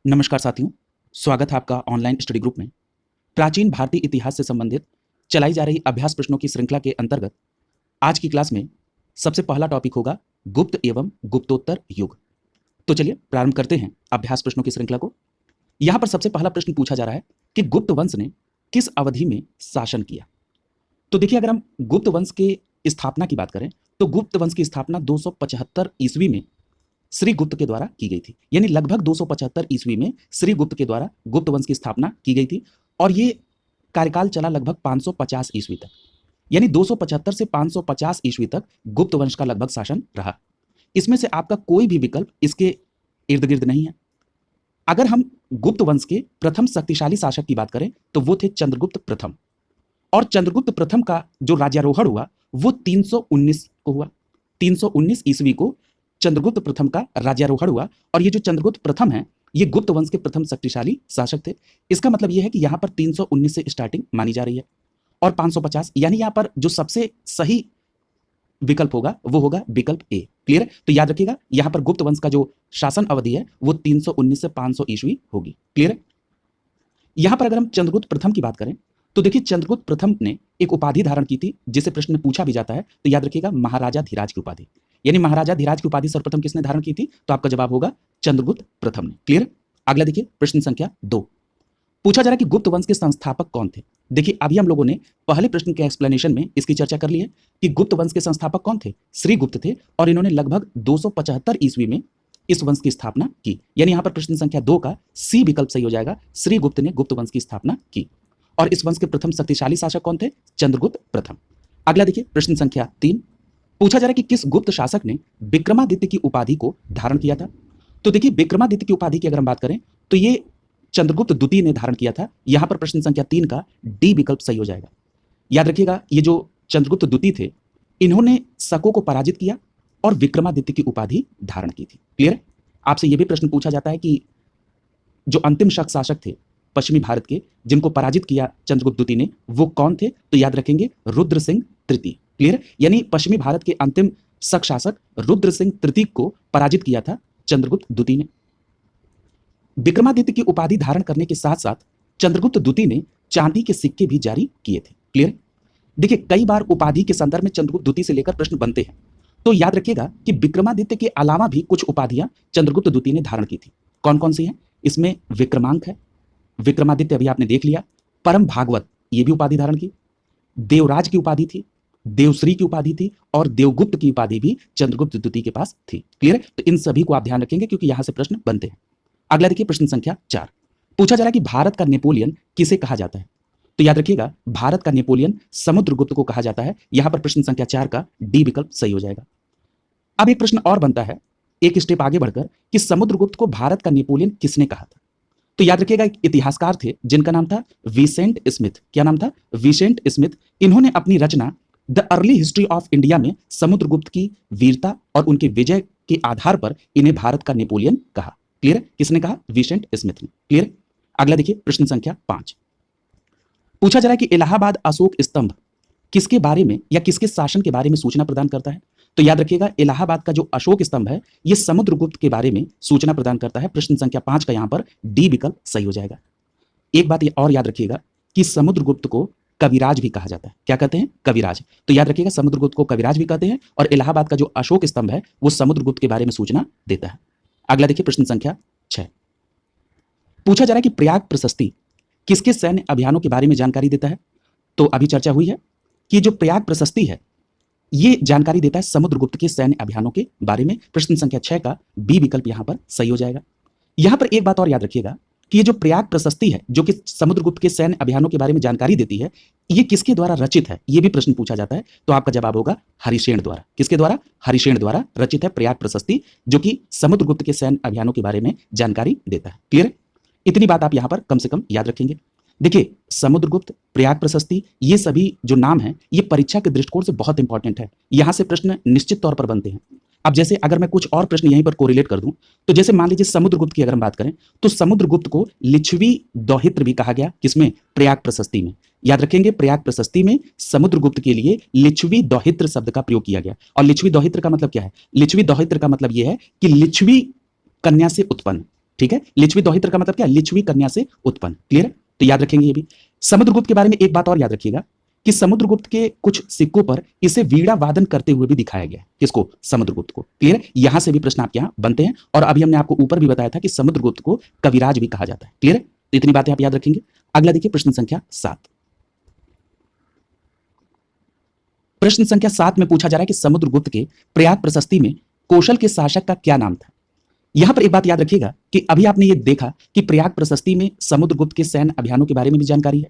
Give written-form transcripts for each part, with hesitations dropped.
नमस्कार साथियों, स्वागत है आपका ऑनलाइन स्टडी ग्रुप में। प्राचीन भारतीय इतिहास से संबंधित चलाई जा रही अभ्यास प्रश्नों की श्रृंखला के अंतर्गत आज की क्लास में सबसे पहला टॉपिक होगा गुप्त एवं गुप्तोत्तर युग। तो चलिए प्रारंभ करते हैं अभ्यास प्रश्नों की श्रृंखला को। यहाँ पर सबसे पहला प्रश्न पूछा जा रहा है कि गुप्त वंश ने किस अवधि में शासन किया। तो देखिए, अगर हम गुप्त वंश के स्थापना की बात करें तो गुप्त वंश की स्थापना 275 ईस्वी में श्री गुप्त के द्वारा की गई थी। यानी लगभग 275 ईस्वी में श्री गुप्त के द्वारा गुप्त वंश की स्थापना की गई थी और ये कार्यकाल चला लगभग 550 ईस्वी तक। यानी 275 से 550 ईस्वी तक गुप्त वंश का लगभग शासन रहा। इसमें से आपका कोई भी विकल्प इसके इर्द गिर्द नहीं है। अगर हम गुप्त वंश के प्रथम शक्तिशाली शासक की बात करें तो वो थे चंद्रगुप्त प्रथम, और चंद्रगुप्त प्रथम का जो राज्यारोहण हुआ वो 319 को हुआ। 319 ईस्वी को चंद्रगुप्त प्रथम का राज्यारोहण हुआ और ये जो चंद्रगुप्त प्रथम है ये गुप्त वंश के प्रथम शक्तिशाली शासक थे। इसका मतलब ये है कि यहाँ पर 319 से स्टार्टिंग मानी जा रही है और 550, यानी यहाँ पर जो सबसे सही विकल्प होगा वो होगा विकल्प ए। क्लियर है? तो याद रखिएगा, यहाँ पर गुप्त वंश का जो शासन अवधि है वो 319 से 500 ईस्वी होगी। क्लियर है? यहाँ पर अगर हम चंद्रगुप्त प्रथम की बात करें तो देखिए, चंद्रगुप्त प्रथम ने एक उपाधि धारण की थी जिसे प्रश्न में पूछा भी जाता है। तो याद रखिएगा, महाराजा धीराज की उपाधि। यानी महाराजा धीराज की उपाधि सर्वप्रथम किसने धारण की थी? तो आपका जवाब होगा चंद्रगुप्त प्रथम ने। क्लियर? अगला देखिए, प्रश्न संख्या 2 पूछा जा रहा है कि गुप्त वंश के संस्थापक कौन थे। देखिए, अभी हम लोगों ने पहले प्रश्न के एक्सप्लेनेशन में इसकी चर्चा कर ली है कि गुप्त वंश के संस्थापक कौन थे? श्री गुप्त थे और इन्होंने लगभग 275 ईस्वी में इस वंश की स्थापना की। यानी यहाँ पर प्रश्न संख्या 2 का सी विकल्प सही हो जाएगा। श्री गुप्त ने गुप्त वंश की स्थापना की और इस वंश के प्रथम शक्तिशाली शासक कौन थे? चंद्रगुप्त प्रथम। अगला देखिए, प्रश्न संख्या 3 पूछा जा रहा है कि किस गुप्त शासक ने विक्रमादित्य की उपाधि को धारण किया था। तो देखिए, विक्रमादित्य की उपाधि की अगर हम बात करें तो ये चंद्रगुप्त द्वितीय ने धारण किया था। यहां पर प्रश्न संख्या 3 का डी विकल्प सही हो जाएगा। याद रखिएगा, ये जो चंद्रगुप्त द्वितीय थे इन्होंने शकों को पराजित किया और विक्रमादित्य की उपाधि धारण की थी। क्लियर? आपसे यह भी प्रश्न पूछा जाता है कि जो अंतिम शक शासक थे पश्चिमी भारत के जिनको पराजित किया चंद्रगुप्त द्वितीय ने, वो कौन थे? तो याद रखेंगे, रुद्र सिंह तृतीय। क्लियर? यानी पश्चिमी भारत के अंतिम शक शासक रुद्र सिंह तृतीय को पराजित किया था चंद्रगुप्त द्वितीय ने। विक्रमादित्य की उपाधि धारण करने के साथ साथ चंद्रगुप्त द्वितीय ने चांदी के सिक्के भी जारी किए थे। क्लियर? देखिए, कई बार उपाधि के संदर्भ में चंद्रगुप्त द्वितीय से लेकर प्रश्न बनते हैं, तो याद रखिएगा कि विक्रमादित्य के अलावा भी कुछ उपाधियां चंद्रगुप्त द्वितीय ने धारण की थी। कौन कौन सी हैं? इसमें विक्रमांक है, विक्रमादित्य अभी आपने देख लिया, परम भागवत ये भी उपाधि धारण की, देवराज की उपाधि थी, देवश्री की उपाधि थी और देवगुप्त की उपाधि भी चंद्रगुप्त द्वितीय के पास थी। क्लियर है? तो इन सभी को आप ध्यान रखेंगे क्योंकि यहां से प्रश्न बनते हैं। अगला देखिए, प्रश्न संख्या 4 पूछा जा रहा है कि भारत का नेपोलियन किसे कहा जाता है। तो याद रखिएगा, भारत का नेपोलियन समुद्रगुप्त को कहा जाता है। यहां पर प्रश्न संख्या 4 का डी विकल्प सही हो जाएगा। अब एक प्रश्न और बनता है एक स्टेप आगे बढ़कर कि समुद्रगुप्त को भारत का नेपोलियन किसने कहा था। तो याद रखिएगा, एक इतिहासकार थे जिनका नाम था विसेंट स्मिथ। क्या नाम था? Vincent Smith. इन्होंने अपनी रचना the early history of India में समुद्रगुप्त की वीरता और उनके विजय के आधार पर इन्हें भारत का नेपोलियन कहा। क्लियर? किसने कहा? विसेंट स्मिथ ने। क्लियर? अगला देखिए, प्रश्न संख्या 5 पूछा जा रहा है कि इलाहाबाद अशोक स्तंभ किसके बारे में या किसके शासन के बारे में सूचना प्रदान करता है। तो याद रखिएगा, इलाहाबाद का जो अशोक स्तंभ है यह समुद्रगुप्त के बारे में सूचना प्रदान करता है। प्रश्न संख्या 5 का यहां पर डी विकल्प सही हो जाएगा। एक बात और याद रखिएगा कि समुद्रगुप्त को कविराज भी कहा जाता है। क्या कहते हैं? कविराज। तो याद रखिएगा, समुद्रगुप्त को कविराज भी कहते हैं और इलाहाबाद का जो अशोक स्तंभ है वो समुद्रगुप्त के बारे में सूचना देता है। अगला देखिए, प्रश्न संख्या 6 पूछा जा रहा है कि प्रयाग प्रशस्ति किसके सैन्य अभियानों के बारे में जानकारी देता है। तो अभी चर्चा हुई है कि जो प्रयाग प्रशस्ति है ये जानकारी देता है समुद्रगुप्त के सैन्य अभियानों के बारे में। प्रश्न संख्या 6 का बी विकल्प यहां पर सही हो जाएगा। यहां पर एक बात और याद रखिएगा कि ये जो प्रयाग प्रशस्ति है जो कि समुद्रगुप्त के सैन्य अभियानों के बारे में जानकारी देती है, ये किसके द्वारा रचित है, ये भी प्रश्न पूछा जाता है। तो आपका जवाब होगा हरिशेन द्वारा। किसके द्वारा? हरिशेन द्वारा रचित है प्रयाग प्रशस्ति, जो कि समुद्रगुप्त के सैन्य अभियानों के बारे में जानकारी देता है। क्लियर? इतनी बात आप यहां पर कम से कम याद रखेंगे। देखिए, समुद्रगुप्त, प्रयाग प्रशस्ति, ये सभी जो नाम हैं ये परीक्षा के दृष्टिकोण से बहुत इंपॉर्टेंट है। यहां से प्रश्न निश्चित तौर पर बनते हैं। अब जैसे अगर मैं कुछ और प्रश्न यहीं पर कोरिलेट कर दूं, तो जैसे मान लीजिए समुद्रगुप्त की अगर हम बात करें तो समुद्रगुप्त को लिच्छवी दौहित्र भी कहा गया। किसमें? प्रयाग प्रशस्ति में। याद रखेंगे, प्रयाग प्रशस्ति में समुद्रगुप्त के लिए लिच्छवी दौहित्र शब्द का प्रयोग किया गया। और लिच्छवी दौहित्र का मतलब क्या है? लिच्छवी दौहित्र का मतलब यह है कि लिच्छवी कन्या से उत्पन्न। ठीक है, लिच्छवी दौहित्र का मतलब क्या है, लिच्छवी कन्या से उत्पन्न। क्लियर है, तो याद रखेंगे ये भी। समुद्रगुप्त के बारे में एक बात और याद रखिएगा कि समुद्रगुप्त के कुछ सिक्कों पर इसे वीणा वादन करते हुए भी दिखाया गया है। किसको, समुद्रगुप्त को। क्लियर है, यहां से भी प्रश्न आपके यहां बनते हैं। और अभी हमने आपको ऊपर भी बताया था कि समुद्रगुप्त को कविराज भी कहा जाता है। क्लियर है, तो इतनी बातें आप याद रखेंगे। अगला देखिए प्रश्न संख्या 7। प्रश्न संख्या 7 में पूछा जा रहा है कि समुद्रगुप्त के प्रयाग प्रशस्ति में कौशल के शासक का क्या नाम था। यहां पर एक बात याद रखिएगा कि अभी आपने ये देखा कि प्रयाग प्रशस्ति में समुद्रगुप्त के सैन्य अभियानों के बारे में भी जानकारी है।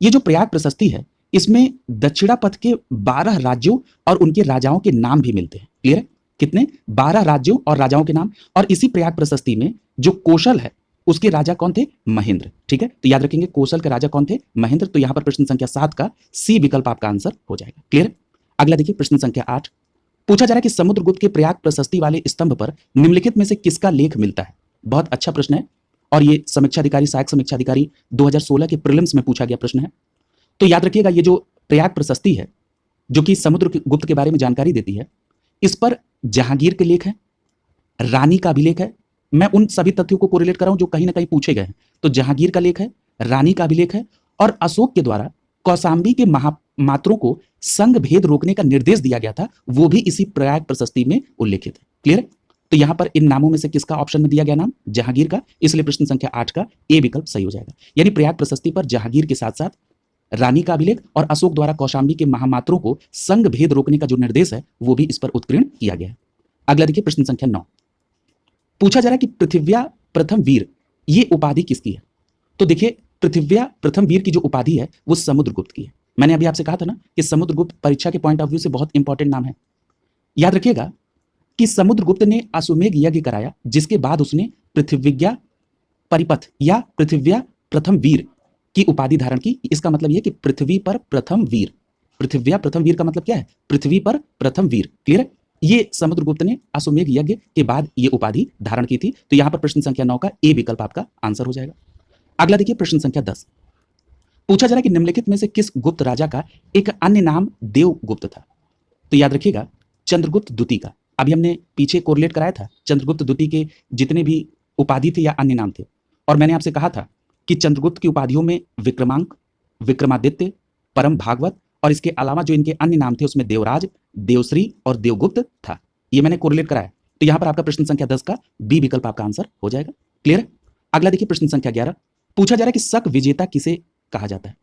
ये जो प्रयाग प्रशस्ति है इसमें दक्षिणापथ के 12 राज्यों और उनके राजाओं के नाम भी मिलते हैं। क्लियर है, कितने, 12 राज्यों और राजाओं के नाम। और इसी प्रयाग प्रशस्ति में जो कौशल है उसके राजा कौन थे, महेंद्र। ठीक है, तो याद रखेंगे कौशल के राजा कौन थे, महेंद्र। तो यहां पर प्रश्न संख्या 7 का सी विकल्प आपका आंसर हो जाएगा। क्लियर। अगला देखिए प्रश्न संख्या 8। पूछा जा रहा है कि समुद्रगुप्त के प्रयाग प्रशस्ति वाले स्तंभ पर निम्नलिखित में से किसका लेख मिलता है। बहुत अच्छा प्रश्न है और ये समीक्षा अधिकारी, सहायक समीक्षा अधिकारी 2016 के प्रीलिम्स में पूछा गया प्रश्न है। तो याद रखिएगा ये जो प्रयाग प्रशस्ति है जो कि समुद्रगुप्त के बारे में जानकारी देती है, इस पर जहांगीर के लेख है, रानी का अभिलेख है। मैं उन सभी तथ्यों को कोरिलेट कर रहा हूं जो कहीं ना कहीं पूछे गए हैं। तो जहांगीर का लेख है, रानी का अभिलेख है और अशोक के द्वारा कौशांबी के महामात्रों को संघ भेद रोकने का निर्देश दिया गया था, वो भी इसी प्रयाग प्रशस्ति में उल्लेखित है। क्लियर है, तो यहां पर इन नामों में से किसका ऑप्शन में दिया गया नाम, जहांगीर का, इसलिए प्रश्न संख्या 8 का ए विकल्प सही हो जाएगा। यानी प्रयाग प्रशस्ति पर जहांगीर के साथ साथ रानी का अभिलेख और अशोक द्वारा कौशांबी के महामात्रों को संघ भेद रोकने का जो निर्देश है वो भी इस पर उत्कीर्ण किया गया है। अगला देखिए प्रश्न संख्या 9। पूछा जा रहा है कि पृथिव्या प्रथम वीर ये उपाधि किसकी है। तो देखिए पृथिव्या प्रथम वीर की जो उपाधि है वो समुद्रगुप्त की है। मैंने अभी आपसे कहा था ना कि समुद्रगुप्त परीक्षा के पॉइंट ऑफ व्यू से बहुत इंपॉर्टेंट नाम है। याद रखिएगा कि समुद्रगुप्त ने अश्वमेध यज्ञ कराया जिसके बाद उसने पृथिव्या परिपथ या पृथिव्या प्रथम वीर की उपाधि धारण की। इसका मतलब यह कि पृथ्वी पर प्रथम वीर, पृथिव्या प्रथम वीर का मतलब क्या है, पृथ्वी पर प्रथम वीर। क्लियर है, ये समुद्रगुप्त ने अश्वमेध यज्ञ के बाद ये उपाधि धारण की थी। तो यहां पर प्रश्न संख्या 9 का ए विकल्प आपका आंसर हो जाएगा। अगला देखिए प्रश्न संख्या 10। पूछा जा रहा है कि निम्नलिखित में से किस गुप्त राजा का एक अन्य नाम देवगुप्त था। तो याद रखिएगा चंद्रगुप्त द्वितीय का। अभी हमने पीछे कोरिलेट कराया था चंद्रगुप्त द्वितीय के जितने भी उपाधि थे या अन्य नाम थे, और मैंने आपसे कहा था कि चंद्रगुप्त की उपाधियों में विक्रमांक, विक्रमादित्य, परम भागवत और इसके अलावा जो इनके अन्य नाम थे उसमें देवराज, देवश्री और देवगुप्त था। ये मैंने कोरिलेट कराया। तो यहां पर आपका प्रश्न संख्या 10 का बी विकल्प आपका आंसर हो जाएगा। क्लियर है, अगला देखिए प्रश्न संख्या 11। पूछा जा रहा है कि शक विजेता किसे कहा जाता है।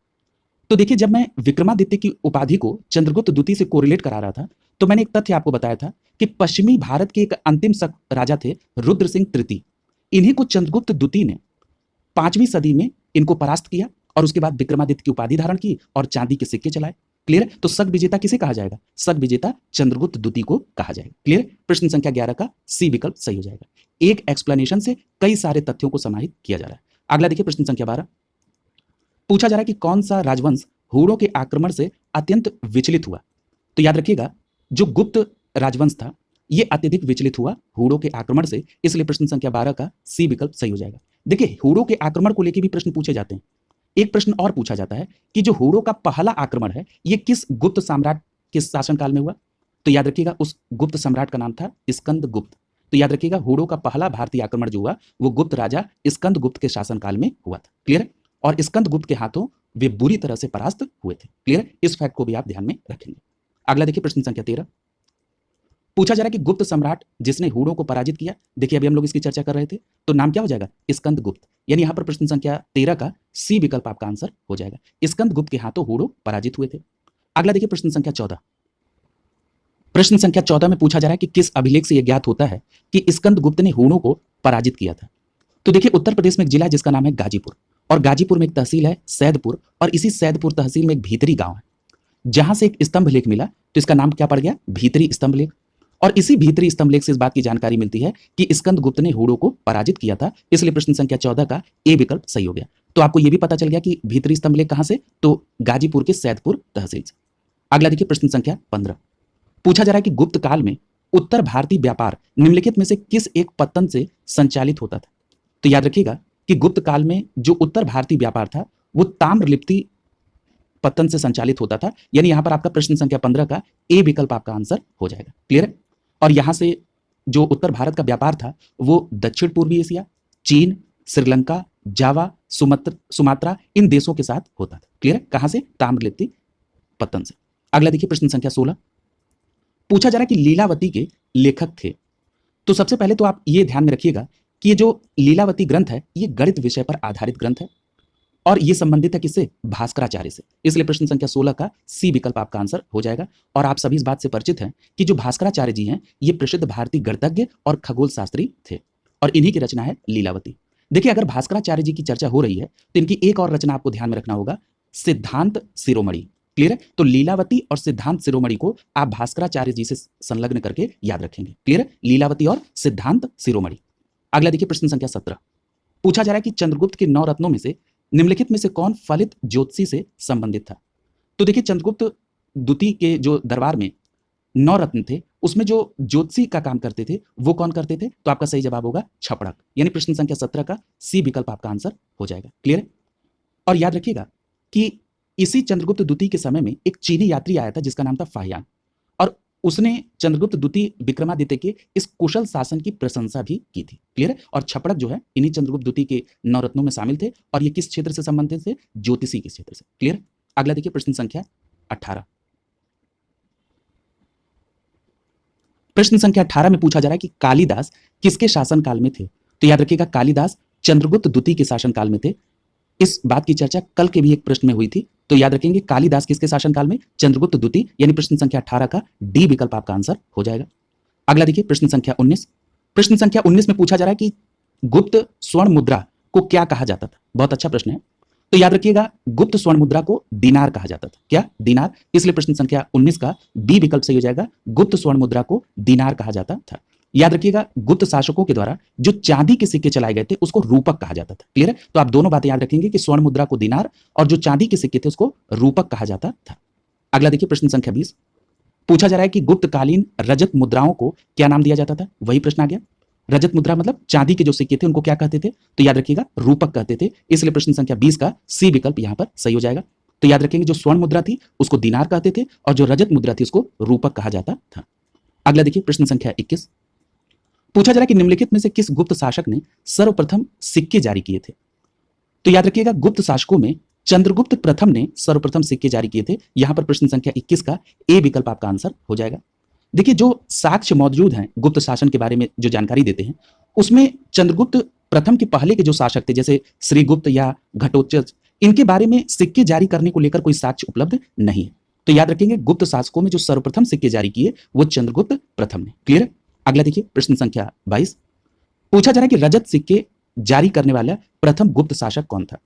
तो देखिए जब मैं विक्रमादित्य की उपाधि को चंद्रगुप्त द्वितीय से कोरिलेट करा रहा था तो मैंने एक तथ्य आपको बताया था कि पश्चिमी भारत के एक अंतिम शक राजा थे रुद्र सिंह तृतीय। इन्हीं को चंद्रगुप्त द्वितीय ने 5वीं सदी में इनको परास्त किया और उसके बाद विक्रमादित्य की उपाधि धारण की और चांदी के सिक्के चलाए। क्लियर है, तो शक विजेता किसे कहा जाएगा, शक विजेता चंद्रगुप्त द्वितीय को कहा जाएगा। क्लियर, प्रश्न संख्या 11 का सी विकल्प सही हो जाएगा। एक एक्सप्लेनेशन से कई सारे तथ्यों को समाहित किया जा रहा है। अगला देखिए प्रश्न संख्या 12। पूछा जा रहा है कि कौन सा राजवंश हूणों के आक्रमण से अत्यंत विचलित हुआ। तो याद रखिएगा जो गुप्त राजवंश था यह अत्यधिक विचलित हुआ हूणों के आक्रमण से, इसलिए प्रश्न संख्या 12 का सी विकल्प सही हो जाएगा। देखिए हूणों के आक्रमण को लेकर भी प्रश्न पूछे जाते हैं। एक प्रश्न और पूछा जाता है कि जो हूणों का पहला आक्रमण है यह किस गुप्त सम्राट के शासनकाल में हुआ। तो याद रखिएगा उस गुप्त सम्राट का नाम था स्कंदगुप्त। तो याद रखिएगा हूणों का पहला भारतीय आक्रमण जो हुआ वो गुप्त राजा स्कंदगुप्त के शासनकाल में हुआ था। क्लियर है, और स्कंदगुप्त के हाथों वे बुरी तरह से परास्त हुए थे। क्लियर है, इस फैक्ट को भी आप ध्यान में रखेंगे। अगला देखिए प्रश्न संख्या 13। पूछा जा रहा है कि गुप्त सम्राट जिसने हूणों को पराजित किया, देखिए अभी हम लोग इसकी चर्चा कर रहे थे, तो नाम क्या हो जाएगा, स्कंदगुप्त। यानी यहां पर प्रश्न संख्या 13 का सी विकल्प आपका आंसर हो जाएगा। स्कंदगुप्त के हाथों हूणों पराजित हुए थे। अगला देखिए प्रश्न संख्या 14। प्रश्न संख्या 14 में पूछा जा रहा है कि किस अभिलेख से यह ज्ञात होता है कि स्कंदगुप्त ने हूणों को पराजित किया था। तो देखिए उत्तर प्रदेश में एक जिला है जिसका नाम है गाजीपुर, और गाजीपुर में एक तहसील है सैदपुर, और इसी सैदपुर तहसील में एक भीतरी गांव है जहां से एक स्तंभ लेख मिला। तो इसका नाम क्या पड़ गया, भीतरी स्तंभ लेख। और इसी भीतरी स्तंभ लेख से इस बात की जानकारी मिलती है कि स्कंदगुप्त ने हूणों को पराजित किया था, इसलिए प्रश्न संख्या 14 का ए विकल्प सही हो गया। तो आपको यह भी पता चल गया कि भीतरी स्तंभ लेख कहां से, तो गाजीपुर के सैदपुर तहसील से। अगला देखिए प्रश्न संख्या 15। पूछा जा रहा है कि गुप्त काल में उत्तर भारतीय व्यापार निम्नलिखित में से किस एक पत्तन से संचालित होता था। तो याद रखिएगा कि गुप्त काल में जो उत्तर भारतीय व्यापार था वो ताम्रलिप्ति पत्तन से संचालित होता था। यानी यहां पर आपका प्रश्न संख्या 15 का ए विकल्प आपका आंसर हो जाएगा। क्लियर है, और यहां से जो उत्तर भारत का व्यापार था वो दक्षिण पूर्वी एशिया, चीन, श्रीलंका, जावा, सुमात्रा इन देशों के साथ होता था। क्लियर है? कहां से? ताम्रलिप्ति पतन से। अगला देखिए प्रश्न संख्या 16, पूछा जा रहा है कि लीलावती के लेखक थे। तो सबसे पहले तो आप ये ध्यान में रखिएगा कि ये जो लीलावती ग्रंथ है ये गणित विषय पर आधारित ग्रंथ है और ये संबंधित है किससे? भास्कराचार्य से। इसलिए प्रश्न संख्या 16 का सी विकल्प आपका आंसर हो जाएगा। और आप सभी इस बात से परिचित हैं कि जो भास्कराचार्य जी हैं ये प्रसिद्ध भारतीय गणितज्ञ और खगोल शास्त्री थे और इन्हीं की रचना है लीलावती। देखिए, अगर भास्कराचार्य जी की चर्चा हो रही है तो इनकी एक और रचना आपको ध्यान में रखना होगा, सिद्धांत शिरोमणि। क्लियर है? तो लीलावती और सिद्धांत शिरोमणि को आप भास्कराचार्य जी से संलग्न करके याद रखेंगे। क्लियर है? लीलावती और सिद्धांत शिरोमणि। अगला देखिए प्रश्न संख्या 17, पूछा जा रहा है कि चंद्रगुप्त के 9 रत्नों में से निम्नलिखित में से कौन फलित ज्योतिषी से संबंधित था? तो देखिए, चंद्रगुप्त द्वितीय के जो दरबार में 9 रत्न थे उसमें जो ज्योतिषी का काम करते थे वो कौन करते थे? तो आपका सही जवाब होगा छपड़क। यानी प्रश्न संख्या 17 का सी विकल्प आपका आंसर हो जाएगा। क्लियर है? और याद रखिएगा कि इसी चंद्रगुप्त द्वितीय के समय में एक चीनी यात्री आया था जिसका नाम था फाहियान और उसने चंद्रगुप्त द्वितीय विक्रमादित्य के इस कुशल शासन की प्रशंसा भी की थी। क्लियर है? और छपड़क जो है इन्हीं चंद्रगुप्त द्वितीय के 9 रत्नों में शामिल थे और ये किस क्षेत्र से संबंधित थे? ज्योतिषी के क्षेत्र से। क्लियर? अगला देखिए प्रश्न संख्या 18, प्रश्न संख्या 18 में पूछा जा रहा है कि कालिदास किसके शासनकाल में थे? तो याद रखिएगा कालिदास चंद्रगुप्त द्वितीय के शासनकाल में थे। इस बात की चर्चा कल के भी एक प्रश्न में हुई थी, तो याद रखेंगे कालिदास किसके शासनकाल में? चंद्रगुप्त द्वितीय। यानी प्रश्न संख्या 18 का डी विकल्प आपका आंसर हो जाएगा। अगला देखिए प्रश्न संख्या 19, प्रश्न संख्या 19 में पूछा जा रहा है कि गुप्त स्वर्ण मुद्रा को क्या कहा जाता था? बहुत अच्छा प्रश्न है। तो याद रखिएगा गुप्त स्वर्ण मुद्रा को दिनार कहा जाता था। क्या? दिनार। इसलिए प्रश्न संख्या 19 का बी विकल्प सही हो जाएगा, गुप्त स्वर्ण मुद्रा को दिनार कहा जाता था। याद रखिएगा गुप्त शासकों के द्वारा जो चांदी के सिक्के चलाए गए थे उसको रूपक कहा जाता था। क्लियर है? तो आप दोनों बातें याद रखेंगे कि स्वर्ण मुद्रा को दिनार और जो चांदी के सिक्के थे उसको रूपक कहा जाता था। अगला देखिए प्रश्न संख्या 20, पूछा जा रहा है कि गुप्तकालीन रजत मुद्राओं को क्या नाम दिया जाता था? वही प्रश्न आ गया। रजत मुद्रा मतलब चांदी के जो सिक्के थे उनको क्या कहते थे? तो याद रखिएगा रूपक कहते थे। इसलिए प्रश्न संख्या 20 का सी विकल्प यहां पर सही हो जाएगा। तो याद रखेंगे जो स्वर्ण मुद्रा थी उसको दिनार कहते थे और जो रजत मुद्रा थी उसको रूपक कहा जाता था। अगला देखिए प्रश्न संख्या 21, पूछा जा रहा है कि निम्नलिखित में से किस गुप्त शासक ने सर्वप्रथम सिक्के जारी किए थे? तो याद रखिएगा गुप्त शासकों में चंद्रगुप्त प्रथम ने सर्वप्रथम सिक्के जारी किए थे। यहां पर प्रश्न संख्या 21 का ए विकल्प आपका आंसर हो जाएगा। देखिए, जो साक्ष्य मौजूद हैं गुप्त शासन के बारे में जो जानकारी देते हैं उसमें चंद्रगुप्त प्रथम के पहले के जो शासक थे जैसे श्रीगुप्त या घटोत्कच, इनके बारे में सिक्के जारी करने को लेकर कोई साक्ष्य उपलब्ध नहीं है। तो याद रखेंगे गुप्त शासकों में जो सर्वप्रथम सिक्के जारी किए वो चंद्रगुप्त प्रथम ने। क्लियर? अगला देखिए प्रश्न संख्या 22, पूछा जा रहा है कि रजत सिक्के जारी करने वाला प्रथम गुप्त शासक कौन था?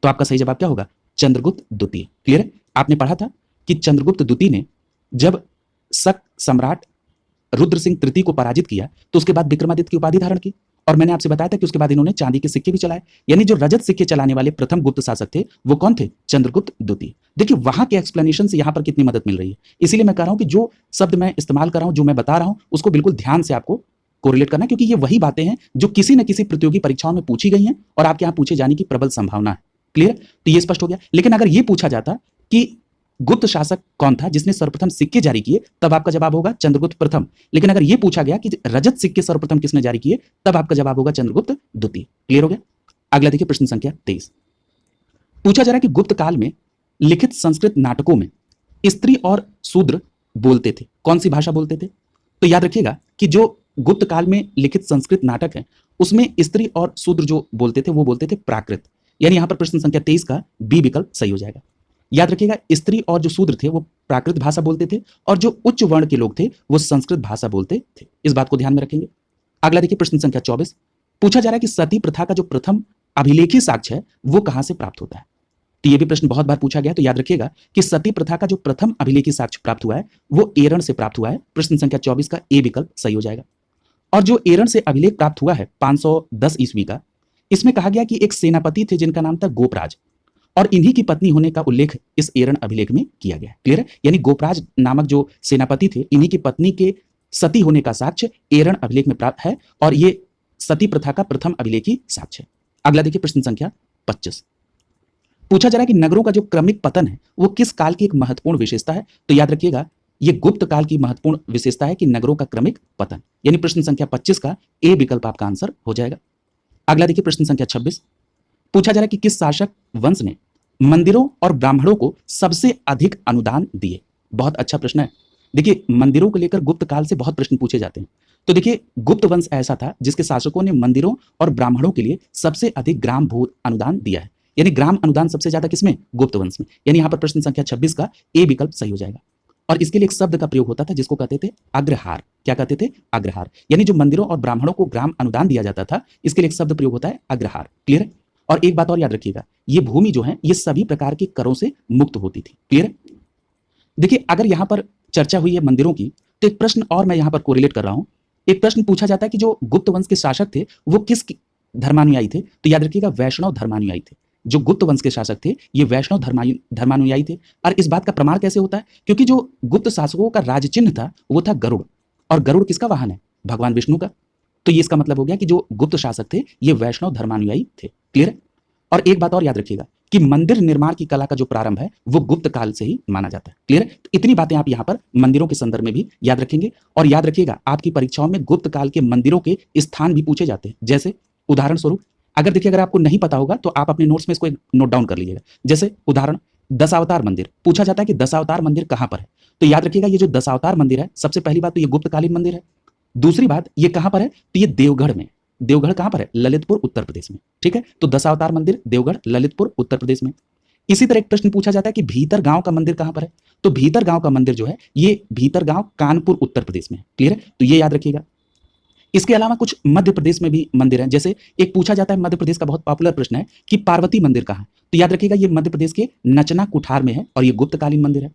तो आपका सही जवाब क्या होगा? चंद्रगुप्त द्वितीय। क्लियर है? आपने पढ़ा था कि चंद्रगुप्त द्वितीय ने जब शक सम्राट रुद्र सिंह तृतीय को पराजित किया तो उसके बाद विक्रमादित्य की उपाधि धारण की और मैंने आपसे बताया था कि उसके बाद इन्होंने चांदी के सिक्के भी चलाए। यानी जो रजत सिक्के चलाने वाले प्रथम गुप्त शासक थे वो कौन थे? चंद्रगुप्त द्वितीय। देखिए, वहां के एक्सप्लेनेशन से यहां पर कितनी मदद मिल रही है। इसीलिए मैं कह रहा हूं कि जो शब्द मैं इस्तेमाल कर रहा हूं, जो मैं बता रहा हूं, उसको बिल्कुल ध्यान से आपको कोरिलेट करना, क्योंकि ये वही बातें हैं जो किसी न किसी प्रतियोगी परीक्षाओं में पूछी गई हैं और आपके यहां पूछे जाने की प्रबल संभावना है। क्लियर? तो ये स्पष्ट हो गया। लेकिन अगर ये पूछा जाता कि गुप्त शासक कौन था जिसने सर्वप्रथम सिक्के जारी किए, तब आपका जवाब होगा चंद्रगुप्त प्रथम। लेकिन अगर यह पूछा गया कि रजत सिक्के सर्वप्रथम किसने जारी किए, तब आपका जवाब होगा चंद्रगुप्त द्वितीय। क्लियर हो गया? अगला देखिए प्रश्न संख्या 23, पूछा जा रहा है कि गुप्त काल में लिखित संस्कृत नाटकों में स्त्री और शूद्र बोलते थे, कौन सी भाषा बोलते थे? तो याद रखिएगा कि जो गुप्त काल में लिखित संस्कृत नाटक है उसमें स्त्री और शूद्र जो बोलते थे वो बोलते थे प्राकृत। यानी यहां पर प्रश्न संख्या 23 का बी विकल्प सही हो जाएगा। याद रखिएगा स्त्री और जो शूद्र थे वो प्राकृत भाषा बोलते थे और जो उच्च वर्ण के लोग थे वो संस्कृत भाषा बोलते थे। इस बात को ध्यान में रखेंगे। अगला देखिए प्रश्न संख्या 24, पूछा जा रहा है कि सती प्रथा का जो प्रथम अभिलेखी साक्ष्य है वो कहां से प्राप्त होता है? तो ये भी प्रश्न बहुत बार पूछा गया। तो याद रखिएगा कि सती प्रथा का जो प्रथम अभिलेखी साक्ष्य प्राप्त हुआ है वो एरण से प्राप्त हुआ है। प्रश्न संख्या 24 का ए विकल्प सही हो जाएगा। और जो एरण से अभिलेख प्राप्त हुआ है 510 ईस्वी का, इसमें कहा गया कि एक सेनापति थे जिनका नाम था गोपराज और इन्हीं की पत्नी होने का उल्लेख इस एरण अभिलेख में किया गया है। क्लियर है? यानी गोपराज नामक जो सेनापति थे इन्हीं की पत्नी के सती होने का साक्ष्य एरण अभिलेख में प्राप्त है और ये सती प्रथा का प्रथम अभिलेखी साक्ष्य है। अगला देखिए प्रश्न संख्या 25, पूछा जा रहा है कि नगरों का जो क्रमिक पतन है वो किस काल की एक महत्वपूर्ण विशेषता है? तो याद रखिएगा ये गुप्त काल की महत्वपूर्ण विशेषता है कि नगरों का क्रमिक पतन। यानी प्रश्न संख्या 25 का ए विकल्प आपका आंसर हो जाएगा। अगला देखिए प्रश्न संख्या 26, पूछा जा रहा है कि किस शासक वंश ने मंदिरों और ब्राह्मणों को सबसे अधिक अनुदान दिए। बहुत अच्छा प्रश्न है। देखिए मंदिरों को लेकर गुप्त काल से बहुत प्रश्न पूछे जाते हैं। तो देखिए गुप्त वंश ऐसा था जिसके शासकों ने मंदिरों और ब्राह्मणों के लिए सबसे अधिक ग्राम भू अनुदान दिया है। यानी ग्राम अनुदान सबसे ज्यादा किसमें? गुप्त वंश में। यानी यहाँ पर प्रश्न संख्या 26 का ए विकल्प सही हो जाएगा। और इसके लिए एक शब्द का प्रयोग होता था जिसको कहते थे अग्रहार। क्या कहते थे? अग्रहार। यानी जो मंदिरों और ब्राह्मणों को ग्राम अनुदान दिया जाता था, इसके लिए एक शब्द प्रयोग होता है अग्रहार। क्लियर है? और एक बात और याद रखिएगा, ये भूमि जो है ये सभी प्रकार के करों से मुक्त होती थी। क्लियर है? देखिए अगर यहां पर चर्चा हुई है मंदिरों की, तो एक प्रश्न और मैं यहां पर कोरिलेट कर रहा हूं। एक प्रश्न पूछा जाता है कि जो गुप्त वंश के शासक थे वो किस धर्मानुयायी थे? तो याद रखिएगा वैष्णव धर्मानुयायी थे। जो गुप्त वंश के शासक थे ये वैष्णव धर्मानुयायी थे। और इस बात का प्रमाण कैसे होता है? क्योंकि जो गुप्त शासकों का राज चिन्ह था वो था गरुड़, और गरुड़ किसका वाहन है? भगवान विष्णु का। तो ये इसका मतलब हो गया कि जो गुप्त शासक थे ये वैष्णव धर्मानुयायी थे। क्लियर है? और एक बात और याद रखिएगा कि मंदिर निर्माण की कला का जो प्रारंभ है वो गुप्त काल से ही माना जाता है। क्लियर है? तो इतनी बातें आप यहाँ पर मंदिरों के संदर्भ में भी याद रखेंगे। और याद रखिएगा आपकी परीक्षाओं में गुप्त काल के मंदिरों के स्थान भी पूछे जाते हैं। जैसे उदाहरण स्वरूप अगर आपको नहीं पता होगा तो आप अपने नोट्स में इसको नोट डाउन कर लीजिएगा। जैसे उदाहरण दशावतार मंदिर पूछा जाता है कि दशावतार मंदिर कहां पर है? तो याद रखिएगा ये जो दशावतार मंदिर है, सबसे पहली बात तो ये गुप्तकालीन मंदिर है। दूसरी बात ये कहां पर है? तो ये देवगढ़ में। देवगढ़ कहां पर है? ललितपुर उत्तर प्रदेश में। ठीक है? तो दशावतार मंदिर देवगढ़ ललितपुर उत्तर प्रदेश में। इसी तरह एक प्रश्न पूछा जाता है कि भीतर गांव का मंदिर कहां पर है? तो भीतर गांव का मंदिर जो है ये भीतर गांव कानपुर उत्तर प्रदेश में है। क्लियर है? तो ये याद रखिएगा। इसके अलावा कुछ मध्य प्रदेश में भी मंदिर हैं। जैसे एक पूछा जाता है मध्य प्रदेश का बहुत पॉपुलर प्रश्न है कि पार्वती मंदिर कहां है? तो याद रखिएगा ये मध्य प्रदेश के नचना कुठार में है और ये गुप्तकालीन मंदिर है।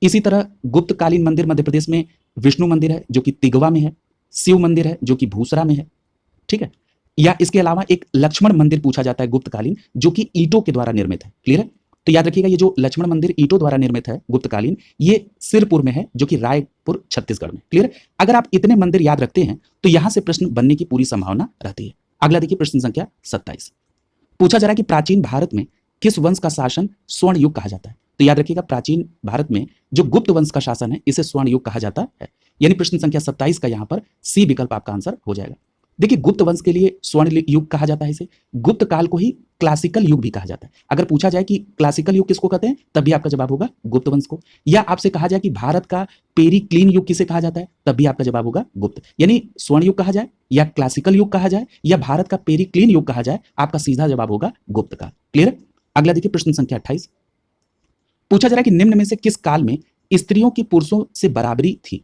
इसी तरह गुप्तकालीन मंदिर मध्य प्रदेश में विष्णु मंदिर है जो कि तिगवा में है, शिव मंदिर है जो कि भूसरा में है। ठीक है? या इसके अलावा एक लक्ष्मण मंदिर पूछा जाता है गुप्तकालीन जो कि ईंटों के द्वारा निर्मित है। क्लियर है? तो याद रखिएगा ये जो लक्ष्मण मंदिर ईंटों द्वारा निर्मित है गुप्तकालीन, ये सिरपुर में है जो कि रायपुर छत्तीसगढ़ में। क्लियर है? अगर आप इतने मंदिर याद रखते हैं तो यहां से प्रश्न बनने की पूरी संभावना रहती है। अगला देखिए प्रश्न संख्या 27, पूछा जा रहा है कि प्राचीन भारत में किस वंश का शासन स्वर्ण युग कहा जाता है? तो याद रखिएगा प्राचीन भारत में जो गुप्त वंश का शासन है इसे स्वर्ण युग कहा जाता है। यानी प्रश्न संख्या 27 का यहां पर सी विकल्प आपका आंसर हो जाएगा। देखिए गुप्त वंश के लिए स्वर्ण युग कहा जाता है, इसे गुप्त काल को ही क्लासिकल युग भी कहा जाता है। अगर पूछा जाए कि क्लासिकल युग किसको कहते हैं तब भी आपका जवाब होगा गुप्त वंश को। या आपसे कहा जाए कि भारत का पेरिक्लीन युग किसे कहा जाता है तब भी आपका जवाब होगा गुप्त। यानी स्वर्ण युग कहा जाए या क्लासिकल युग कहा जाए या भारत का पेरिक्लीन युग कहा जाए, आपका सीधा जवाब होगा गुप्त काल। क्लियर? अगला देखिए प्रश्न संख्या 28, पूछा जा रहा है कि निम्न में से किस काल में स्त्रियों की पुरुषों से बराबरी थी?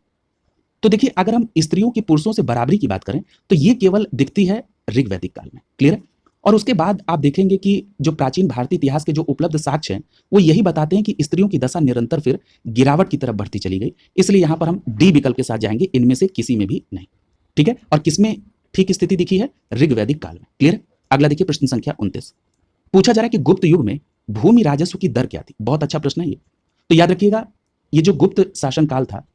तो देखिए अगर हम स्त्रियों की पुरुषों से बराबरी की बात करें तो ये केवल दिखती है ऋग्वैदिक काल में। क्लियर है? और उसके बाद आप देखेंगे कि जो प्राचीन भारतीय इतिहास के जो उपलब्ध साक्ष्य हैं वो यही बताते हैं कि स्त्रियों की दशा निरंतर फिर गिरावट की तरफ बढ़ती चली गई। इसलिए यहां पर हम डी विकल्प के साथ जाएंगे, इनमें से किसी में भी नहीं। ठीक है? और किसमें ठीक स्थिति दिखी है? ऋग्वैदिक काल में। क्लियर? अगला देखिए प्रश्न संख्या 29, पूछा जा रहा है कि गुप्त युग में भूमि राजस्व की दर क्या थी? बहुत अच्छा प्रश्न है ये। तो याद रखिएगा ये जो गुप्त शासन काल था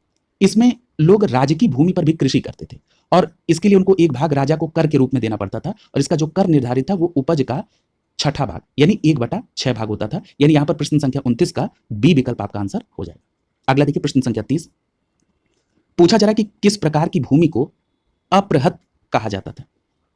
इसमें लोग राज्य की भूमि पर भी कृषि करते थे और इसके लिए उनको एक भाग राजा को कर के रूप में देना पड़ता था और इसका जो कर निर्धारित था वो उपज का छठा भाग यानी 1/6 भाग होता था। यानी यहां पर प्रश्न संख्या 29 का बी विकल्प आपका आंसर हो जाएगा। अगला देखिए प्रश्न संख्या 30, पूछा जा रहा है कि किस प्रकार की भूमि को अप्रहत कहा जाता था?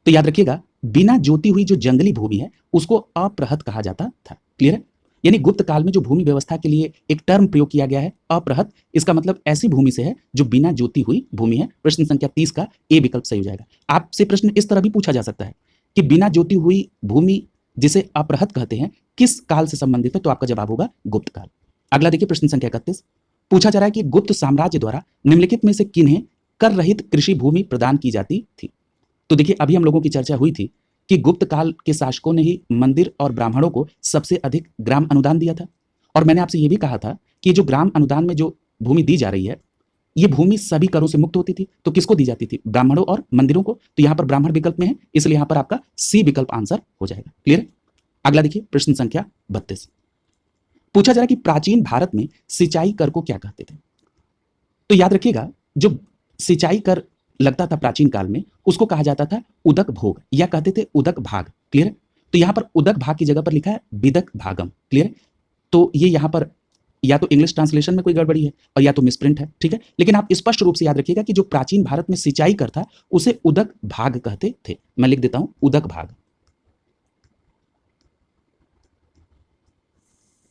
तो याद रखिएगा बिना जोती हुई जो जंगली भूमि है उसको अप्रहत कहा जाता था। क्लियर है? यानी गुप्त काल में जो भूमि व्यवस्था के लिए एक टर्म प्रयोग किया गया है अप्रहत, इसका मतलब ऐसी भूमि से है जो बिना जोती हुई भूमि है। प्रश्न संख्या 30 का ए विकल्प सही हो जाएगा। आपसे प्रश्न इस तरह भी पूछा जा सकता है कि बिना जोती हुई भूमि जिसे अप्रहत कहते हैं किस काल से संबंधित है? तो आपका जवाब होगा गुप्त काल। अगला देखिए प्रश्न संख्या 31, पूछा जा रहा है कि गुप्त साम्राज्य द्वारा निम्नलिखित में से किन्हें कर रहित कृषि भूमि प्रदान की जाती थी? तो देखिए अभी हम लोगों की चर्चा हुई थी कि गुप्त काल के शासकों ने ही मंदिर और ब्राह्मणों को सबसे अधिक ग्राम अनुदान दिया था। और मैंने आपसे यह भी कहा था कि जो ग्राम अनुदान में जो भूमि दी जा रही है ये भूमि सभी करों से मुक्त होती थी। तो किसको दी जाती थी? ब्राह्मणों और मंदिरों को। तो यहां पर ब्राह्मण विकल्प में है इसलिए यहां पर आपका सी विकल्प आंसर हो जाएगा। क्लियर? अगला देखिए प्रश्न संख्या 32, पूछा जा रहा है कि प्राचीन भारत में सिंचाई कर को क्या कहते थे? तो याद रखिएगा जो सिंचाई कर लगता था प्राचीन काल में उसको कहा जाता था उदक भोग या कहते थे उदक भाग। क्लियर? तो यहां पर उदक भाग की जगह पर लिखा है विदक भागम। क्लियर? तो ये यहां पर या तो इंग्लिश ट्रांसलेशन में कोई गड़बड़ी है और या तो मिसप्रिंट है। ठीक है? लेकिन आप स्पष्ट रूप से याद रखिएगा कि जो प्राचीन भारत में सिंचाई कर था उसे उदक भाग कहते थे। मैं लिख देता हूं उदक भाग।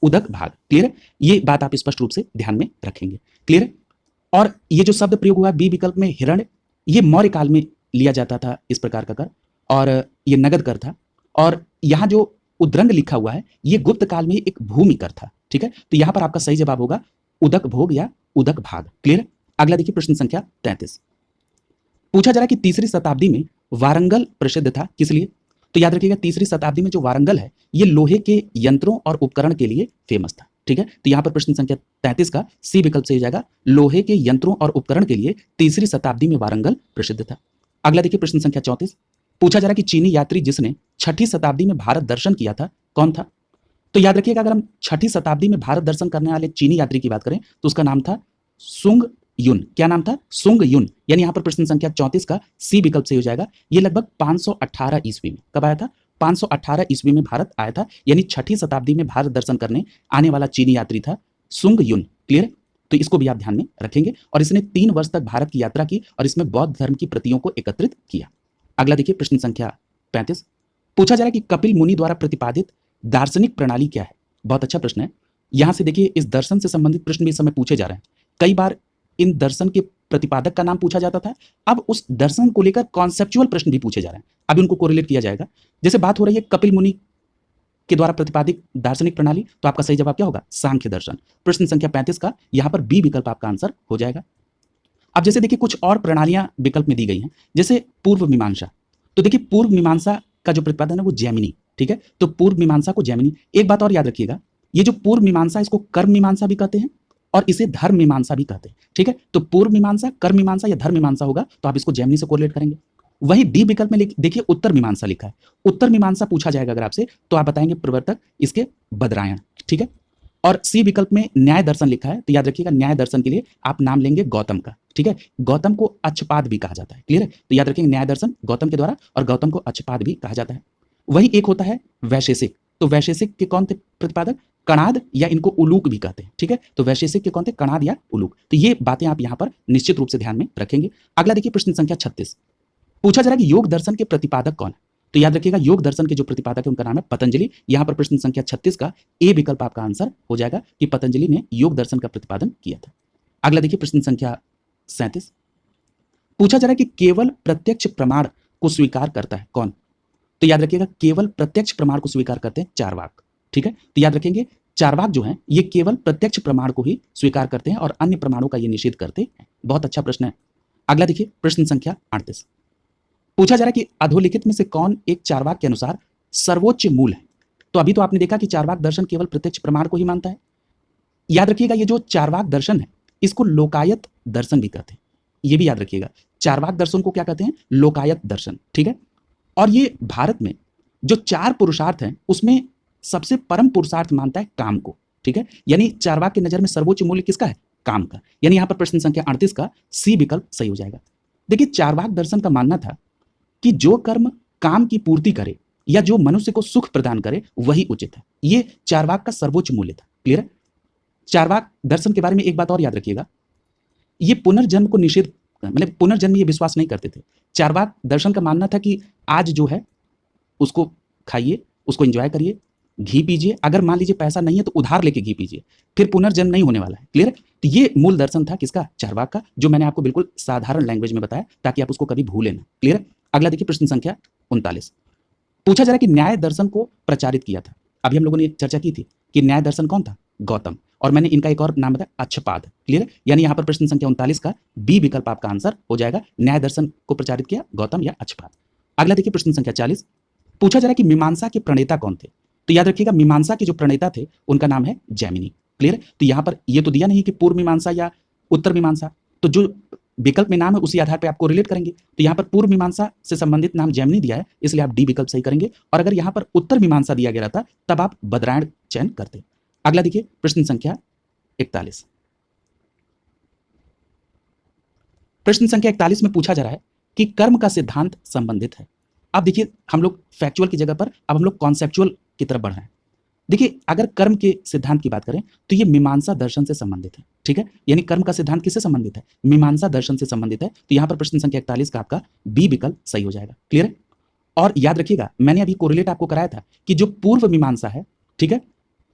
उदक भाग। क्लियर है? ये बात आप स्पष्ट रूप से ध्यान में रखेंगे। क्लियर है? और ये जो शब्द प्रयोग हुआ बी विकल्प में हिरण्य, ये मौर्य काल में लिया जाता था इस प्रकार का कर, और ये नगद कर था। और यहाँ जो उद्रंग लिखा हुआ है ये गुप्त काल में एक भूमि कर था। ठीक है, तो यहाँ पर आपका सही जवाब होगा उदक भोग या उदक भाग। क्लियर है? अगला देखिए प्रश्न संख्या 33। पूछा जा रहा है कि तीसरी शताब्दी में वारंगल प्रसिद्ध था किस लिए? तो याद रखिएगा तीसरी शताब्दी में जो वारंगल है ये लोहे के यंत्रों और उपकरण के लिए फेमस था। ठीक है, तो यहाँ पर प्रश्न संख्या 33 का सी विकल्प सही हो जाएगा। लोहे के यंत्रों और उपकरण के लिए तीसरी शताब्दी में वारंगल प्रसिद्ध था। अगला देखिए प्रश्न संख्या 34। पूछा जा रहा है कि चीनी यात्री जिसने छठी शताब्दी में भारत दर्शन किया था कौन था? तो याद रखिएगा अगर हम छठी शताब्दी में भारत दर्शन करने वाले चीनी यात्री की बात करें तो उसका नाम था सुंग युन। क्या नाम था? सुंग युन। यानी यहाँ पर प्रश्न संख्या 34 का सी विकल्प सही हो जाएगा। ये लगभग 518 ईस्वी में कब आया था? 518 ईस्वी में भारत आया था। यानी छठी शताब्दी में भारत दर्शन करने आने वाला चीनी यात्री था सुंग युन। क्लियर? तो इसको भी आप ध्यान में रखेंगे। और इसने 3 वर्ष तक भारत की यात्रा की और इसमें बौद्ध धर्म की प्रतियों को एकत्रित किया। अगला देखिए प्रश्न संख्या 35। पूछा जा रहा है कि कपिल मुनि द्वारा प्रतिपादित दार्शनिक प्रणाली क्या है? बहुत अच्छा प्रश्न है। यहां से देखिए इस दर्शन से संबंधित प्रश्न भी इस समय पूछे जा रहे हैं। कई बार इन दर्शन के प्रतिपादक का नाम पूछा जाता था, अब उस दर्शन को लेकर कॉन्सेप्चुअल प्रश्न भी पूछे जा रहे हैं। अब उनको कोरिलेट किया जाएगा। जैसे बात हो रही है कपिल मुनि के द्वारा प्रतिपादित दार्शनिक प्रणाली, तो आपका सही जवाब क्या होगा? सांख्य दर्शन। प्रश्न संख्या 35 का यहां पर बी विकल्प आपका आंसर हो जाएगा। अब जैसे देखिए कुछ और प्रणालियां विकल्प में दी गई हैं, जैसे पूर्व मीमांसा। तो देखिए पूर्व मीमांसा का जो प्रतिपादन है वो जैमिनी। ठीक है, तो पूर्व मीमांसा को जैमिनी। एक बात और याद रखिएगा, ये जो पूर्व मीमांसा इसको कर्म मीमांसा भी कहते हैं और इसे धर्म मीमांसा भी कहते हैं। ठीक है, तो पूर्व मीमांसा, कर्म मीमांसा या धर्म मीमांसा होगा, तो आप इसको जैमिनी से कोरिलेट करेंगे। वही डी विकल्प में देखिए उत्तर मीमांसा लिखा है। उत्तर मीमांसा पूछा जाएगा अगर आपसे तो आप बताएंगे प्रवर्तक इसके बदरायण। ठीक है, और सी विकल्प में न्याय दर्शन लिखा है, तो याद रखिएगा न्याय दर्शन के लिए आप नाम लेंगे गौतम का। ठीक है, गौतम को अच्छपाद भी कहा जाता है। क्लियर है? तो याद रखिएगा न्याय दर्शन गौतम के द्वारा, और गौतम को अच्छपाद भी कहा जाता है। वही एक होता है वैशेषिक। तो वैशेषिक के कौन थे प्रतिपादक? कणाद, या इनको उलूक भी कहते हैं। ठीक है, तो वैशेषिक के कौन थे? कणाद या उलूक। तो ये बातें आप यहां पर निश्चित रूप से ध्यान में रखेंगे। अगला देखिए प्रश्न संख्या 36। पूछा जा रहा है कि योग दर्शन के प्रतिपादक कौन है? तो याद रखिएगा योग दर्शन के जो प्रतिपादक है उनका नाम है पतंजलि। यहां पर प्रश्न संख्या 36 का ए विकल्प आपका आंसर हो जाएगा कि पतंजलि ने योग दर्शन का प्रतिपादन किया था। अगला देखिए प्रश्न संख्या 37। पूछा जा रहा है कि केवल प्रत्यक्ष प्रमाण को स्वीकार करता है कौन? तो याद रखिएगा केवल प्रत्यक्ष प्रमाण को स्वीकार करते हैं चारवाक। ठीक है, तो याद रखेंगे चारवाक जो है ये केवल प्रत्यक्ष प्रमाण को ही स्वीकार करते हैं और अन्य प्रमाणों का ये निषेध करते हैं। बहुत अच्छा प्रश्न है। अगला देखिए प्रश्न संख्या 38। पूछा जा रहा है कि अधोलिखित में से कौन एक चारवाक के अनुसार सर्वोच्च मूल है? तो अभी तो आपने देखा कि चारवाक दर्शन केवल प्रत्यक्ष प्रमाण को ही मानता है। याद रखिएगा ये जो चारवाक दर्शन है इसको लोकायत दर्शन भी कहते हैं। ये भी याद रखिएगा, चारवाक दर्शन को क्या कहते हैं? लोकायत दर्शन। ठीक है, और ये भारत में जो 4 पुरुषार्थ हैं उसमें सबसे परम पुरुषार्थ मानता है काम को। ठीक है, यानी चारवाक की नजर में सर्वोच्च मूल्य किसका है? काम का। यानी यहां पर प्रश्न संख्या 38 का सी विकल्प सही हो जाएगा। देखिए चारवाक दर्शन का मानना था कि जो कर्म काम की पूर्ति करे या जो मनुष्य को सुख प्रदान करे वही उचित है। ये चारवाक का सर्वोच्च मूल्य था। क्लियर है? चारवाक दर्शन के बारे में एक बात और याद रखिएगा, ये पुनर्जन्म को निषेध, मतलब पुनर्जन्म ये विश्वास नहीं करते थे। चारवाक दर्शन का मानना था कि आज जो है उसको खाइए, उसको एंजॉय करिए, घी पीजिए, अगर मान लीजिए पैसा नहीं है तो उधार लेके घी पीजिए, फिर पुनर्जन्म नहीं होने वाला है। क्लियर है? तो ये मूल दर्शन था किसका? चारवाक का, जो मैंने आपको बिल्कुल साधारण लैंग्वेज में बताया ताकि आप उसको कभी भूलें ना। क्लियर है? अगला देखिए प्रश्न संख्या 39। पूछा जा रहा है कि न्याय दर्शन को प्रचारित किया था। अभी हम लोगों ने चर्चा की थी कि न्याय दर्शन कौन था? गौतम। और मैंने इनका एक और नाम बताया अच्छपाद। क्लियर है? यानी यहां पर प्रश्न संख्या 39 का बी विकल्प आपका आंसर हो जाएगा। न्याय दर्शन को प्रचारित किया गौतम या अच्छपाद। अगला देखिए प्रश्न संख्या 40। पूछा जा रहा है कि मीमांसा के प्रणेता कौन थे? तो याद रखिएगा मीमांसा के जो प्रणेता थे उनका नाम है जैमिनी। क्लियर है? तो यहां पर ये तो दिया नहीं कि पूर्व मीमांसा या उत्तर मीमांसा, तो जो विकल्प में नाम है उसी आधार पर आपको रिलेट करेंगे। तो यहाँ पर पूर्व मीमांसा से संबंधित नाम जैमिनी दिया है, इसलिए आप डी विकल्प सही करेंगे। और अगर यहाँ पर उत्तर मीमांसा दिया गया था तब आप बदरायण चयन करते। अगला देखिए प्रश्न संख्या 41। प्रश्न संख्या 41 में पूछा जा रहा है कि कर्म का सिद्धांत संबंधित है। अब देखिए हम लोग फैक्चुअल की जगह पर अब हम लोग कॉन्सेप्चुअल की तरफ बढ़ रहे हैं। देखिए अगर कर्म के सिद्धांत की बात करें तो ये मीमांसा दर्शन से संबंधित है। ठीक है, यानी कर्म का सिद्धांत किससे संबंधित है? मीमांसा दर्शन से संबंधित है। तो यहां पर प्रश्न संख्या 41 का आपका बी विकल्प सही हो जाएगा। क्लियर है? और याद रखिएगा मैंने अभी कोरिलेट आपको कराया था कि जो पूर्व मीमांसा है, ठीक है,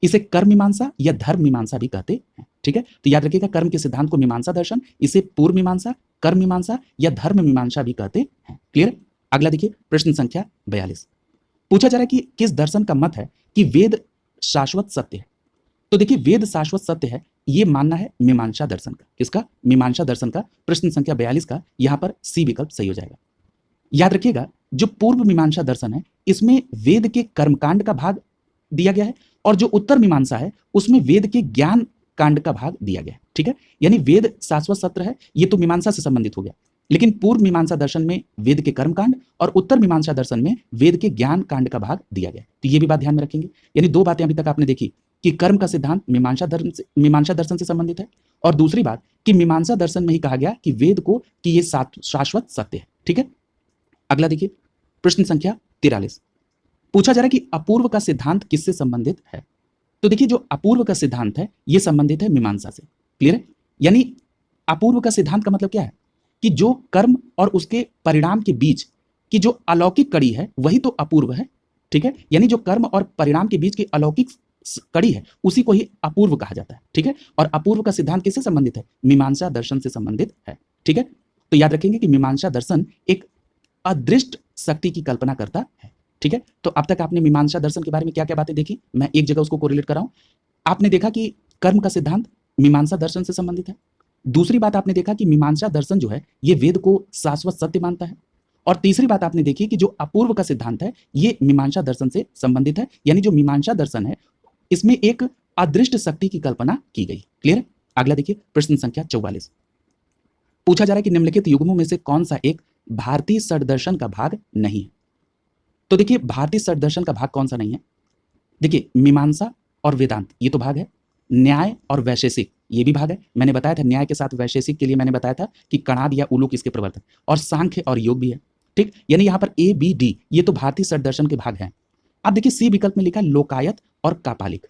इसे कर्म मीमांसा या धर्म मीमांसा भी कहते हैं। ठीक है, तो याद रखिएगा कर्म के सिद्धांत को मीमांसा दर्शन, इसे पूर्व मीमांसा, कर्म मीमांसा या धर्म मीमांसा भी कहते हैं। क्लियर। अगला देखिए प्रश्न संख्या 42। पूछा जा रहा है कि किस दर्शन का मत है कि वेद शाश्वत सत्य है। तो देखिए वेद शाश्वत सत्य है, ये मानना है मीमांसा दर्शन का। किसका? मीमांसा दर्शन का। प्रश्न संख्या 42 का यहां पर सी विकल्प सही हो जाएगा। याद रखिएगा जो पूर्व मीमांसा दर्शन है इसमें वेद के कर्मकांड का भाग दिया गया है और जो उत्तर मीमांसा है उसमें वेद के ज्ञान कांड का भाग दिया गया है। ठीक है, यानी वेद शाश्वत सत्य है, ये तो मीमांसा से संबंधित हो गया, लेकिन पूर्व मीमांसा दर्शन में वेद के कर्मकांड और उत्तर मीमांसा दर्शन में वेद के ज्ञान कांड का भाग दिया गया है। तो ये भी बात ध्यान में रखेंगे। यानी दो बातें अभी तक आपने देखी कि कर्म का सिद्धांत मीमांसा दर्शन से संबंधित है और दूसरी बात कि मीमांसा दर्शन में ही कहा गया कि वेद को कि ये शाश्वत सत्य है। ठीक है, अगला देखिए प्रश्न संख्या 43। पूछा जा रहा है कि अपूर्व का सिद्धांत किससे संबंधित है। तो देखिए जो अपूर्व का सिद्धांत है यह संबंधित है मीमांसा से। क्लियर है, यानी अपूर्व का सिद्धांत का मतलब क्या है कि जो कर्म और उसके परिणाम के बीच की जो अलौकिक कड़ी है वही तो अपूर्व है। ठीक है, यानी जो कर्म और परिणाम के बीच की अलौकिक कड़ी है उसी को ही अपूर्व कहा जाता है। ठीक है, और अपूर्व का सिद्धांत किससे संबंधित है? मीमांसा दर्शन से संबंधित है। ठीक है, तो याद रखेंगे कि मीमांसा दर्शन एक अदृष्ट शक्ति की कल्पना करता है। ठीक है, तो अब तक आपने मीमांसा दर्शन के बारे में क्या क्या बातें देखी, मैं एक जगह उसको कोरिलेट कर रहा हूं। आपने देखा कि कर्म का सिद्धांत मीमांसा दर्शन से संबंधित है। दूसरी बात आपने देखा कि मीमांसा दर्शन जो है ये वेद को शाश्वत सत्य मानता है। और तीसरी बात आपने देखी कि जो अपूर्व का सिद्धांत है ये मीमांसा दर्शन से संबंधित है, यानी जो मीमांसा दर्शन है इसमें एक अदृष्ट शक्ति की कल्पना की गई। क्लियर है, अगला देखिए प्रश्न संख्या 44। पूछा जा रहा है कि निम्नलिखित युग्मों में से कौन सा एक भारतीय षड्दर्शन का भाग नहीं है। तो देखिए भारतीय षड्दर्शन का भाग कौन सा नहीं है? देखिए मीमांसा और वेदांत ये तो भाग है, न्याय और वैशेषिक ये भी भाग है। मैंने बताया था न्याय के साथ वैशेषिक के लिए मैंने बताया था कि कणाद या उलूक इसके प्रवर्तक, और सांख्य और योग भी है। ठीक, यानी यहां पर ए बी डी ये तो भारतीय षड्दर्शन के भाग हैं। अब देखिए सी विकल्प में लिखा लोकायत और कापालिक।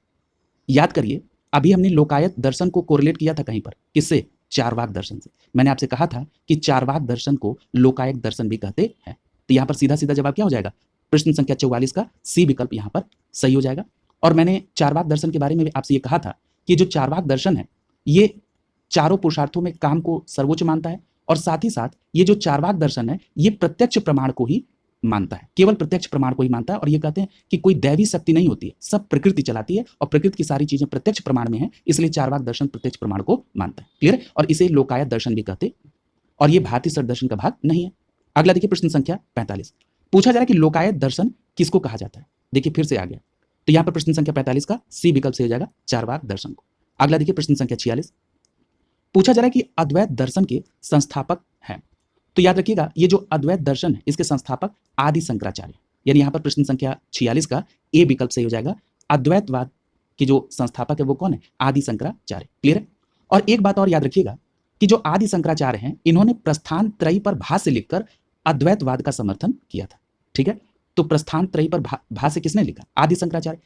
याद करिए अभी हमने लोकायत दर्शन को कोरिलेट किया था कहीं पर, किससे? चारवाक दर्शन से। मैंने आपसे कहा था कि चारवाक दर्शन को लोकायत दर्शन भी कहते हैं। तो यहां पर सीधा सीधा जवाब क्या हो जाएगा? प्रश्न संख्या 44 का सी विकल्प यहां पर सही हो जाएगा। और मैंने चारवाक दर्शन के बारे में भी आपसे ये कहा था कि जो चारवाक दर्शन है ये चारों पुरुषार्थों में काम को सर्वोच्च मानता है और साथ ही साथ ये जो चारवाक दर्शन है ये प्रत्यक्ष प्रमाण को ही मानता है, केवल प्रत्यक्ष प्रमाण को ही मानता है। और ये कहते हैं कि कोई दैवी शक्ति नहीं होती है, सब प्रकृति चलाती है और प्रकृति की सारी चीजें प्रत्यक्ष प्रमाण में है, इसलिए चारवाक दर्शन प्रत्यक्ष प्रमाण को मानता है। क्लियर, और इसे लोकायत दर्शन भी कहते हैं और ये भारतीय षड्दर्शन का भाग नहीं है। अगला देखिए प्रश्न संख्या 45। पूछा जा रहा है कि लोकायत दर्शन किसको कहा जाता है। देखिए फिर से आ गया, तो यहां पर प्रश्न संख्या 45 का सी विकल्प से हो जाएगा चारवाक दर्शन को। अगला देखिए प्रश्न संख्या 46। पूछा जा रहा है कि अद्वैत दर्शन के संस्थापक हैं। तो याद रखिएगा ये जो अद्वैत दर्शन है इसके संस्थापक आदि शंकराचार्य, यानी यहां पर प्रश्न संख्या 46 का ए विकल्प सही हो जाएगा। अद्वैतवाद के जो संस्थापक है वो कौन है? आदि शंकराचार्य। क्लियर है, और एक बात और याद रखिएगा कि जो आदि शंकराचार्य हैं इन्होंने प्रस्थान त्रयी पर भाष्य लिखकर अद्वैतवाद का समर्थन किया था। ठीक है, तो प्रस्थान त्रयी पर भाष्य किसने लिखा? आदि शंकराचार्य,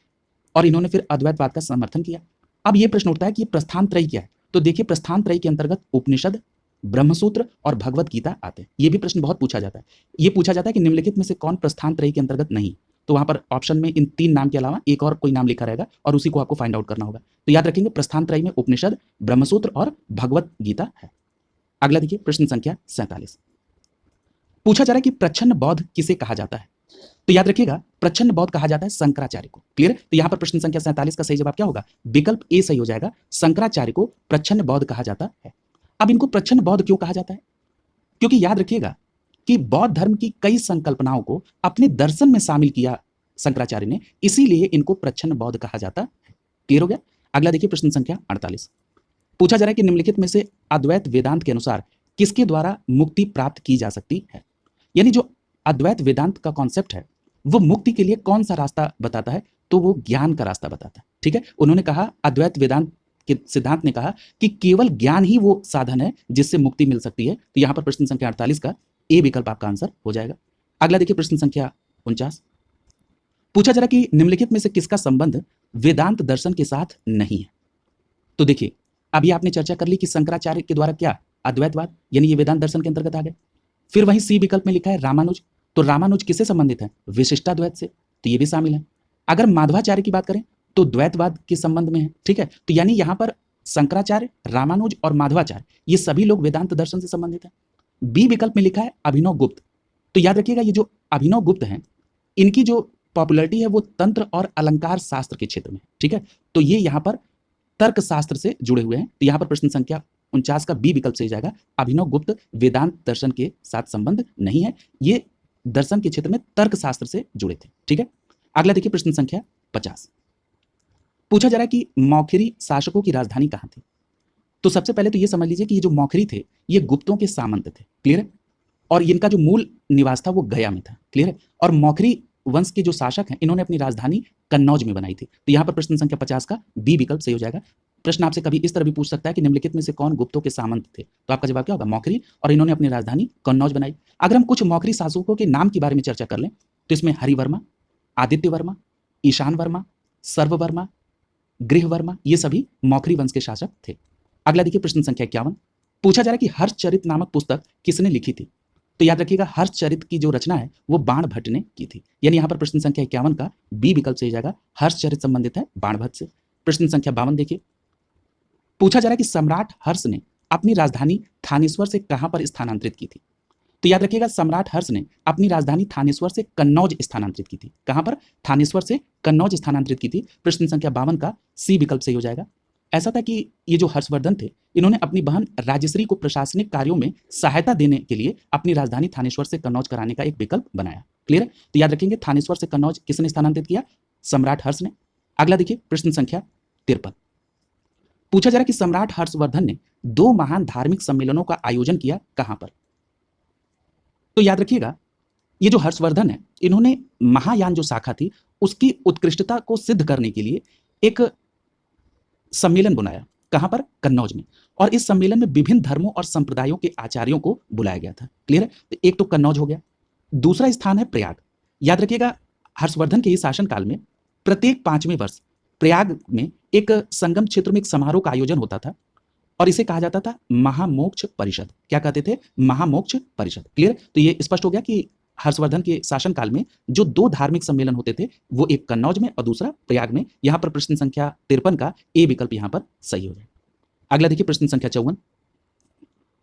और इन्होंने फिर अद्वैतवाद का समर्थन किया। अब ये प्रश्न उठता है कि प्रस्थान त्रयी क्या है। तो देखिए प्रस्थान त्रयी के अंतर्गत उपनिषद, ब्रह्मसूत्र और भगवत गीता आते हैं। ये भी प्रश्न बहुत पूछा जाता है। ये पूछा जाता है कि निम्नलिखित में से कौन प्रस्थान त्रयी के अंतर्गत नहीं। तो वहां पर ऑप्शन में इन तीन नाम के अलावा एक और कोई नाम लिखा रहेगा और उसी को आपको फाइंड आउट करना होगा। तो याद रखेंगे प्रस्थान त्रयी में उपनिषद, ब्रह्मसूत्र और भगवत गीता है। अगला देखिए प्रश्न संख्या 47। पूछा जा रहा है कि प्रच्छन्न बौद्ध किसे कहा जाता है। तो याद रखिएगा प्रच्छन्न बौद्ध कहा जाता है शंकराचार्य को। क्लियर, तो यहां पर प्रश्न संख्या 47 का सही जवाब क्या होगा? विकल्प ए सही हो जाएगा, शंकराचार्य को प्रच्छन्न बौद्ध कहा जाता है। अब इनको प्रच्छन्न बौद्ध क्यों कहा जाता है? क्योंकि याद रखिएगा कि बौद्ध धर्म की कई संकल्पनाओं को अपने दर्शन में शामिल किया शंकराचार्य ने, इसीलिए इनको प्रच्छन्न बौद्ध कहा जाता है। क्लियर हो गया, अगला देखिए प्रश्न संख्या 48। पूछा जा रहा है कि निम्नलिखित में से अद्वैत वेदांत के अनुसार किसके द्वारा मुक्ति प्राप्त की जा सकती है। यानी जो अद्वैत वेदांत का कॉन्सेप्ट है वो मुक्ति के लिए कौन सा रास्ता बताता है? तो वो ज्ञान का रास्ता बताता है। ठीक है, उन्होंने कहा, अद्वैत वेदांत के सिद्धांत ने कहा कि केवल ज्ञान ही वो साधन है जिससे मुक्ति मिल सकती है। तो यहां पर प्रश्न संख्या 48 का ए विकल्प आपका आंसर हो जाएगा। अगला देखिए प्रश्न संख्या 49। पूछा जा रहा कि निम्नलिखित में से किसका संबंध वेदांत दर्शन के साथ नहीं है। तो देखिए अभी आपने चर्चा कर ली कि शंकराचार्य के द्वारा क्या? अद्वैतवाद, यानी ये वेदांत दर्शन के अंतर्गत आ गए। फिर वहीं सी विकल्प में लिखा है रामानुज। तो रामानुज किससे संबंधित है? विशिष्टाद्वैत से, तो ये भी शामिल है। अगर माधवाचार्य की बात करें तो द्वैतवाद के संबंध में है। ठीक है, तो यानी यहाँ पर शंकराचार्य, रामानुज और माधवाचार्य ये सभी लोग वेदांत दर्शन से संबंधित हैं। बी विकल्प में लिखा है अभिनव गुप्त। तो याद रखिएगा ये जो अभिनव गुप्त हैं इनकी जो पॉपुलैरिटी है वो तंत्र और अलंकार शास्त्र के क्षेत्र में। ठीक है, तो ये यहाँ पर तर्क शास्त्र से जुड़े हुए हैं। तो यहाँ पर प्रश्न संख्या 49 का बी विकल्प सही जाएगा। अभिनव गुप्त वेदांत दर्शन के साथ संबंध नहीं है, ये दर्शन के क्षेत्र में तर्क शास्त्र से जुड़े थे। ठीक है, अगला देखिए प्रश्न संख्या 50। पूछा जा रहा है कि मौखरी शासकों की राजधानी कहाँ थी। तो सबसे पहले तो ये समझ लीजिए कि ये जो मौखरी थे ये गुप्तों के सामंत थे। क्लियर है, और इनका जो मूल निवास था वो गया में था। क्लियर है, और मौखरी वंश के जो शासक हैं इन्होंने अपनी राजधानी कन्नौज में बनाई थी। तो यहाँ पर प्रश्न संख्या 50 का बी विकल्प सही हो जाएगा। प्रश्न आपसे कभी इस तरह भी पूछ सकता है कि निम्नलिखित में से कौन गुप्तों के सामंत थे, तो आपका जवाब क्या होगा, मौखरी, और इन्होंने अपनी राजधानी कन्नौज बनाई। अगर हम कुछ मौखरी शासकों के नाम के बारे में चर्चा कर लें तो इसमें हरिवर्मा, आदित्य वर्मा, ईशान वर्मा, सर्व वर्मा, गृह वर्मा ये सभी मौखरी वंश के शासक थे। अगला देखिए प्रश्न संख्या 51। पूछा जा रहा है कि हर्षचरित नामक पुस्तक किसने लिखी थी। तो याद रखिएगा हर्षचरित की जो रचना है वो बाणभट्ट ने की थी। यानी यहाँ पर प्रश्न संख्या 51 का बी विकल्प सही जाएगा। हर्षचरित संबंधित है बाणभट्ट से। प्रश्न संख्या 52 देखिए, पूछा जा रहा है कि सम्राट हर्ष ने अपनी राजधानी थानेश्वर से कहां पर स्थानांतरित की थी। तो याद रखिएगा सम्राट हर्ष ने अपनी राजधानी थानेश्वर से कन्नौज स्थानांतरित की थी। कहां पर, थानेश्वर से कन्नौज स्थानांतरित की थी। प्रश्न संख्या 52 का सी विकल्प सही हो जाएगा। ऐसा था कि ये जो हर्षवर्धन थे इन्होंने अपनी बहन राजश्री को प्रशासनिक कार्यों में सहायता देने के लिए अपनी राजधानी थानेश्वर से कन्नौज कराने का एक विकल्प बनाया। क्लियर है, तो याद रखेंगे थानेश्वर से कन्नौज किसने स्थानांतरित किया, सम्राट हर्ष ने। अगला देखिए प्रश्न संख्या 53। पूछा जा रहा है कि सम्राट हर्षवर्धन ने 2 महान धार्मिक सम्मेलनों का आयोजन किया कहां पर। तो याद रखिएगा ये जो हर्षवर्धन है इन्होंने महायान जो शाखा थी उसकी उत्कृष्टता को सिद्ध करने के लिए एक सम्मेलन बुलाया। कहां पर, कन्नौज में। और इस सम्मेलन में विभिन्न धर्मों और संप्रदायों के आचार्यों को बुलाया गया था। क्लियर है, तो एक तो कन्नौज हो गया। दूसरा स्थान है प्रयाग। याद रखिएगा हर्षवर्धन के ही शासनकाल में प्रत्येक 5वें वर्ष प्रयाग में एक संगम क्षेत्र में एक समारोह का आयोजन होता था और इसे कहा जाता था महामोक्ष परिषद। क्या कहते थे, महामोक्ष परिषद। क्लियर, तो ये स्पष्ट हो गया कि हर्षवर्धन के शासनकाल में जो 2 धार्मिक सम्मेलन होते थे वो एक कन्नौज में और दूसरा प्रयाग में। यहां पर प्रश्न संख्या 53 का ए विकल्प यहां पर सही हो जाए। अगला देखिए प्रश्न संख्या 54।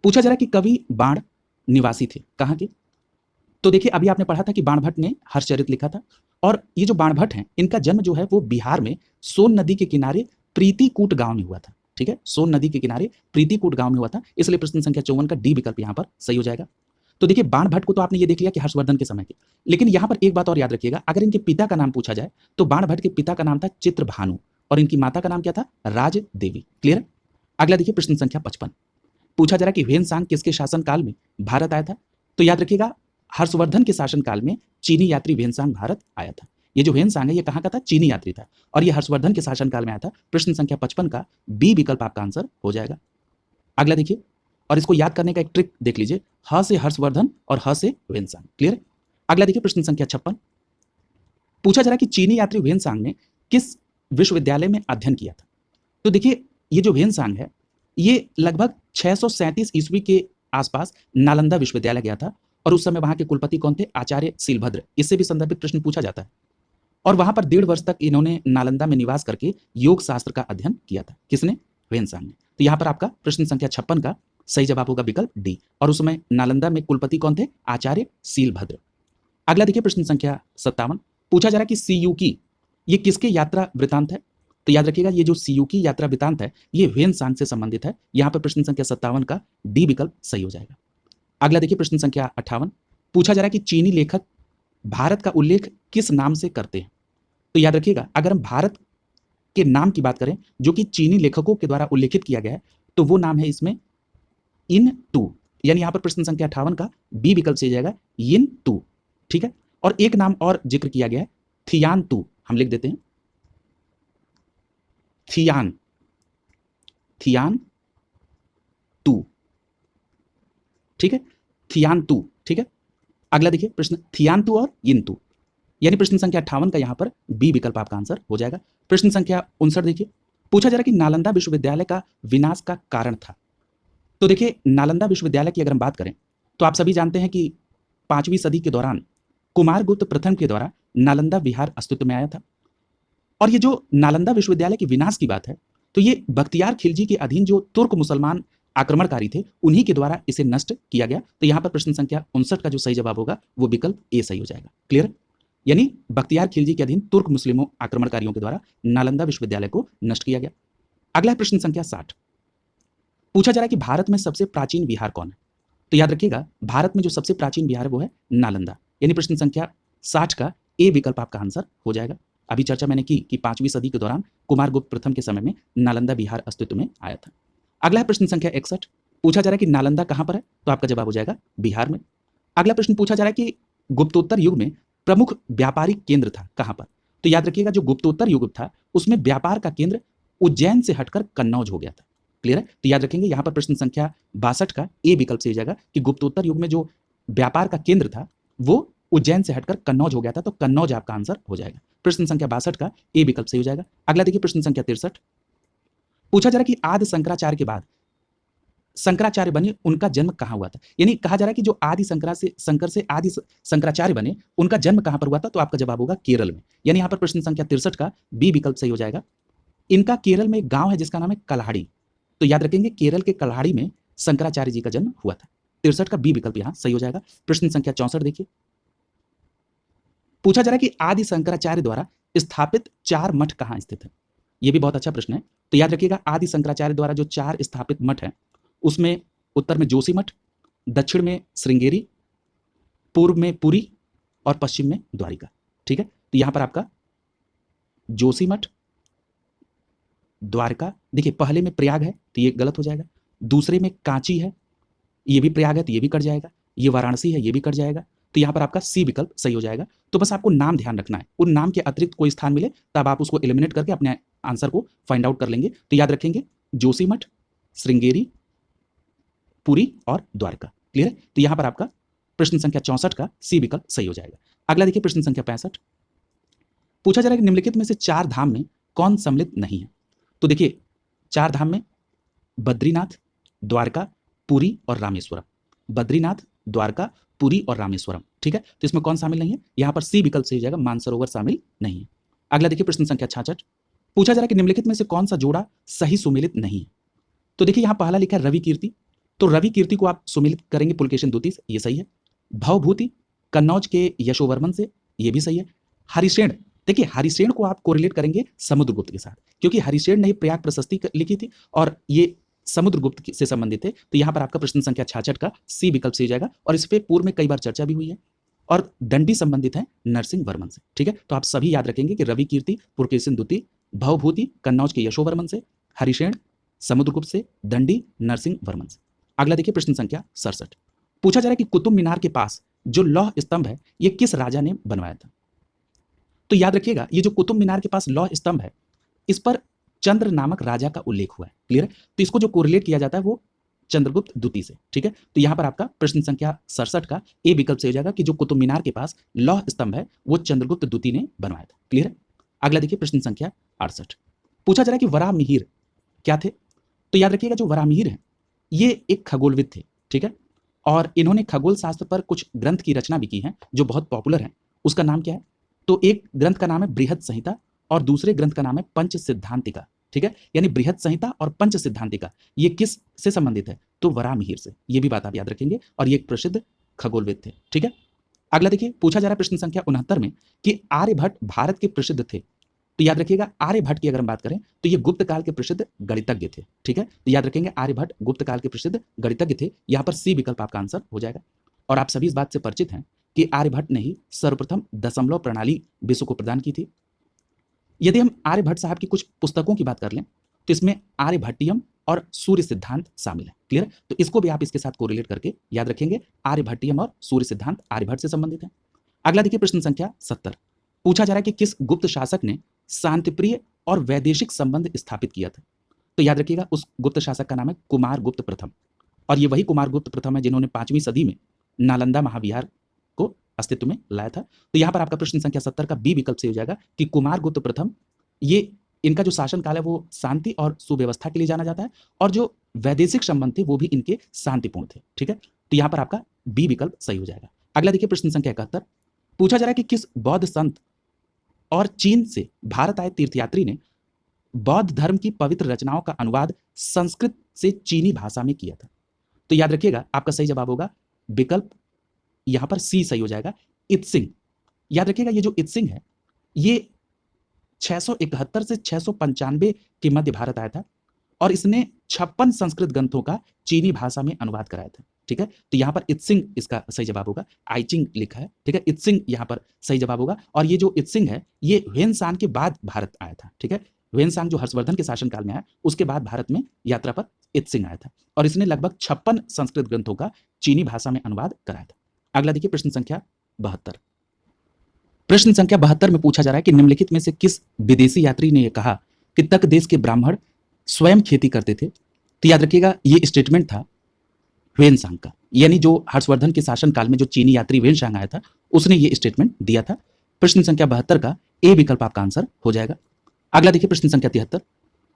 पूछा जा रहा है कि कवि बाण निवासी थे कहां के। तो देखिए अभी आपने पढ़ा था कि बाणभट्ट ने हर्षचरित लिखा था और ये जो बाणभट्ट हैं इनका जन्म जो है वो बिहार में सोन नदी के किनारे प्रीतिकूट गांव में हुआ था। ठीक है, सोन नदी के किनारे प्रीतिकूट गांव में हुआ था, इसलिए प्रश्न संख्या 54 का डी विकल्प यहां पर सही हो जाएगा। तो देखिए बाणभट्ट को तो आपने ये देख लिया कि हर्षवर्धन के समय के, लेकिन यहां पर एक बात और याद रखिएगा, अगर इनके पिता का नाम पूछा जाए तो बाणभट्ट के पिता का नाम था चित्रभानु और इनकी माता का नाम क्या था, राज देवी। क्लियर। अगला देखिए प्रश्न संख्या 55। पूछा जा रहा है कि ह्वेनसांग किसके शासनकाल में भारत आया था। तो याद रखिएगा हर्षवर्धन के शासनकाल में चीनी यात्री ह्वेनसांग भारत आया था। ये जो ह्वेनसांग है ये कहां का था, चीनी यात्री था और ये हर्षवर्धन के शासनकाल में आया था। प्रश्न संख्या 55 का बी विकल्प आपका आंसर हो जाएगा। अगला देखिए, और इसको याद करने का एक ट्रिक देख लीजिए, ह से हर्षवर्धन और ह से ह्वेनसांग। क्लियर। अगला देखिए प्रश्न संख्या 56। पूछा जा रहा है कि चीनी यात्री ह्वेनसांग ने किस विश्वविद्यालय में अध्ययन किया था। तो देखिए ये जो ह्वेनसांग है ये लगभग 637 ईस्वी के आसपास नालंदा विश्वविद्यालय गया था और उस समय वहां के कुलपति कौन थे, आचार्य शीलभद्र। इससे भी संदर्भित प्रश्न पूछा जाता है और वहां पर 1.5 वर्ष तक इन्होंने नालंदा में निवास करके योग शास्त्र का अध्ययन किया था। किसने, ह्वेनसांग ने। तो यहाँ पर आपका प्रश्न संख्या 56 का सही जवाब होगा विकल्प डी और उस समय नालंदा में कुलपति कौन थे, आचार्य शीलभद्र। अगला देखिए प्रश्न संख्या 57। पूछा जा रहा है कि सीयू की ये किसके यात्रा वृतांत है। तो याद रखिएगा ये जो सीयू की यात्रा वृतांत है ये ह्वेनसांग से संबंधित है। यहाँ पर प्रश्न संख्या 57 का डी विकल्प सही हो जाएगा। अगला देखिए प्रश्न संख्या 58। पूछा जा रहा है कि चीनी लेखक भारत का उल्लेख किस नाम से करते हैं। तो याद रखिएगा अगर हम भारत के नाम की बात करें जो कि चीनी लेखकों के द्वारा उल्लेखित किया गया है तो वो नाम है इसमें इन टू, यानी यहां पर प्रश्न संख्या 58 का बी विकल्प से जाएगा इन टू। ठीक है, और एक नाम और जिक्र किया गया है थियान टू, हम लिख देते हैं थियान, थियान टू। ठीक है, थियान टू। ठीक है, अगला देखिए प्रश्न थियान टू और इन टू, यानी प्रश्न संख्या 58 का यहां पर बी विकल्प आपका आंसर हो जाएगा। प्रश्न संख्या 59 देखिए, पूछा जा रहा है कि नालंदा विश्वविद्यालय का विनाश का कारण था। तो देखिए नालंदा विश्वविद्यालय की अगर हम बात करें तो आप सभी जानते हैं कि 5वीं सदी के दौरान कुमारगुप्त प्रथम के द्वारा नालंदा विहार अस्तित्व में आया था और ये जो नालंदा विश्वविद्यालय के विनाश की बात है, तो ये बख्तियार खिलजी के अधीन जो तुर्क मुसलमान आक्रमणकारी थे उन्हीं के द्वारा इसे नष्ट किया गया। तो यहाँ पर प्रश्न संख्या 59 का जो सही जवाब होगा वो विकल्प ए सही हो जाएगा। क्लियर? यानी बख्तियार खिलजी के अधीन तुर्क मुस्लिमों आक्रमणकारियों के द्वारा नालंदा विश्वविद्यालय को नष्ट किया गया। अगला है प्रश्न संख्या 60। पूछा जा रहा है कि भारत में सबसे प्राचीन विहार कौन है? तो याद रखिएगा, भारत में जो सबसे प्राचीन विहार है वो है नालंदा। यानी प्रश्न संख्या 60 का ए विकल्प आपका आंसर हो जाएगा। अभी चर्चा मैंने की कि 5वीं सदी के दौरान कुमारगुप्त प्रथम के समय में नालंदा विहार अस्तित्व में आया था। अगला है प्रश्न संख्या 61। पूछा जा रहा है कि नालंदा कहां पर है? तो आपका जवाब हो जाएगा बिहार में। अगला प्रश्न पूछा जा रहा है कि गुप्तोत्तर युग में प्रमुख व्यापारिक केंद्र था कहां पर? तो याद रखिएगा, जो गुप्तोत्तर युग था उसमें व्यापार का केंद्र उज्जैन से हटकर कन्नौज हो गया था। क्लियर है? तो याद रखेंगे यहां पर प्रश्न संख्या 62 का ए विकल्प सही हो जाएगा कि गुप्तोत्तर युग में जो व्यापार का केंद्र था वो उज्जैन से हटकर कन्नौज हो गया था, तो कन्नौज आपका आंसर हो जाएगा। प्रश्न संख्या 62 का ए विकल्प सही हो जाएगा। अगला देखिए प्रश्न संख्या 63। पूछा जा रहा है कि आदि शंकराचार्य के बाद शंकराचार्य बने उनका जन्म कहां हुआ था? यानी कहा जा रहा है कि जो आदि शंकर से आदि शंकराचार्य बने उनका जन्म कहां पर हुआ था? तो आपका जवाब होगा केरल में। यानी यहां पर प्रश्न संख्या 63 का बी विकल्प सही हो जाएगा। इनका केरल में एक गांव है जिसका नाम है कल्हाड़ी। तो याद रखेंगे केरल के कल्हाड़ी में शंकराचार्य जी का जन्म हुआ था। 63 का बी विकल्प यहां सही हो जाएगा। प्रश्न संख्या 64 देखिए। पूछा जा रहा है कि आदि शंकराचार्य द्वारा स्थापित 4 मठ कहां स्थित है? यह भी बहुत अच्छा प्रश्न है। तो याद रखिएगा, आदि शंकराचार्य द्वारा जो 4 स्थापित मठ हैं उसमें उत्तर में जोशी मठ, दक्षिण में श्रृंगेरी, पूर्व में पुरी और पश्चिम में द्वारिका। ठीक है? तो यहां पर आपका जोशी मठ, द्वारका, देखिए पहले में प्रयाग है तो ये गलत हो जाएगा, दूसरे में कांची है, ये भी प्रयाग है तो ये भी कट जाएगा, ये वाराणसी है ये भी कट जाएगा। तो यहाँ पर आपका सी विकल्प सही हो जाएगा। तो बस आपको नाम ध्यान रखना है, उन नाम के अतिरिक्त कोई स्थान मिले तब आप उसको एलिमिनेट करके अपने आंसर को फाइंड आउट कर लेंगे। तो याद रखेंगे जोशीमठ, श्रृंगेरी, पुरी और द्वारका। क्लियर है? तो यहाँ पर आपका प्रश्न संख्या 64 का सी विकल्प सही हो जाएगा। अगला देखिए प्रश्न संख्या 65। पूछा जा रहा है कि निम्नलिखित में से 4 धाम में कौन सम्मिलित नहीं है? तो देखिए 4 धाम में बद्रीनाथ, द्वारका, पुरी और रामेश्वरम। बद्रीनाथ, द्वारका, पुरी और रामेश्वरम। ठीक है? तो इसमें कौन शामिल नहीं है? यहां पर सी विकल्प सही हो जाएगा, मानसरोवर शामिल नहीं है। अगला देखिए प्रश्न संख्या 66। पूछा जा रहा है कि निम्नलिखित में से कौन सा जोड़ा सही सुमेलित नहीं है? तो देखिए यहां पहला लिखा है रवि कीर्ति, तो रवि कीर्ति को आप सुमेलित करेंगे पुलकेशिन द्वितीय से, ये सही है। भवभूति कन्नौज के यशोवर्मन से, ये भी सही है। हरिसेन, देखिए हरिसेन को आप कोरिलेट करेंगे समुद्रगुप्त के साथ, क्योंकि हरिसेन ने ही प्रयाग प्रशस्ति लिखी थी और ये समुद्रगुप्त से संबंधित थे। तो यहां पर आपका प्रश्न संख्या 66 का सी विकल्प सही हो जाएगा और इस पे पूर्व में कई बार चर्चा भी हुई है। और दंडी संबंधित है नरसिंह वर्मन से। ठीक है? तो आप सभी याद रखेंगे कि रवि कीर्ति पुलकेशिन द्वितीय, भवभूति कन्नौज के यशोवर्मन से, हरिसेन समुद्रगुप्त से, दंडी नरसिंह वर्मन से। अगला देखिए प्रश्न संख्या 67। पूछा जा रहा है कि कुतुब मीनार के पास जो लौह स्तंभ है ये किस राजा ने बनवाया था? तो याद रखिएगा, ये जो कुतुब मीनार के पास लौह स्तंभ है इस पर चंद्र नामक राजा का उल्लेख हुआ है। क्लियर है? तो इसको जो कोरिलेट किया जाता है वो चंद्रगुप्त द्वितीय से। ठीक है? तो यहां पर आपका प्रश्न संख्या 67 का ए विकल्प सही हो जाएगा कि जो कुतुब मीनार के पास लौह स्तंभ है वो चंद्रगुप्त द्वितीय ने बनवाया था। क्लियर है? अगला देखिए प्रश्न संख्या 68। पूछा जा रहा है कि वराहमिहिर क्या थे? तो याद रखिएगा जो वराहमिहिर है ये एक खगोलविद थे। ठीक है? और इन्होंने खगोल शास्त्र पर कुछ ग्रंथ की रचना भी की है जो बहुत पॉपुलर है। उसका नाम क्या है? तो एक ग्रंथ का नाम है बृहद संहिता और दूसरे ग्रंथ का नाम है पंच सिद्धांतिका। ठीक है? यानी बृहद संहिता और पंच सिद्धांतिका ये किस से संबंधित है? तो वराहमिहिर से। ये भी बात आप याद रखेंगे और ये एक प्रसिद्ध खगोलविद थे। ठीक है? अगला देखिए पूछा जा रहा है प्रश्न संख्या 69 में कि आर्यभट्ट भारत के प्रसिद्ध थे। तो याद रखिएगा आर्यभट्ट की अगर हम बात करें तो ये गुप्त काल के प्रसिद्ध गणितज्ञ थे। ठीक है? तो याद रखेंगे आर्यभट्ट गुप्त काल के प्रसिद्ध गणितज्ञ थे। यहाँ पर सी विकल्प आपका आंसर हो जाएगा। और आप सभी इस बात से परिचित हैं कि आर्यभट्ट ने ही सर्वप्रथम दशमलव प्रणाली विश्व को प्रदान की थी। यदि हम आर्यभट्ट साहब की कुछ पुस्तकों की बात कर लें तो इसमें आर्यभट्टियम और सूर्य सिद्धांत शामिल है। क्लियर? तो इसको भी आप इसके साथ कोरिलेट करके याद रखेंगे, आर्यभट्टियम और सूर्य सिद्धांत आर्यभट्ट से संबंधित है। अगला देखिए प्रश्न संख्या 70। पूछा जा रहा है कि किस गुप्त शासक ने शांतिप्रिय और वैदेशिक संबंध स्थापित किया था? तो याद रखिएगा उस गुप्त शासक का नाम है कुमारगुप्त प्रथम और ये वही कुमारगुप्त प्रथम है जिन्होंने 5वीं सदी में नालंदा महाविहार को अस्तित्व में लाया था। तो यहां पर आपका प्रश्न संख्या 70 का बी विकल्प सही हो जाएगा कि कुमारगुप्त प्रथम ये इनका जो शासन काल है वो शांति और सुव्यवस्था के लिए जाना जाता है और जो वैदेशिक संबंध थे वो भी इनके शांतिपूर्ण थे। ठीक है? तो यहां पर आपका बी विकल्प सही हो जाएगा। अगला देखिए प्रश्न संख्या 71। पूछा जा रहा है कि किस बौद्ध संत और चीन से भारत आए तीर्थयात्री ने बौद्ध धर्म की पवित्र रचनाओं का अनुवाद संस्कृत से चीनी भाषा में किया था। तो याद रखिएगा आपका सही जवाब होगा विकल्प यहां पर सी सही हो जाएगा, इत्सिंग। याद रखिएगा ये जो इत्सिंग है ये 671 से 695 के मध्य भारत आया था और इसने 56 संस्कृत ग्रंथों का चीनी भाषा में अनुवाद कराया था। ठीक है, तो यहां पर इत्सिंग इसका सही जवाब होगा, आइचिंग लिखा है। ठीक है, इत्सिंग यहां पर सही जवाब होगा। और ये जो इत्सिंग है ये ह्वेनसांग के बाद भारत आया था। ठीक है, ह्वेनसांग जो हर्षवर्धन के शासनकाल में आया उसके बाद भारत में यात्रा पर इत्सिंग आया था और इसने लगभग 56 संस्कृत ग्रंथों का चीनी भाषा में अनुवाद कराया था। अगला देखिए प्रश्न संख्या 72। प्रश्न संख्या 72 में पूछा जा रहा है कि निम्नलिखित में से किस विदेशी यात्री ने यह कहा कि तक देश के ब्राह्मण स्वयं खेती करते थे। तो याद रखिएगा ये स्टेटमेंट था ह्वेनसांग का, यानी जो हर्षवर्धन के शासनकाल में जो चीनी यात्री ह्वेनसांग आया था उसने ये स्टेटमेंट दिया था। प्रश्न संख्या 72 का ए विकल्प आपका आंसर हो जाएगा। अगला देखिए प्रश्न संख्या 73।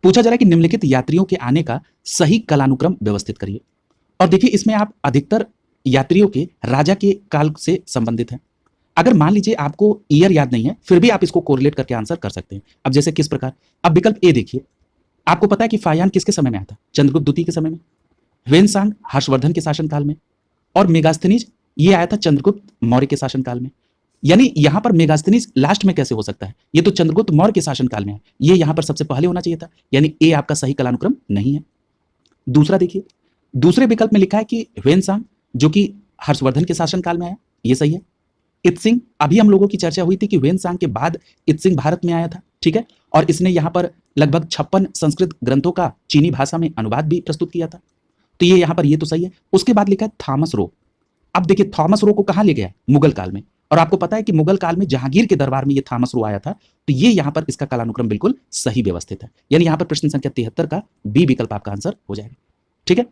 पूछा जा रहा है कि निम्नलिखित यात्रियों के आने का सही कालानुक्रम व्यवस्थित करिए। और देखिए इसमें आप अधिकतर यात्रियों के राजा के काल से संबंधित हैं। अगर मान लीजिए आपको ईयर याद नहीं है फिर भी आप इसको कोरिलेट करके आंसर कर सकते हैं। अब जैसे किस प्रकार, अब विकल्प ए देखिए, आपको पता है कि फाहियान किसके समय में आया था? चंद्रगुप्त द्वितीय के समय में, ह्वेनसांग हर्षवर्धन के शासनकाल में, और मेगास्थनीज ये आया था चंद्रगुप्त मौर्य के शासनकाल में। यानी यहां पर मेगास्थनीज लास्ट में कैसे हो सकता है? ये तो चंद्रगुप्त मौर्य के शासनकाल में है, ये यहां पर सबसे पहले होना चाहिए था, यानी ए आपका सही कालानुक्रम नहीं है। दूसरा देखिए, दूसरे विकल्प में लिखा है कि ह्वेनसांग जो कि हर्षवर्धन के शासनकाल में आया, ये सही है। इत्सिंग, अभी हम लोगों की चर्चा हुई थी कि ह्वेनसांग के बाद इत्सिंग भारत में आया था। ठीक है, और इसने यहां पर लगभग 56 संस्कृत ग्रंथों का चीनी भाषा में अनुवाद भी प्रस्तुत किया था, तो ये यहां पर ये तो सही है। उसके बाद लिखा है थॉमस रो। अब देखिए थॉमस रो को कहां ले गया? मुगल काल में, और आपको पता है कि मुगल काल में जहांगीर के दरबार में ये थॉमस रो आया था, तो ये यहां पर इसका कालानुक्रम बिल्कुल सही व्यवस्थित है, यानी यहां पर प्रश्न संख्या 73 का बी विकल्प आपका आंसर हो जाएगा। ठीक है,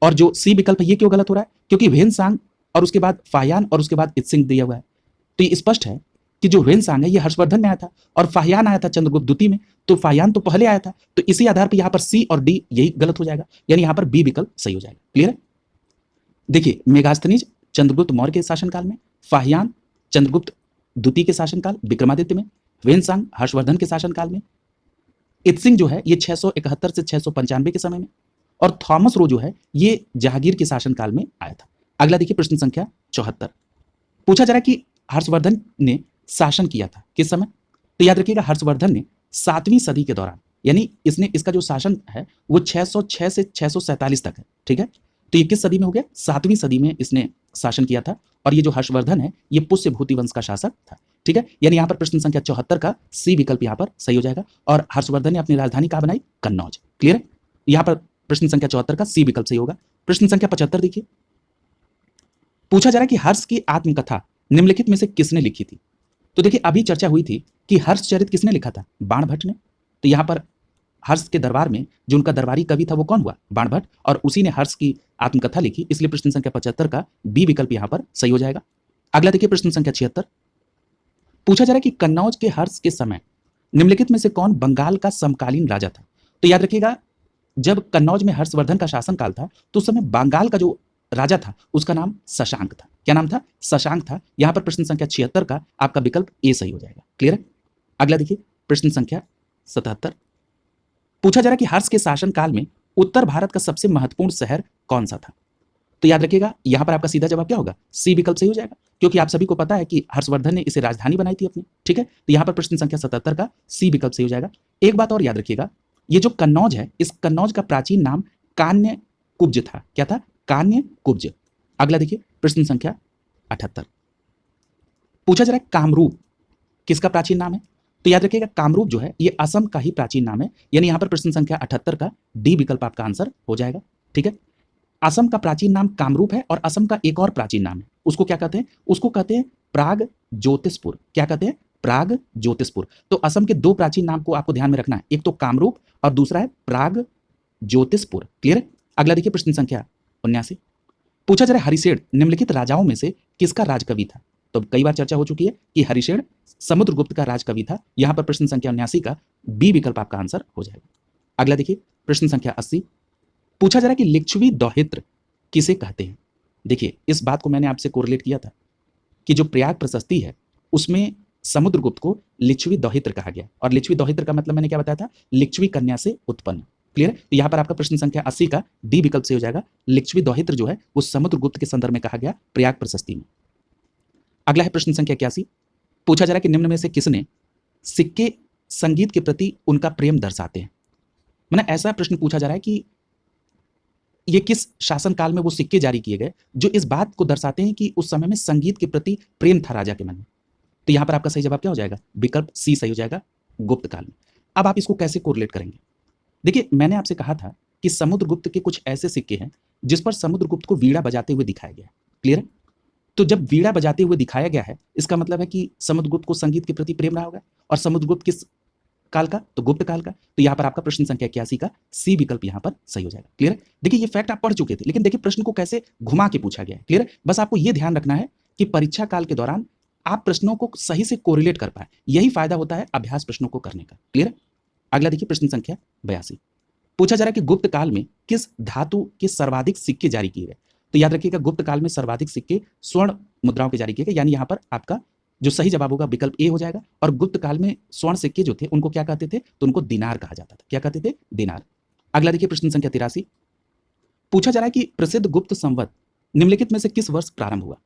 और जो सी विकल्प है ये क्यों गलत हो रहा है? क्योंकि ह्वेनसांग और उसके बाद फाहियान और उसके बाद इत्सिंग दिया हुआ है, तो ये स्पष्ट है कि जो ह्वेनसांग है ये हर्षवर्धन में आया था और फाहियान आया था चंद्रगुप्त द्वितीय में, तो फाहियान तो पहले आया था, तो इसी आधार पर यहां पर सी और डी यही गलत हो जाएगा, यानी यहां पर बी विकल्प सही हो जाएगा। क्लियर है? देखिए मेगास्थनीज चंद्रगुप्त मौर्य के शासनकाल में, फाहियान चंद्रगुप्त द्वितीय के शासनकाल विक्रमादित्य में, ह्वेनसांग हर्षवर्धन के शासनकाल में, इत्सिंग जो है ये 671 से 695 के समय में, और थॉमस रो जो है ये जहांगीर के शासनकाल में आया था। अगला देखिए प्रश्न संख्या 74। पूछा जा रहा है कि हर्षवर्धन ने शासन किया था किस समय? तो याद रखिएगा हर्षवर्धन ने 7वीं सदी के दौरान, यानी इसने इसका जो शासन है वो 606 से 647 तक है। ठीक है, तो ये किस सदी में हो गया? 7वीं सदी में इसने शासन किया था, और ये जो हर्षवर्धन है ये पुष्यभूति वंश का शासक था। ठीक है, यानी यहाँ पर प्रश्न संख्या 74 का सी विकल्प यहाँ पर सही हो जाएगा। और हर्षवर्धन ने अपनी राजधानी कहाँ बनाई? कन्नौज। क्लियर है, यहाँ पर प्रश्न संख्या 74 का सी विकल्प सही होगा। प्रश्न संख्या 75 देखिए, पूछा जा रहा है कि हर्ष की आत्मकथा निम्नलिखित में से किसने लिखी थी? तो देखिए अभी चर्चा हुई थी कि हर्षचरित किसने लिखा था? बाणभट्ट ने। तो यहाँ पर हर्ष के दरबार में जो उनका दरबारी कवि था वो कौन हुआ? बाणभट्ट, और उसी ने हर्ष की आत्मकथा लिखी, इसलिए प्रश्न संख्या 75 का बी विकल्प यहाँ पर सही हो जाएगा। अगला देखिए प्रश्न संख्या 76। पूछा जा रहा है कि कन्नौज के हर्ष के समय निम्नलिखित में से कौन बंगाल का समकालीन राजा था? तो याद रखिएगा जब कन्नौज में हर्षवर्धन का शासनकाल था तो उस समय बंगाल का जो राजा था उसका नाम शशांक था। क्या नाम था? शशांक था। यहां पर प्रश्न संख्या 76 का आपका विकल्प ए सही हो जाएगा। क्लियर है? अगला देखिए प्रश्न संख्या 77। पूछा जा रहा है कि हर्ष के शासनकाल में उत्तर भारत का सबसे महत्वपूर्ण शहर कौन सा था? तो याद रखिएगा यहां पर आपका सीधा जवाब क्या होगा? सी विकल्प सही हो जाएगा, क्योंकि आप सभी को पता है कि हर्षवर्धन ने इसे राजधानी बनाई थी अपनी। ठीक है, तो यहां पर प्रश्न संख्या 77 का सी विकल्प सही हो जाएगा। एक बात और याद रखिएगा, ये जो कन्नौज है इस कन्नौज का प्राचीन नाम कान्य कुब्ज था। क्या था? कान्य कुब्ज। अगला देखिए प्रश्न संख्या 78। पूछा जा रहा है कामरूप किसका प्राचीन नाम है? तो याद रखिएगा कामरूप जो है ये असम का ही प्राचीन नाम है, यानी यहां पर प्रश्न संख्या 78 का डी विकल्प आपका आंसर हो जाएगा। ठीक है, असम का प्राचीन नाम कामरूप है और असम का एक और प्राचीन नाम है, उसको क्या कहते हैं? उसको कहते हैं प्राग ज्योतिषपुर। क्या कहते हैं? प्राग ज्योतिषपुर। तो असम के दो प्राचीन नाम को आपको ध्यान में रखना है, एक तो कामरूप और दूसरा है प्राग ज्योतिषपुर। क्लियर है? अगला देखिए प्रश्न संख्या 79। पूछा जा रहा है हरिशेन निम्नलिखित राजाओं में से किसका राजकवि था? तो कई बार चर्चा हो चुकी है कि हरिशेन समुद्रगुप्त का राजकवि था। यहां पर प्रश्न संख्या 79 का बी विकल्प आपका आंसर हो जाएगा। अगला देखिए प्रश्न संख्या 80। पूछा जा रहा है कि लिच्छवी दौहित्र किसे कहते हैं? देखिए इस बात को मैंने आपसे कोरिलेट किया था कि जो प्रयाग प्रशस्ति है उसमें समुद्रगुप्त को लिच्छवी दौहित्र कहा गया। और लिच्छवी दौहित्र का मतलब मैंने क्या बताया था, लिच्छवी कन्या से उत्पन्न। क्लियर है? तो यहां पर आपका प्रश्न संख्या 80 का डी विकल्प से हो जाएगा। लिच्छवी दौहित्र जो है वो समुद्रगुप्त के संदर्भ में कहा गया प्रयाग प्रशस्ति में। अगला है प्रश्न संख्या 81। पूछा जा रहा है कि निम्न में से किसने सिक्के संगीत के प्रति उनका प्रेम दर्शाते हैं। मैंने ऐसा प्रश्न पूछा जा रहा है कि ये किस शासनकाल में वो सिक्के जारी किए गए जो इस बात को दर्शाते हैं कि उस समय में संगीत के प्रति प्रेम था राजा के मन में। तो यहां पर आपका सही जवाब क्या हो जाएगा, विकल्प सी सही हो जाएगा, गुप्त काल में। अब आप इसको कैसे कोरिलेट करेंगे? देखिए, मैंने आपसे कहा था कि समुद्रगुप्त के कुछ ऐसे सिक्के हैं जिस पर समुद्रगुप्त को वीणा बजाते हुए दिखाया गया है। क्लियर है? तो जब वीणा बजाते हुए दिखाया गया है, इसका मतलब है कि समुद्रगुप्त को संगीत के प्रति प्रेम रहा होगा। और समुद्रगुप्त किस काल का, तो गुप्त काल का। तो यहां पर आपका प्रश्न संख्या 81 का सी विकल्प यहां पर सही हो जाएगा। क्लियर है? देखिए, ये फैक्ट आप पढ़ चुके थे, लेकिन देखिए प्रश्न को कैसे घुमा के पूछा गया है। क्लियर है? बस आपको यह ध्यान रखना है कि परीक्षा काल के दौरान आप प्रश्नों को सही से कोरिलेट कर पाए। यही फायदा होता है अभ्यास प्रश्नों को करने का। क्लियर है? अगला देखिए प्रश्न संख्या 82। पूछा जा रहा है कि गुप्त काल में किस धातु के सर्वाधिक सिक्के जारी किए गए। तो याद रखिएगा, गुप्त काल में सर्वाधिक सिक्के स्वर्ण मुद्राओं के जारी किए गए, यानी यहां पर आपका जो सही जवाब होगा विकल्प ए हो जाएगा। और गुप्त काल में स्वर्ण सिक्के जो थे उनको क्या कहते थे, तो उनको दिनार कहा जाता था। क्या कहते थे? दिनार। अगला देखिए प्रश्न संख्या 83। पूछा जा रहा है कि प्रसिद्ध गुप्त संवत निम्नलिखित में से किस वर्ष प्रारंभ हुआ।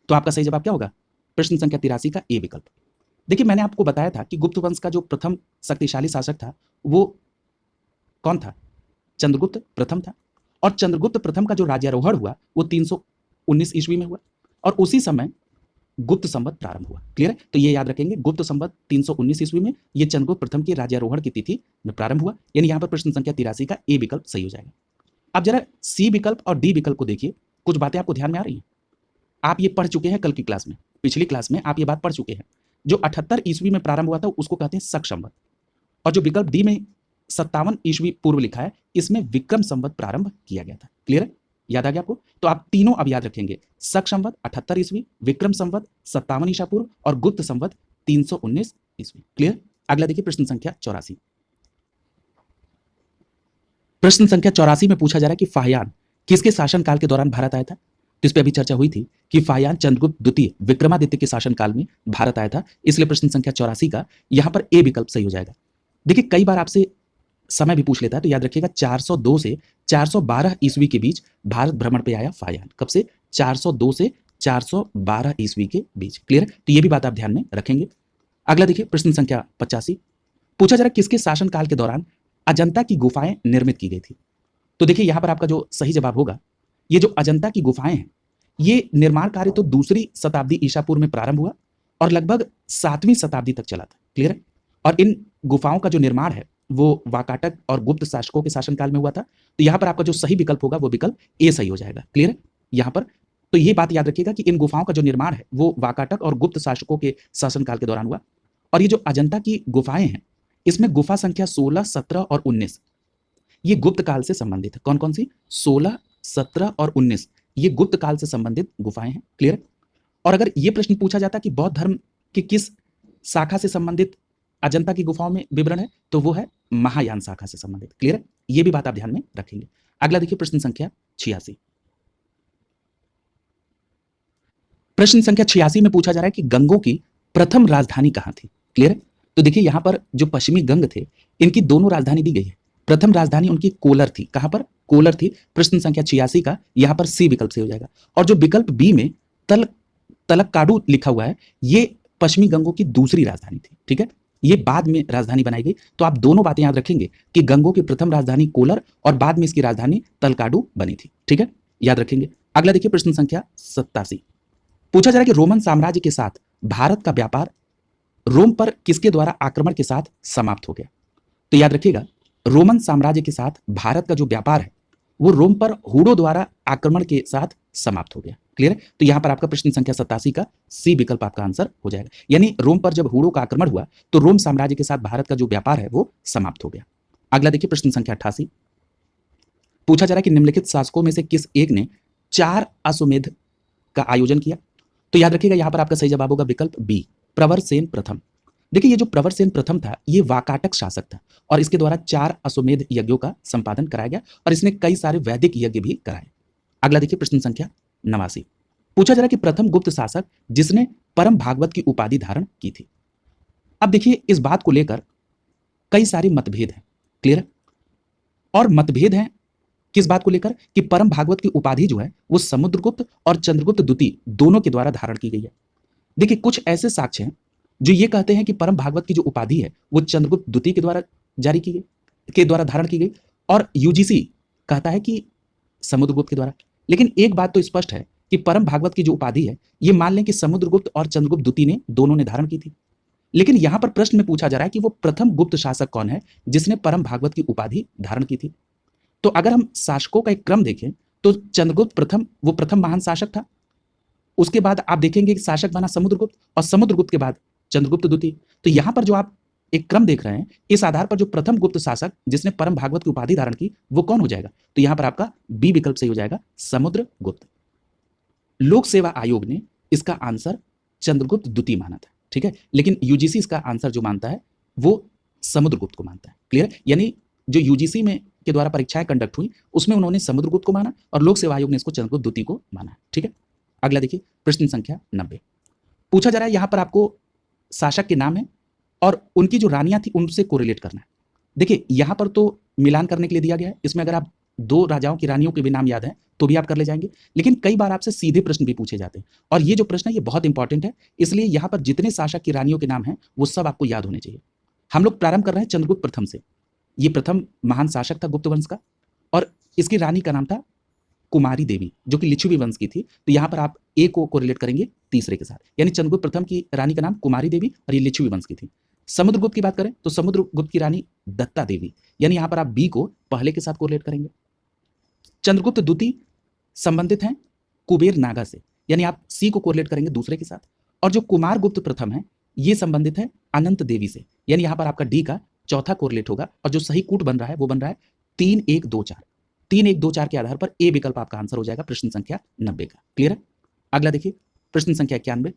तो आपका सही जवाब क्या होगा, प्रश्न संख्या 83 का ए विकल्प। देखिए, मैंने आपको बताया था कि गुप्त वंश का जो प्रथम शक्तिशाली शासक था वो कौन था, चंद्रगुप्त प्रथम था। और चंद्रगुप्त प्रथम का जो राज्यारोहण हुआ वो 319 ईस्वी में हुआ, और उसी समय गुप्त संवत प्रारंभ हुआ। क्लियर है? तो ये याद रखेंगे, गुप्त संवत 319 ईस्वी में ये चंद्रगुप्त प्रथम के राज्यारोहण की तिथि में प्रारंभ हुआ, यानी यहां पर प्रश्न संख्या 83 का ए विकल्प सही हो जाएगा। अब जरा सी विकल्प और डी विकल्प को देखिए, कुछ बातें आपको ध्यान में आ रही हैं। आप ये पढ़ चुके हैं कल की क्लास में, पिछली क्लास में आप ये बात पढ़ चुके हैं। जो 78 ईस्वी में प्रारंभ हुआ था उसको कहते हैं शक संवत, और जो विकल्प डी में 57 ईस्वी पूर्व लिखा है इसमें विक्रम संवत प्रारंभ किया गया था। क्लियर है? याद आ गया आपको? तो आप तीनों अब याद रखेंगे, शक संवत 78 ईस्वी, विक्रम संवत 57 ईसा पूर्व और गुप्त संवत 319 ईस्वी। क्लियर? अगला देखिए प्रश्न संख्या 84। प्रश्न संख्या 84 में पूछा जा रहा है कि फाहियान किसके शासनकाल के दौरान भारत आया था। तो इस पर अभी चर्चा हुई थी कि फाहियान चंद्रगुप्त द्वितीय विक्रमादित्य के शासनकाल में भारत आया था, इसलिए प्रश्न संख्या 84 का यहां पर ए विकल्प सही हो जाएगा। देखिए, कई बार आपसे समय भी पूछ लेता है, तो याद रखिएगा 402 से 412 ईस्वी के बीच भारत भ्रमण पे आया फाहियान। कब से? 402 से 412 ईस्वी के बीच। क्लियर है? तो ये भी बात आप ध्यान में रखेंगे। अगला देखिए प्रश्न संख्या 85। पूछा जा रहा है किसके शासनकाल के दौरान अजंता की गुफाएं निर्मित की गई थी। तो देखिए यहां पर आपका जो सही जवाब होगा, ये जो अजंता की गुफाएं हैं ये निर्माण कार्य तो दूसरी शताब्दी ईसा पूर्व में प्रारंभ हुआ और लगभग 7वीं शताब्दी तक चला था। क्लियर है? और इन गुफाओं का जो निर्माण है वो वाकाटक और गुप्त शासकों के शासनकाल में हुआ था। तो यहां पर आपका जो सही विकल्प होगा वो विकल्प ए सही हो जाएगा। क्लियर है? यहां पर तो ये बात याद रखिएगा कि इन गुफाओं का जो निर्माण है वो वाकाटक और गुप्त शासकों के शासनकाल के दौरान हुआ। और ये जो अजंता की गुफाएं हैं इसमें गुफा संख्या 16, 17 और 19 ये गुप्त काल से संबंधित है। कौन कौन सी? 16, 17 और 19 ये गुप्त काल से संबंधित गुफाएं हैं। क्लियर? और अगर ये प्रश्न पूछा जाता कि बौद्ध धर्म की किस शाखा से संबंधित अजंता की गुफाओं में विवरण है, तो वो है महायान शाखा से संबंधित। क्लियर है? ये भी बात आप ध्यान में रखेंगे। अगला देखिए प्रश्न संख्या 86। प्रश्न संख्या 86 में पूछा जा रहा है कि गंगों की प्रथम राजधानी कहां थी। क्लियर है? तो देखिए यहां पर जो पश्चिमी गंग थे इनकी दोनों राजधानी दी गई है। प्रथम राजधानी उनकी कोलर थी। कहां पर? कोलर थी। प्रश्न संख्या 86 का यहां पर सी विकल्प से हो जाएगा। और जो विकल्प बी में तलक्काडू लिखा हुआ है ये पश्चिमी गंगों की दूसरी राजधानी थी। ठीक है? ये बाद में राजधानी बनाई गई। तो आप दोनों बातें याद रखेंगे कि गंगों की प्रथम राजधानी कोलर और बाद में इसकी राजधानी तलकाडू बनी थी। ठीक है? याद रखेंगे। अगला देखिए प्रश्न संख्या 87। पूछा जा रहा है कि रोमन साम्राज्य के साथ भारत का व्यापार रोम पर किसके द्वारा आक्रमण के साथ समाप्त हो गया। तो याद रखिएगा रोमन साम्राज्य के साथ भारत का जो व्यापार है वो रोम पर हुडो द्वारा आक्रमण के साथ समाप्त हो गया। क्लियर है? तो यहां पर आपका प्रश्न संख्या 87 का सी विकल्प आपका आंसर हो जाएगा। यानी रोम पर जब हुडो का आक्रमण हुआ तो रोम साम्राज्य के साथ भारत का जो व्यापार है वो समाप्त हो गया। अगला देखिए प्रश्न संख्या 88। पूछा जा रहा है कि निम्नलिखित शासकों में से किस एक ने 4 अश्वमेध का आयोजन किया। तो याद रखिएगा यहां पर आपका सही जवाब होगा विकल्प बी, प्रवरसेन प्रथम। देखिए ये जो प्रवरसेन प्रथम था ये वाकाटक शासक था और इसके द्वारा 4 अश्वमेध यज्ञों का संपादन कराया गया और इसने कई सारे वैदिक यज्ञ भी कराए। अगला देखिए प्रश्न संख्या 89। पूछा जा रहा है कि प्रथम गुप्त शासक जिसने परम भागवत की उपाधि धारण की थी। अब देखिए इस बात को लेकर कई सारे मतभेद हैं। क्लियर है? और मतभेद हैं किस बात को लेकर कि परम भागवत की उपाधि जो है वो समुद्रगुप्त और चंद्रगुप्त द्वितीय दोनों के द्वारा धारण की गई है। देखिए कुछ ऐसे साक्ष्य हैं जो ये कहते हैं कि परम भागवत की जो उपाधि है वो चंद्रगुप्त द्वितीय के द्वारा जारी की गई, के द्वारा धारण की गई, और यूजीसी कहता है कि समुद्रगुप्त के द्वारा। लेकिन एक बात तो स्पष्ट है कि परम भागवत की जो उपाधि है ये मान लें कि समुद्रगुप्त और चंद्रगुप्त द्वितीय ने दोनों ने धारण की थी। लेकिन यहां पर प्रश्न में पूछा जा रहा है कि वो प्रथम गुप्त शासक कौन है जिसने परम भागवत की उपाधि धारण की थी। तो अगर हम शासकों का एक क्रम देखें तो चंद्रगुप्त प्रथम वो प्रथम महान शासक था। उसके बाद आप देखेंगे कि शासक बना समुद्रगुप्त, और समुद्रगुप्त के बाद चंद्रगुप्त द्वितीय। तो यहां पर जो आप एक क्रम देख रहे हैं इस आधार पर जो प्रथम गुप्त शासक जिसने परम भागवत की उपाधि धारण की वो कौन हो जाएगा? तो यहां पर आपका बी विकल्प सही हो जाएगा, समुद्रगुप्त। लोक सेवा आयोग ने इसका आंसर चंद्रगुप्त द्वितीय माना था। ठीक है, लेकिन यूजीसी इसका आंसर जो मानता है वो समुद्रगुप्त को मानता है। क्लियर? यानी जो यूजीसी में के द्वारा परीक्षाएं कंडक्ट हुई उसमें उन्होंने समुद्रगुप्त को माना और लोक सेवा आयोग ने इसको चंद्रगुप्त द्वितीय को माना। ठीक है, अगला देखिए प्रश्न संख्या 90। पूछा जा रहा है यहां पर आपको शासक के नाम है और उनकी जो रानियां थी उनसे कोरिलेट करना है। देखिए यहां पर तो मिलान करने के लिए दिया गया है, इसमें अगर आप दो राजाओं की रानियों के भी नाम याद हैं तो भी आप कर ले जाएंगे। लेकिन कई बार आपसे सीधे प्रश्न भी पूछे जाते हैं और ये जो प्रश्न है ये बहुत इंपॉर्टेंट है, इसलिए यहां पर जितने शासक की रानियों के नाम हैं वो सब आपको याद होने चाहिए। हम लोग प्रारंभ कर रहे हैं चंद्रगुप्त प्रथम से। ये प्रथम महान शासक था गुप्त वंश का और इसकी रानी का नाम था कुमारी देवी जो कि लिच्छवी वंश की थी। तो यहां पर आप ए को कोरिलेट करेंगे तीसरे के साथ, यानी चंद्रगुप्त प्रथम की रानी का नाम कुमारी देवी और ये लिच्छवी वंश की थी। समुद्रगुप्त की बात करें तो समुद्रगुप्त की रानी दत्ता देवी, यानी यहां पर आप बी को पहले के साथ कोरिलेट करेंगे। चंद्रगुप्त द्वितीय संबंधित हैं कुबेर नागा से, यानी आप सी को कोरिलेट करेंगे दूसरे के साथ। और जो कुमार गुप्त प्रथम है ये संबंधित है अनंत देवी से, यानी यहां पर आपका डी का चौथा कोरिलेट होगा और जो सही कूट बन रहा है वो बन रहा है 3 1 2 4। 3 1 2 4 के आधार पर ए विकल्प आपका आंसर हो जाएगा प्रश्न संख्या 90 का। क्लियर है? अगला देखिए प्रश्न संख्या 91।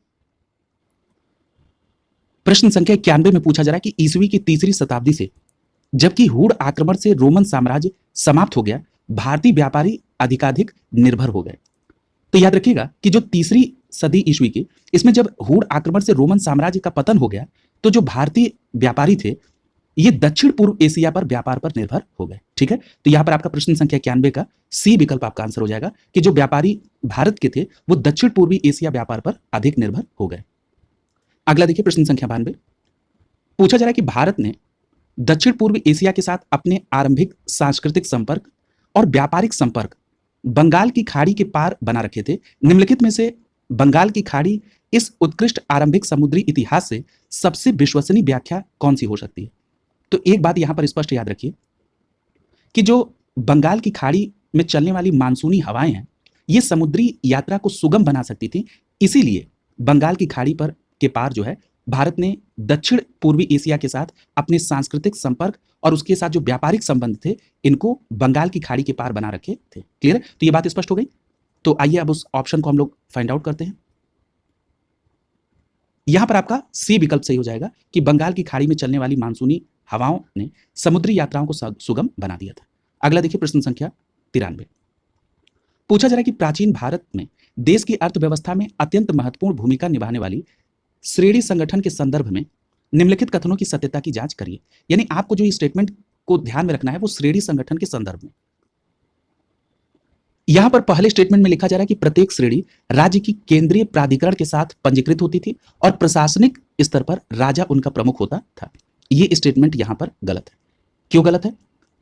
प्रश्न संख्या 91 में पूछा जा रहा है कि ईसवी की तीसरी शताब्दी से जबकि हुड़ आक्रमण से रोमन साम्राज्य समाप्त हो गया, भारतीय व्यापारी अधिकाधिक निर्भर हो गए। तो याद रखिएगा कि जो तीसरी सदी ईस्वी की इसमें जब हुड़ आक्रमण से रोमन साम्राज्य का पतन हो गया तो जो भारतीय व्यापारी थे ये दक्षिण पूर्व एशिया पर व्यापार पर निर्भर हो गए। ठीक है, तो यहां पर आपका प्रश्न संख्या 91 का सी विकल्प आपका आंसर हो जाएगा कि जो व्यापारी भारत के थे वो दक्षिण पूर्वी एशिया व्यापार पर अधिक निर्भर हो गए। अगला देखिए प्रश्न संख्या 92। पूछा जा रहा है कि भारत ने दक्षिण पूर्वी एशिया के साथ अपने आरंभिक सांस्कृतिक संपर्क और व्यापारिक संपर्क बंगाल की खाड़ी के पार बना रखे थे। निम्नलिखित में से बंगाल की खाड़ी इस उत्कृष्ट आरंभिक समुद्री इतिहास से सबसे विश्वसनीय व्याख्या कौन सी हो सकती है? तो एक बात यहां पर स्पष्ट याद रखिए कि जो बंगाल की खाड़ी में चलने वाली मानसूनी हवाएं हैं ये समुद्री यात्रा को सुगम बना सकती थी। इसीलिए बंगाल की खाड़ी पर के पार जो है भारत ने दक्षिण पूर्वी एशिया के साथ अपने सांस्कृतिक संपर्क और उसके साथ जो व्यापारिक संबंध थे इनको बंगाल की खाड़ी के पार बना रखे थे। क्लियर है? तो ये बात स्पष्ट हो गई। तो आइए अब उस ऑप्शन को हम लोग फाइंड आउट करते हैं। यहां पर आपका सी विकल्प सही हो जाएगा कि बंगाल की खाड़ी में चलने वाली मानसूनी हवाओं ने समुद्री यात्राओं को सुगम बना दिया था। अगला देखिए प्रश्न संख्या 93। पूछा जा रहा है कि प्राचीन भारत में देश की अर्थव्यवस्था में अत्यंत महत्वपूर्ण भूमिका निभाने वाली श्रेणी संगठन के संदर्भ में निम्नलिखित कथनों की सत्यता की जांच करिए। यानी आपको जो स्टेटमेंट को ध्यान में रखना है वो श्रेणी संगठन के संदर्भ में। यहां पर पहले स्टेटमेंट में लिखा जा रहा है कि प्रत्येक श्रेणी राज्य की केंद्रीय प्राधिकरण के साथ पंजीकृत होती थी और प्रशासनिक स्तर पर राजा उनका प्रमुख होता था। ये स्टेटमेंट यहां पर गलत है। क्यों गलत है?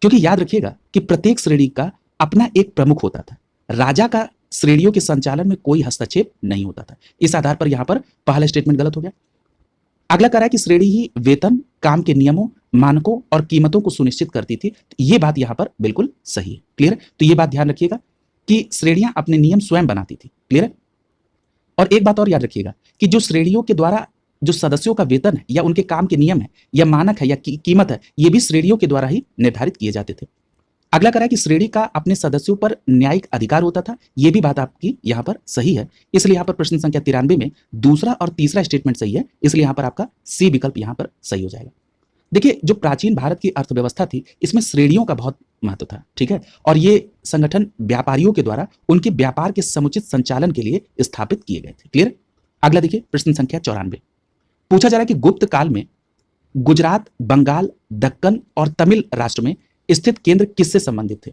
क्योंकि याद रखिएगा कि प्रत्येक श्रेणी का अपना एक प्रमुख होता था, राजा का श्रेणियों के संचालन में कोई हस्तक्षेप नहीं होता था। इस आधार पर यहां पर पहला स्टेटमेंट गलत हो गया। अगला कह रहा है कि श्रेणी ही वेतन, काम के नियमों, मानकों और कीमतों को सुनिश्चित करती थी। ये बात यहां पर बिल्कुल सही है। क्लियर है? तो ये बात ध्यान रखिएगा कि श्रेणियां अपने नियम स्वयं बनाती थी। क्लियर है? और एक बात और याद रखिएगा कि जो श्रेणियों के द्वारा जो सदस्यों का वेतन है या उनके काम के नियम है या मानक है या कीमत है ये भी श्रेणियों के द्वारा ही निर्धारित किए जाते थे। अगला कह रहा है कि श्रेणी का अपने सदस्यों पर न्यायिक अधिकार होता था। यह भी बात आपकी यहां पर सही है। इसलिए यहां पर प्रश्न संख्या 93 में दूसरा और तीसरा स्टेटमेंट सही है, इसलिए यहां पर आपका सी विकल्प यहां पर सही हो जाएगा। देखिए जो प्राचीन भारत की अर्थव्यवस्था थी इसमें श्रेणियों का बहुत महत्व था। ठीक है, और ये संगठन व्यापारियों के द्वारा उनके व्यापार के समुचित संचालन के लिए स्थापित किए गए थे। क्लियर? अगला देखिए प्रश्न संख्या 94। पूछा जा रहा है कि गुप्त काल में गुजरात, बंगाल, दक्कन और तमिल राष्ट्र में स्थित केंद्र किससे संबंधित थे?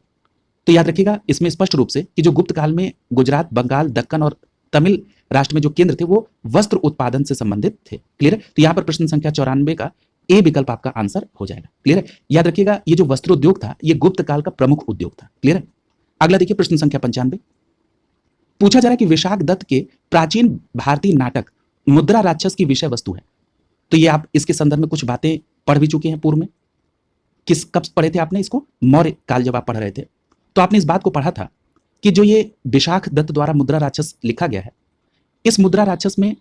तो याद रखिएगा इसमें स्पष्ट रूप से कि जो गुप्त काल में गुजरात, बंगाल, दक्कन और तमिल राष्ट्र में जो केंद्र थे वो वस्त्र उत्पादन से संबंधित थे। क्लियर है? तो यहां पर प्रश्न संख्या 94 का ए विकल्प आपका आंसर हो जाएगा। क्लियर है? याद रखिएगा ये जो वस्त्र उद्योग था ये गुप्त काल का प्रमुख उद्योग था। क्लियर है? अगला देखिए प्रश्न संख्या 95, पूछा जा रहा है कि विशाख दत्त के प्राचीन भारतीय नाटक मुद्रा राक्षस की विषय वस्तु है। तो ये आप इसके संदर्भ में कुछ बातें पढ़ भी चुके हैं पूर्व में। कब पढ़े थे आपने इसको? मौर्य काल जब आप पढ़ रहे थे तो आपने इस बात को पढ़ा था कि जो ये विशाख दत्त द्वारा मुद्रा राक्षस लिखा गया है, इस मुद्रा राक्षस में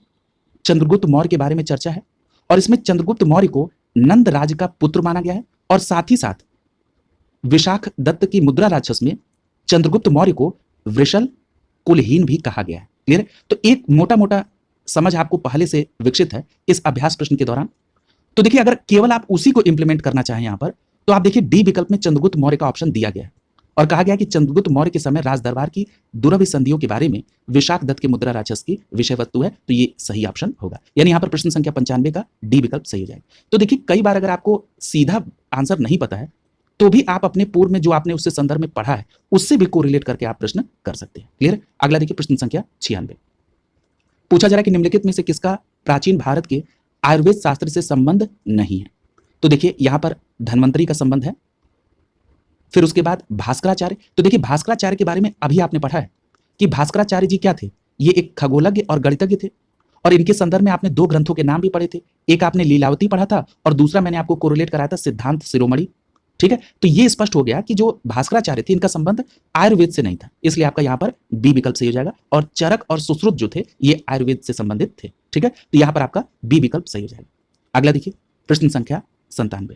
चंद्रगुप्त मौर्य के बारे में चर्चा है और इसमें चंद्रगुप्त मौर्य को नंद राज का पुत्र माना गया है और साथ ही साथ विशाख दत्त की मुद्रा राक्षस में चंद्रगुप्त मौर्य को वृषल कुलहीन भी कहा गया है। क्लियर है? तो एक मोटा मोटा समझ आपको पहले से विकसित है इस अभ्यास प्रश्न के दौरान। तो देखिए अगर केवल आप उसी को इंप्लीमेंट करना चाहें यहां पर तो आप देखिए डी विकल्प में चंद्रगुप्त मौर्य का ऑप्शन दिया गया है और कहा गया कि चंद्रगुप्त मौर्य के समय राज दरबार की दुर्लभ संधियों के बारे में विशाख दत्त के मुद्रा राक्षस की विषय वस्तु है। तो ये सही ऑप्शन होगा, यानी यहां पर प्रश्न संख्या 95 का डी विकल्प सही हो जाएगा। तो देखिए कई बार अगर आपको सीधा आंसर नहीं पता है तो भी आप अपने पूर्व में जो आपने उससे संदर्भ में पढ़ा है उससे भी कोरिलेट करके आप प्रश्न कर सकते हैं। क्लियर? अगला देखिए प्रश्न संख्या 96, पूछा जा रहा है कि निम्नलिखित में से किसका प्राचीन भारत के आयुर्वेद शास्त्र से संबंध नहीं है? तो देखिए यहां पर धन्वंतरी का संबंध है, फिर उसके बाद भास्कराचार्य। तो देखिए भास्कराचार्य के बारे में अभी आपने पढ़ा है कि भास्कराचार्य जी क्या थे? ये एक खगोलज्ञ और गणितज्ञ थे और इनके संदर्भ में आपने दो ग्रंथों के नाम भी पढ़े थे, एक आपने लीलावती पढ़ा था और दूसरा मैंने आपको कोरिलेट कराया था सिद्धांत शिरोमणि। ठीक है? तो ये स्पष्ट हो गया कि जो भास्कराचार्य थे इनका संबंध आयुर्वेद से नहीं था, इसलिए आपका यहाँ पर बी विकल्प सही हो जाएगा और चरक और सुश्रुत जो थे ये आयुर्वेद से संबंधित थे। ठीक है? तो यहाँ पर आपका बी विकल्प सही हो जाएगा। अगला देखिए प्रश्न संख्या 97,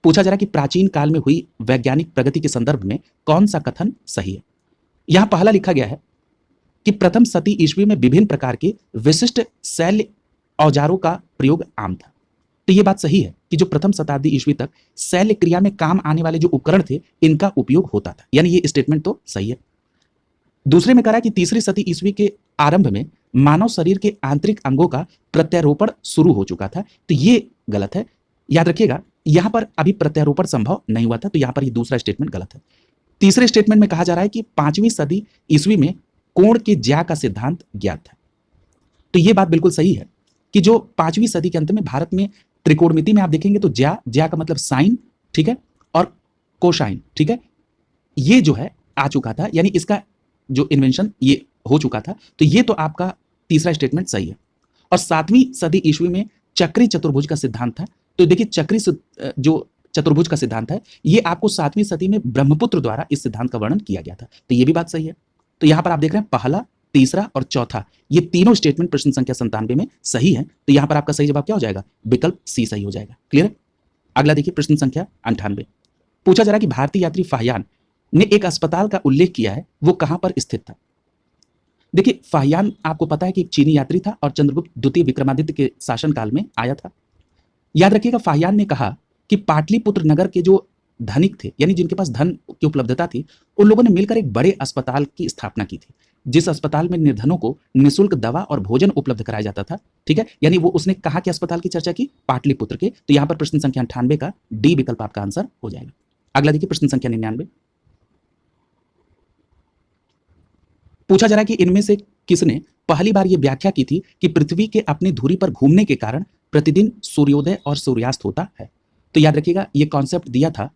पूछा जा रहा है कि प्राचीन काल में हुई वैज्ञानिक प्रगति के संदर्भ में कौन सा कथन सही है? यहां पहला लिखा गया है कि प्रथम शती ईस्वी में विभिन्न प्रकार के विशिष्ट शैल्य औजारों का प्रयोग आम था। तो यह बात सही है कि जो प्रथम शताब्दी ईस्वी तक शैल्य क्रिया में काम आने वाले जो उपकरण थे इनका उपयोग होता था, यानी ये स्टेटमेंट तो सही है। दूसरे में कहा कि तीसरी शती ईस्वी के आरंभ में मानव शरीर के आंतरिक अंगों का प्रत्यारोपण शुरू हो चुका था, तो ये गलत है। याद रखिएगा यहां पर अभी प्रत्यारोपण संभव नहीं हुआ था, तो यहां पर ये दूसरा स्टेटमेंट गलत है। तीसरे स्टेटमेंट में कहा जा रहा है कि 5वीं सदी ईस्वी में कोण के ज्या का सिद्धांत ज्ञात था। तो यह बात बिल्कुल सही है कि जो 5वीं सदी के अंत में भारत में त्रिकोणमिति में आप देखेंगे तो ज्या का मतलब साइन, ठीक है, और कोसाइन, ठीक है, ये जो है आ चुका था, यानी इसका जो इन्वेंशन ये हो चुका था। तो ये तो आपका तीसरा स्टेटमेंट सही है। और 7वीं सदी ईस्वी में चक्री चतुर्भुज का सिद्धांत था। तो देखिए चक्री जो चतुर्भुज का सिद्धांत है ये आपको 7वीं सदी में ब्रह्मपुत्र द्वारा इस सिद्धांत का वर्णन किया गया था, तो ये भी बात सही है। तो यहां पर आप देख रहे हैं पहला, तीसरा और चौथा ये तीनों स्टेटमेंट प्रश्न संख्या 97 में सही है, तो यहां पर आपका सही जवाब क्या हो जाएगा? विकल्प सी सही हो जाएगा। क्लियर है? अगला देखिए प्रश्न संख्या 98, पूछा जा रहा है कि भारतीय यात्री फाहियान ने एक अस्पताल का उल्लेख किया है, वो कहां पर स्थित था? देखिए फाहियान आपको पता है कि एक चीनी यात्री था और चंद्रगुप्त द्वितीय विक्रमादित्य के शासनकाल में आया था। याद रखिएगा फाहियान ने कहा कि पाटलिपुत्र नगर के जो धनिक थे, यानी जिनके पास धन की उपलब्धता थी, उन लोगों ने मिलकर एक बड़े अस्पताल की स्थापना की थी, जिस अस्पताल में निर्धनों को निःशुल्क दवा और भोजन उपलब्ध कराया जाता था। ठीक है, यानी वो उसने कहा कि अस्पताल की चर्चा की पाटलिपुत्र के। तो यहां पर प्रश्न संख्या 98 का डी विकल्प आपका आंसर हो जाएगा। अगला देखिए प्रश्न संख्या 99, पूछा जा रहा है कि इनमें से किसने पहली बार यह व्याख्या की थी कि पृथ्वी के अपनी धुरी पर घूमने के कारण प्रतिदिन सूर्योदय और सूर्यास्त होता है? तो याद रखिएगा यह कॉन्सेप्ट दिया था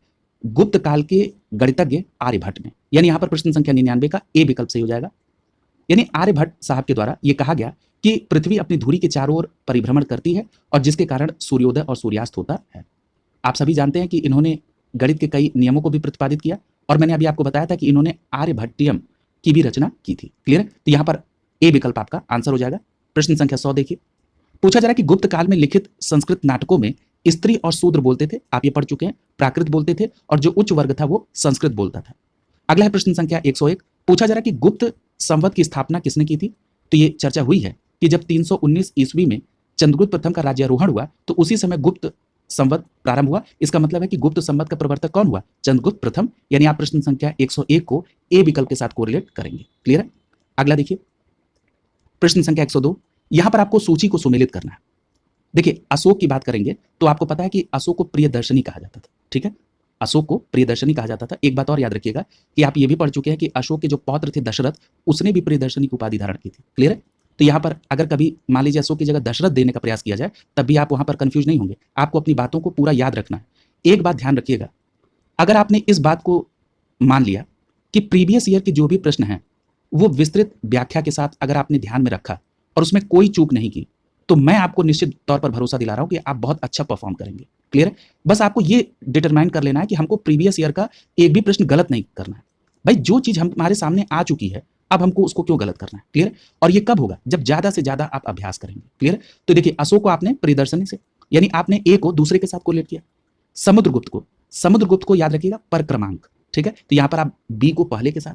गुप्त काल के गणितज्ञ आर्यभट्ट ने, यानी यहां पर प्रश्न संख्या 99 का ए विकल्प सही हो जाएगा। यानी आर्यभट्ट साहब के द्वारा यह कहा गया कि पृथ्वी अपनी धुरी के चारों ओर परिभ्रमण करती है और जिसके कारण सूर्योदय और सूर्यास्त होता है। आप सभी जानते हैं कि इन्होंने गणित के कई नियमों को भी प्रतिपादित किया और मैंने अभी आपको बताया था कि इन्होंने आर्यभट्टियम की भी रचना की थी। क्लियर है? तो यहां पर ए विकल्प आपका आंसर हो जाएगा। प्रश्न संख्या 100 देखिए, पूछा जा रहा है कि गुप्त काल में लिखित संस्कृत नाटकों में स्त्री और शूद्र बोलते थे, आप ये पढ़ चुके हैं, प्राकृत बोलते थे और जो उच्च वर्ग था वो संस्कृत बोलता था। अगला है प्रश्न संख्या 101, पूछा जा रहा है कि गुप्त संवत की स्थापना किसने की थी? तो ये चर्चा हुई है कि जब 319 ईस्वी में चंद्रगुप्त प्रथम का राज्यारोहण हुआ तो उसी समय गुप्त संवत प्रारंभ हुआ। इसका मतलब है कि गुप्त संवत का प्रवर्तक कौन हुआ? चंद्रगुप्त प्रथम, यानी आप प्रश्न संख्या 101 को ए विकल्प के साथ कोरिलेट करेंगे। क्लियर है? अगला देखिए प्रश्न संख्या 102, यहां पर आपको सूची को सुमेलित करना है। देखिए, अशोक की बात करेंगे तो आपको पता है कि अशोक को प्रियदर्शनी कहा जाता था, ठीक है? अशोक को प्रियदर्शनी कहा जाता था। एक बात और याद रखिएगा कि आप ये भी पढ़ चुके हैं कि अशोक के जो पौत्र थे दशरथ, उसने भी प्रियदर्शनी की उपाधि धारण की थी। क्लियर है? तो यहाँ पर अगर कभी मान लीजिए अशोक की जगह दशरथ देने का प्रयास किया जाए, तब भी आप वहाँ पर कन्फ्यूज़ नहीं होंगे। आपको अपनी बातों को पूरा याद रखना है। एक बात ध्यान रखिएगा, अगर आपने इस बात को मान लिया कि प्रीवियस ईयर के जो भी प्रश्न हैं, वो विस्तृत व्याख्या के साथ अगर आपने ध्यान में रखा और उसमें कोई चूक नहीं की, तो मैं आपको निश्चित तौर पर भरोसा दिला रहा हूँ कि आप बहुत अच्छा परफॉर्म करेंगे। क्लियर है? बस आपको ये डिटरमाइन कर लेना है कि हमको प्रीवियस ईयर का एक भी प्रश्न गलत नहीं करना है। भाई जो चीज़ हमारे सामने आ चुकी है, अब हमको उसको क्यों गलत करना है? क्लियर है? और ये कब होगा? जब ज़्यादा से ज़्यादा आप अभ्यास करेंगे। क्लियर है? तो देखिए, अशोक को आपने प्रियदर्शनी से, यानी आपने ए को दूसरे के साथ कोरिलेट किया। समुद्रगुप्त को याद रखिएगा पर क्रमांक, ठीक है? तो यहाँ पर आप बी को पहले के साथ,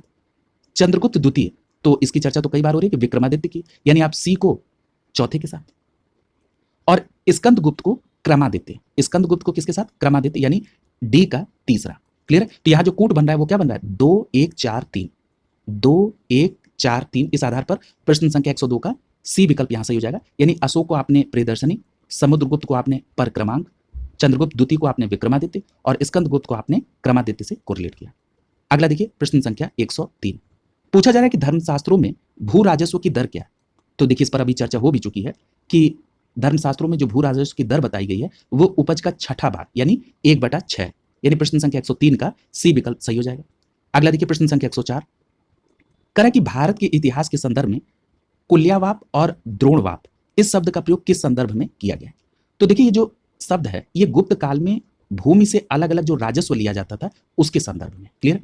चंद्रगुप्त द्वितीय, तो इसकी चर्चा तो कई बार हो रही है कि विक्रमादित्य की, यानी आप सी को चौथे के साथ, और स्कंदगुप्त को क्रमादित्य, स्कंदगुप्त को किसके साथ? क्रमादित्य, यानी डी का तीसरा। क्लियर है? तो यहाँ जो कूट बन रहा है वो क्या बन रहा है? 2 1 4 3, 2 1 4 3। इस आधार पर प्रश्न संख्या 102 का सी विकल्प यहाँ सही हो जाएगा। यानी अशोक को आपने प्रियदर्शनी, समुद्रगुप्त को आपने पर क्रमांक, चंद्रगुप्त द्वितीय को आपने विक्रमादित्य और स्कंदगुप्त को आपने क्रमादित्य से कोरिलेट किया। अगला देखिए, प्रश्न संख्या 103। पूछा जा रहा है कि धर्मशास्त्रों में भू राजस्व की दर क्या है? तो देखिए, इस पर अभी चर्चा हो भी चुकी है कि धर्मशास्त्रों में जो भू राजस्व की दर बताई गई है वो उपज का छठा भाग, यानी 1/6, यानी प्रश्न संख्या 103 का सी विकल्प सही हो जाएगा। अगला देखिए, प्रश्न संख्या 104। कह रहा है कि भारत के इतिहास के संदर्भ में कुल्यावाप और द्रोणवाप, इस शब्द का प्रयोग किस संदर्भ में किया गया है? तो देखिए, ये जो शब्द है ये गुप्त काल में भूमि से अलग अलग जो राजस्व लिया जाता था उसके संदर्भ में। क्लियर?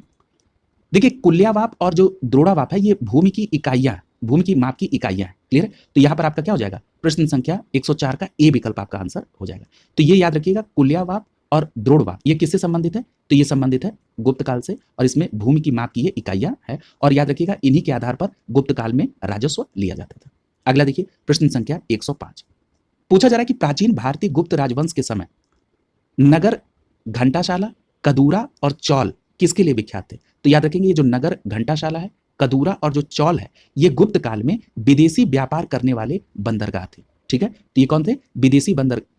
देखिए, कुल्यावाप और जो द्रोणावाप है ये भूमि की इकाइयां, भूमि की माप की इकाइयां हैं। क्लियर? तो यहां पर आपका क्या हो जाएगा? प्रश्न संख्या 104 का ए विकल्प आपका आंसर हो जाएगा। तो ये याद रखिएगा, कुल्यावाप और द्रोणवाप ये किससे संबंधित है? तो ये संबंधित है गुप्त काल से, और इसमें भूमि की माप की ये इकाइयां है, और याद रखिएगा इन्हीं के आधार पर गुप्त काल में राजस्व लिया जाता था। अगला देखिए, प्रश्न संख्या 105। पूछा जा रहा है कि प्राचीन भारतीय गुप्त राजवंश के समय नगर, घंटाशाला, कदूरा और चौल किसके लिए विख्यात थे? तो याद रखेंगे, ये जो नगर, घंटाशाला है, कदूरा और जो चौल है, ये गुप्त काल में विदेशी व्यापार करने वाले बंदरगाह थे। ठीक है? तो ये कौन थे?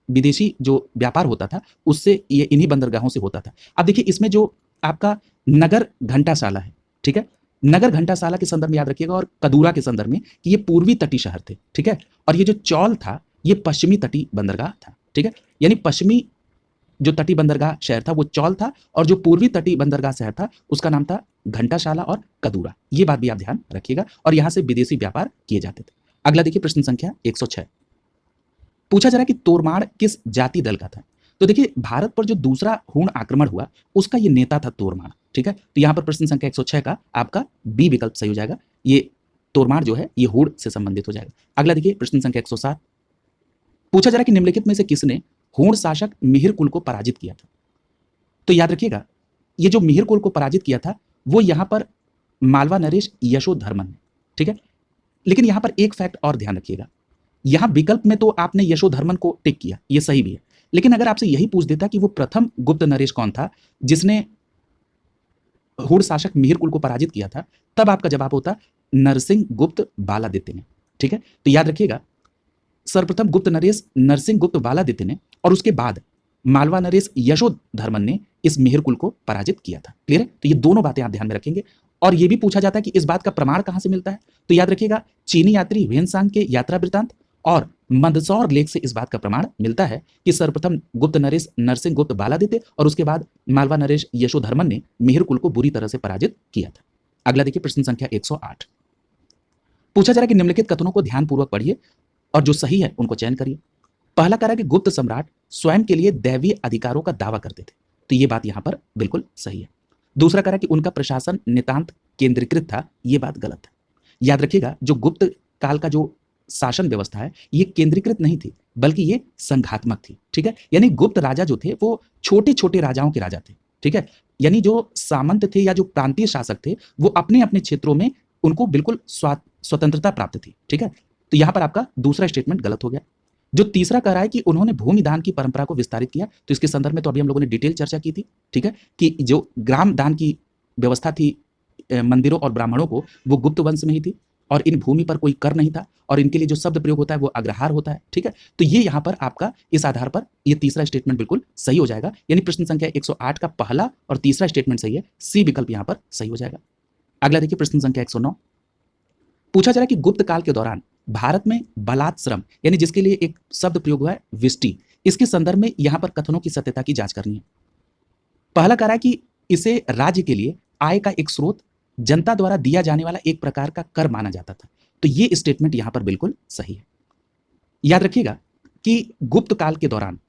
विदेशी जो व्यापार होता था उससे ये इन्हीं बंदरगाहों से होता था। अब देखिए, इसमें जो आपका नगर घंटाशाला है, ठीक है, नगर घंटाशाला के संदर्भ में याद रखिएगा, और कदूरा के संदर्भ में कि ये पूर्वी तटीय शहर थे। ठीक है? और ये जो चौल था ये पश्चिमी तटीय बंदरगाह था। ठीक है? यानी पश्चिमी जो तटीय बंदरगाह शहर था वो चौल था, और जो पूर्वी तटीय बंदरगाह शहर था उसका नाम था घंटाशाला और कदूरा। ये बात भी आप ध्यान रखिएगा, और यहां से विदेशी व्यापार किए जाते थे। अगला देखिए, प्रश्न संख्या 106। पूछा जा रहा है कि तोरमाड़ किस जाति दल का था? तो देखिए, भारत पर जो दूसरा हूण आक्रमण हुआ उसका ये नेता था तोरमाड़। ठीक है? तो यहां पर प्रश्न संख्या 106 का आपका बी विकल्प सही हो जाएगा। ये तोरमाड़ जो है ये हूण से संबंधित हो जाएगा। अगला देखिए, प्रश्न संख्या 107। पूछा जा रहा है कि निम्नलिखित में से किसने हूण शासक मिहिर कुल को पराजित किया था? तो याद रखिएगा, ये जो मिहिर कुल को पराजित किया था वो यहां पर मालवा नरेश यशोधर्मन ने। ठीक है? लेकिन यहां पर एक फैक्ट और ध्यान रखिएगा, यहां विकल्प में तो आपने यशोधर्मन को टिक किया, ये सही भी है, लेकिन अगर आपसे यही पूछ देता कि वो प्रथम गुप्त नरेश कौन था जिसने हूण शासक मिहिर कुल को पराजित किया था, तब आपका जवाब होता नरसिंह गुप्त बालादित्य ने। ठीक है? तो याद रखिएगा, सर्वप्रथम गुप्त नरेश नरसिंह गुप्त बालादित्य ने, और उसके बाद मालवा नरेश यशोधर्मन ने इस मिहिर कुल को पराजित किया था। क्लियर है? तो ये दोनों बातें आप ध्यान में रखेंगे। और ये भी पूछा जाता है कि इस बात का प्रमाण कहां से मिलता है? तो याद रखिएगा, चीनी यात्री ह्वेनसांग के यात्रा वृत्तांत और मंदसौर लेख से इस बात का प्रमाण मिलता है कि सर्वप्रथम गुप्त नरेश नरसिंह गुप्त बालादित्य और उसके बाद मालवा नरेश यशोधर्मन ने मिहिर कुल को बुरी तरह से पराजित किया था। अगला देखिए, प्रश्न संख्या 108। पूछा जा रहा है कि निम्नलिखित कथनों को ध्यानपूर्वक पढ़िए और जो सही है उनको चयन करिए। पहला कह रहा है कि गुप्त सम्राट स्वयं के लिए दैवीय अधिकारों का दावा करते थे, तो ये बात यहां पर बिल्कुल सही है। दूसरा कह रहा है कि उनका प्रशासन नितांत केंद्रीकृत था, ये बात गलत है। याद रखिएगा, जो गुप्त काल का जो शासन व्यवस्था है ये केंद्रीकृत नहीं थी बल्कि ये संघात्मक थी। ठीक है? यानी गुप्त राजा जो थे वो छोटे छोटे राजाओं के राजा थे। ठीक है? यानी जो सामंत थे या जो प्रांतीय शासक थे वो अपने अपने क्षेत्रों में उनको बिल्कुल स्वतंत्रता प्राप्त थी। ठीक है? तो यहां पर आपका दूसरा स्टेटमेंट गलत हो गया। जो तीसरा कह रहा है कि उन्होंने भूमि दान की परंपरा को विस्तारित किया, तो इसके संदर्भ में तो अभी हम लोगों ने डिटेल चर्चा की थी। ठीक है? कि जो ग्राम दान की व्यवस्था थी मंदिरों और ब्राह्मणों को, वो गुप्त वंश में ही थी, और इन भूमि पर कोई कर नहीं था और इनके लिए जो शब्द प्रयोग होता है वो अग्रहार होता है। ठीक है, तो ये यहाँ पर आपका इस आधार पर ये तीसरा स्टेटमेंट बिल्कुल सही हो जाएगा, यानी प्रश्न संख्या 108 का पहला और तीसरा स्टेटमेंट सही है, सी विकल्प यहाँ पर सही हो जाएगा। अगला देखिए प्रश्न संख्या 109, पूछा जा रहा है कि गुप्त काल के दौरान भारत में बलात् श्रम यानी जिसके लिए एक शब्द प्रयोग हुआ है विष्टि, इसके संदर्भ में यहाँ पर कथनों की सत्यता की जांच करनी है। पहला कह रहा है कि इसे राज्य के लिए आय का एक स्रोत, जनता द्वारा दिया जाने वाला एक प्रकार का कर माना जाता था, तो ये स्टेटमेंट यहां पर बिल्कुल सही है। याद रखिएगा कि गुप्त काल के दौरान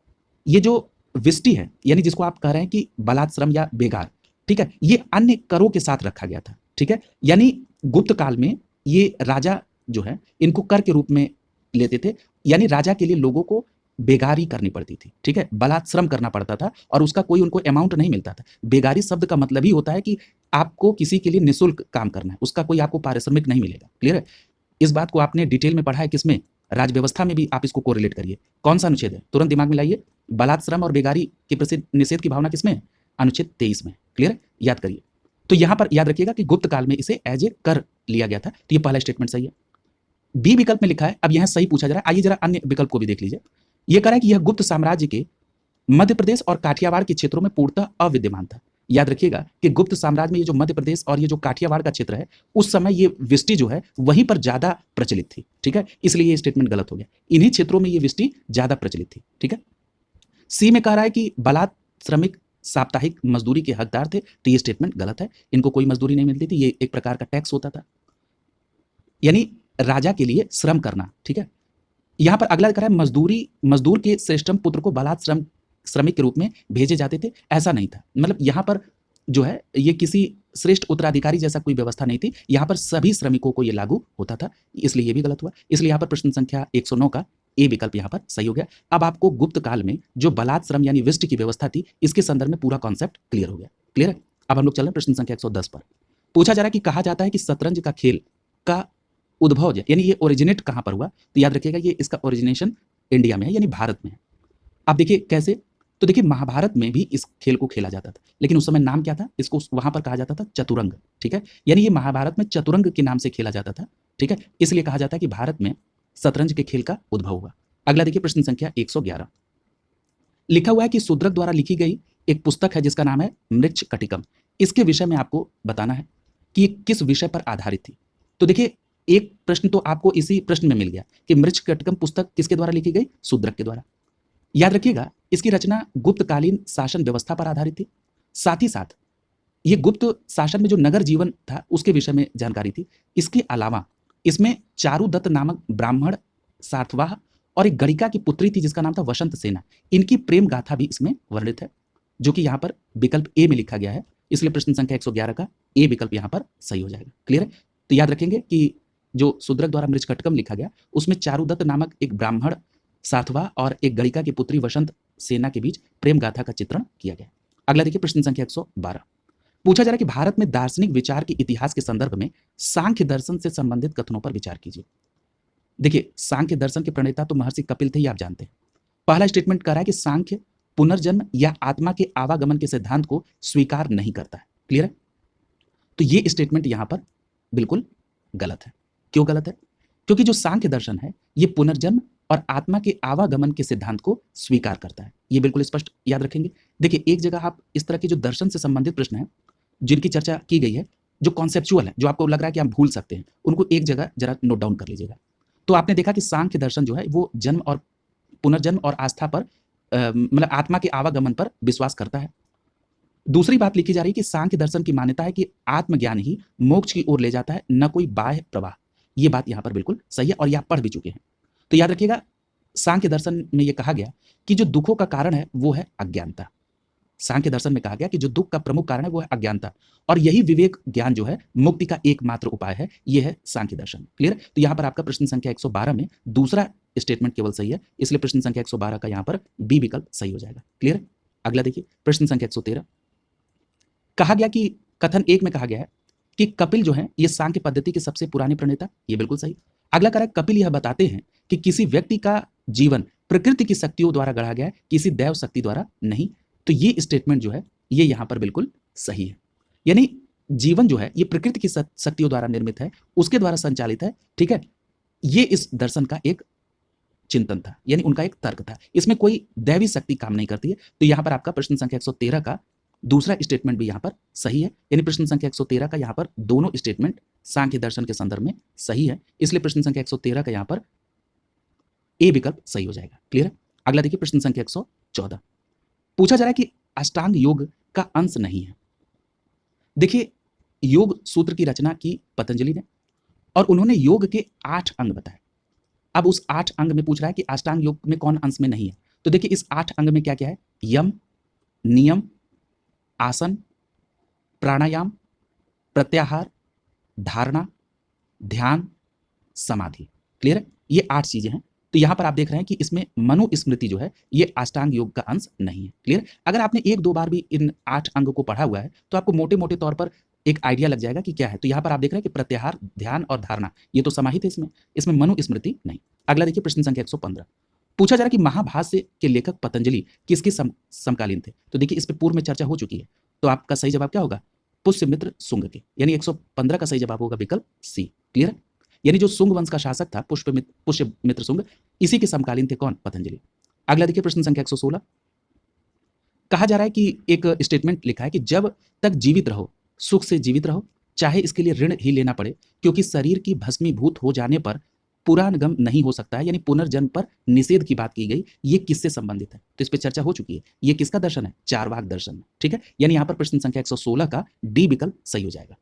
ये जो विष्टि है यानी जिसको आप कह रहे हैं कि बलात् श्रम या बेगार, ठीक है, ये अन्य करों के साथ रखा गया था। ठीक है, यानी गुप्त काल में ये राजा जो है इनको कर के रूप में लेते थे, यानी राजा के लिए लोगों को बेगारी करनी पड़ती थी। ठीक है, बलात् श्रम करना पड़ता था और उसका कोई उनको अमाउंट नहीं मिलता था। बेगारी शब्द का मतलब ही होता है कि आपको किसी के लिए निःशुल्क काम करना है, उसका कोई आपको पारिश्रमिक नहीं मिलेगा। क्लियर है, इस बात को आपने डिटेल में पढ़ा है किसमें, राज व्यवस्था में भी। आप इसको कोरिलेट करिए, कौन सा अनुच्छेद है, तुरंत दिमाग में लाइए। बलात् श्रम और बेगारी के प्रसिद्ध निषेध की भावना किसमें है, अनुच्छेद 23 में। क्लियर है, याद करिए। तो यहां पर याद रखिएगा कि गुप्त काल में इसे एज ए कर लिया गया था, तो ये पहला स्टेटमेंट सही है। बी विकल्प में लिखा है, अब यहां सही पूछा जा रहा है, आइए जरा अन्य विकल्प को भी देख लीजिए। यह कह रहा है कि यह गुप्त साम्राज्य के मध्य प्रदेश और काठियावाड़ के क्षेत्रों में पूर्णतः अविद्यमान था। याद रखिएगा कि गुप्त साम्राज्य में ये जो मध्य प्रदेश और ये जो काठियावाड़ का क्षेत्र है, उस समय ये विष्टि जो है वहीं पर ज्यादा प्रचलित थी। ठीक है, इसलिए ये स्टेटमेंट गलत हो गया, इन्हीं क्षेत्रों में ये विष्टि ज्यादा प्रचलित थी। ठीक है, सी में कह रहा है कि बलात् श्रमिक साप्ताहिक मजदूरी के हकदार थे, तो ये स्टेटमेंट गलत है, इनको कोई मजदूरी नहीं मिलती थी, ये एक प्रकार का टैक्स होता था, यानी राजा के लिए श्रम करना। ठीक है, यहां पर अगला कह रहा है मजदूर के श्रेष्ठतम पुत्र को बलात् श्रमिक के रूप में भेजे जाते थे, ऐसा नहीं था। मतलब यहां पर जो है ये किसी श्रेष्ठ उत्तराधिकारी जैसा कोई व्यवस्था नहीं थी, यहां पर सभी श्रमिकों को ये लागू होता था, इसलिए ये भी गलत हुआ। इसलिए यहां पर प्रश्न संख्या 109 का ए विकल्प यहां पर सही हो गया। अब आपको गुप्त काल में जो बलात् श्रम यानी विष्टि की व्यवस्था थी, इसके संदर्भ में पूरा कॉन्सेप्ट क्लियर हो गया। क्लियर है, अब हम लोग चल रहे हैं प्रश्न संख्या 110 पर। पूछा जा रहा है कि कहा जाता है कि शतरंज का खेल का उद्भव यानी ये ओरिजिनेट कहां पर हुआ, तो याद रखिएगा ये इसका ओरिजिनेशन इंडिया में है, यानी भारत में है। अब देखिए कैसे, तो देखिए महाभारत में भी इस खेल को खेला जाता था, लेकिन उस समय नाम क्या था, इसको वहां पर कहा जाता था चतुरंग। ठीक है, यानी ये महाभारत में चतुरंग के नाम से खेला जाता था। ठीक है, इसलिए कहा जाता है कि भारत में शतरंज के खेल का उद्भव हुआ। अगला देखिए प्रश्न संख्या 111, लिखा हुआ है कि शूद्रक द्वारा लिखी गई एक पुस्तक है जिसका नाम है मृच्छकटिकम। इसके विषय में आपको बताना है कि ये किस विषय पर आधारित थी। तो देखिए एक प्रश्न तो आपको इसी प्रश्न में मिल गया कि मृच्छकटिकम पुस्तक किसके द्वारा लिखी गई, शूद्रक के द्वारा। याद रखिएगा इसकी रचना गुप्तकालीन शासन व्यवस्था पर आधारित थी, साथ ही साथ ये गुप्त शासन में जो नगर जीवन था उसके विषय में जानकारी थी। इसके अलावा इसमें चारुदत्त नामक ब्राह्मण सार्थवाह और एक गणिका की पुत्री थी जिसका नाम था वसंत सेना, इनकी प्रेम गाथा भी इसमें वर्णित है, जो कि यहाँ पर विकल्प ए में लिखा गया है। इसलिए प्रश्न संख्या 111 का ए विकल्प यहाँ पर सही हो जाएगा। क्लियर है, तो याद रखेंगे कि जो शूद्रक द्वारा मृच्छकटिकम लिखा गया उसमें चारुदत्त नामक एक ब्राह्मण सार्थवा और एक गणिका की पुत्री वसंत सेना के बीच प्रेम गाथा का चित्रण किया गया। अगला देखिए प्रश्न संख्या 112, पूछा जा रहा है कि भारत में दार्शनिक विचार के इतिहास के संदर्भ में सांख्य दर्शन से संबंधित कथनों पर विचार कीजिए। देखिए सांख्य दर्शन के प्रणेता तो महर्षि कपिल थे, ये आप जानते हैं। पहला स्टेटमेंट कर रहा है कि सांख्य पुनर्जन्म या आत्मा के आवागमन के सिद्धांत को स्वीकार नहीं करता है। क्लियर है, तो ये स्टेटमेंट यहां पर बिल्कुल गलत है। क्यों गलत है, क्योंकि जो सांख्य दर्शन है ये पुनर्जन्म और आत्मा के आवागमन के सिद्धांत को स्वीकार करता है, ये बिल्कुल स्पष्ट याद रखेंगे। देखिए एक जगह आप इस तरह के जो दर्शन से संबंधित प्रश्न है जिनकी चर्चा की गई है, जो कॉन्सेप्चुअल है, जो आपको लग रहा है कि आप भूल सकते हैं, उनको एक जगह जरा नोट डाउन कर लीजिएगा। तो आपने देखा कि सांख्य दर्शन जो है वो जन्म और पुनर्जन्म और आस्था पर मतलब आत्मा के आवागमन पर विश्वास करता है। दूसरी बात लिखी जा रही है कि सांख्य दर्शन की मान्यता है कि आत्मज्ञान ही मोक्ष की ओर ले जाता है, न कोई बाह्य प्रवाह। ये बात यहाँ पर बिल्कुल सही है और ये आप पढ़ भी चुके हैं। तो याद रखिएगा सांख्य दर्शन में यह कहा गया कि जो दुखों का कारण है वो है अज्ञानता। सांख्य दर्शन में कहा गया कि जो दुख का प्रमुख कारण है वो है अज्ञानता, और यही विवेक ज्ञान जो है मुक्ति का एकमात्र उपाय है, ये है सांख्य दर्शन। क्लियर, तो यहाँ पर आपका प्रश्न संख्या 112 में दूसरा स्टेटमेंट केवल सही है, इसलिए प्रश्न संख्या 112 का यहाँ पर बी विकल्प सही हो जाएगा। क्लियर, अगला देखिए प्रश्न संख्या 113, कहा गया कि कथन 1 में कहा गया है कि कपिल जो है ये सांख्य पद्धति के सबसे पुराने प्रणेता, ये बिल्कुल सही। अगला कह रहा है कपिल यह बताते हैं कि किसी व्यक्ति का जीवन प्रकृति की शक्तियों द्वारा गढ़ा गया है, किसी दैव शक्ति द्वारा नहीं। तो ये स्टेटमेंट जो है ये यहां पर बिल्कुल सही है, यानी जीवन जो है ये प्रकृति की शक्तियों द्वारा निर्मित है, उसके द्वारा संचालित है, ठीक है। ये इस दर्शन का एक चिंतन था, यानी उनका एक तर्क था। इसमें कोई दैवी शक्ति काम नहीं करती है। तो यहां पर आपका प्रश्न संख्या 113 का दूसरा स्टेटमेंट भी यहां पर सही है, यानी प्रश्न संख्या 113 का यहां पर दोनों स्टेटमेंट सांख्य दर्शन के संदर्भ में सही है, इसलिए प्रश्न संख्या 113 का यहां पर ए विकल्प सही हो जाएगा। क्लियर है। अगला देखिए प्रश्न संख्या 114, पूछा जा रहा है कि अष्टांग योग का अंश नहीं है। देखिए, योग सूत्र की रचना की पतंजलि ने और उन्होंने योग के 8 अंग बताए। अब उस 8 अंग में पूछ रहा है कि अष्टांग योग में कौन अंश में नहीं है। तो देखिए इस 8 अंग में क्या क्या है, यम, नियम, आसन, प्राणायाम, प्रत्याहार, धारणा, ध्यान, समाधि। क्लियर है। ये 8 चीजें हैं। तो यहां पर आप देख रहे हैं कि इसमें मनुस्मृति जो है ये अष्टांग योग का अंश नहीं है। क्लियर। अगर आपने एक दो बार भी इन 8 अंग को पढ़ा हुआ है तो आपको मोटे मोटे तौर पर एक आइडिया लग जाएगा कि क्या है। तो यहां पर आप देख रहे हैं कि प्रत्याहार, ध्यान और धारणा ये तो समाहित है इसमें मनुस्मृति नहीं। अगला देखिए प्रश्न संख्या 115, पूछा जा रहा है कि महाभाष्य के लेखक पतंजलि किसके समकालीन थे। तो देखिए इस पर पूर्व में चर्चा हो चुकी है। तो आपका सही जवाब क्या होगा, पुष्यमित्र शुंग के, यानी 115 का सही जवाब होगा विकल्प सी। क्लियर है। यानी जो शुंग वंश का शासक था पुष्यमित्र शुंग, इसी के समकालीन थे कौन, पतंजलि। अगला देखिए प्रश्न संख्या 116, कहा जा रहा है कि एक स्टेटमेंट लिखा है कि जब तक जीवित रहो सुख से जीवित रहो, चाहे इसके लिए ऋण ही लेना पड़े, क्योंकि शरीर की भस्मीभूत हो जाने पर पुराणगम नहीं हो सकता है, यानी पुनर्जन्म पर निषेध की बात की गई। ये किससे संबंधित है। तो इस पर चर्चा हो चुकी है। ये किसका दर्शन है, चारवाक दर्शन। ठीक है। यानी यहां पर प्रश्न संख्या 116 का डी विकल्प सही हो जाएगा।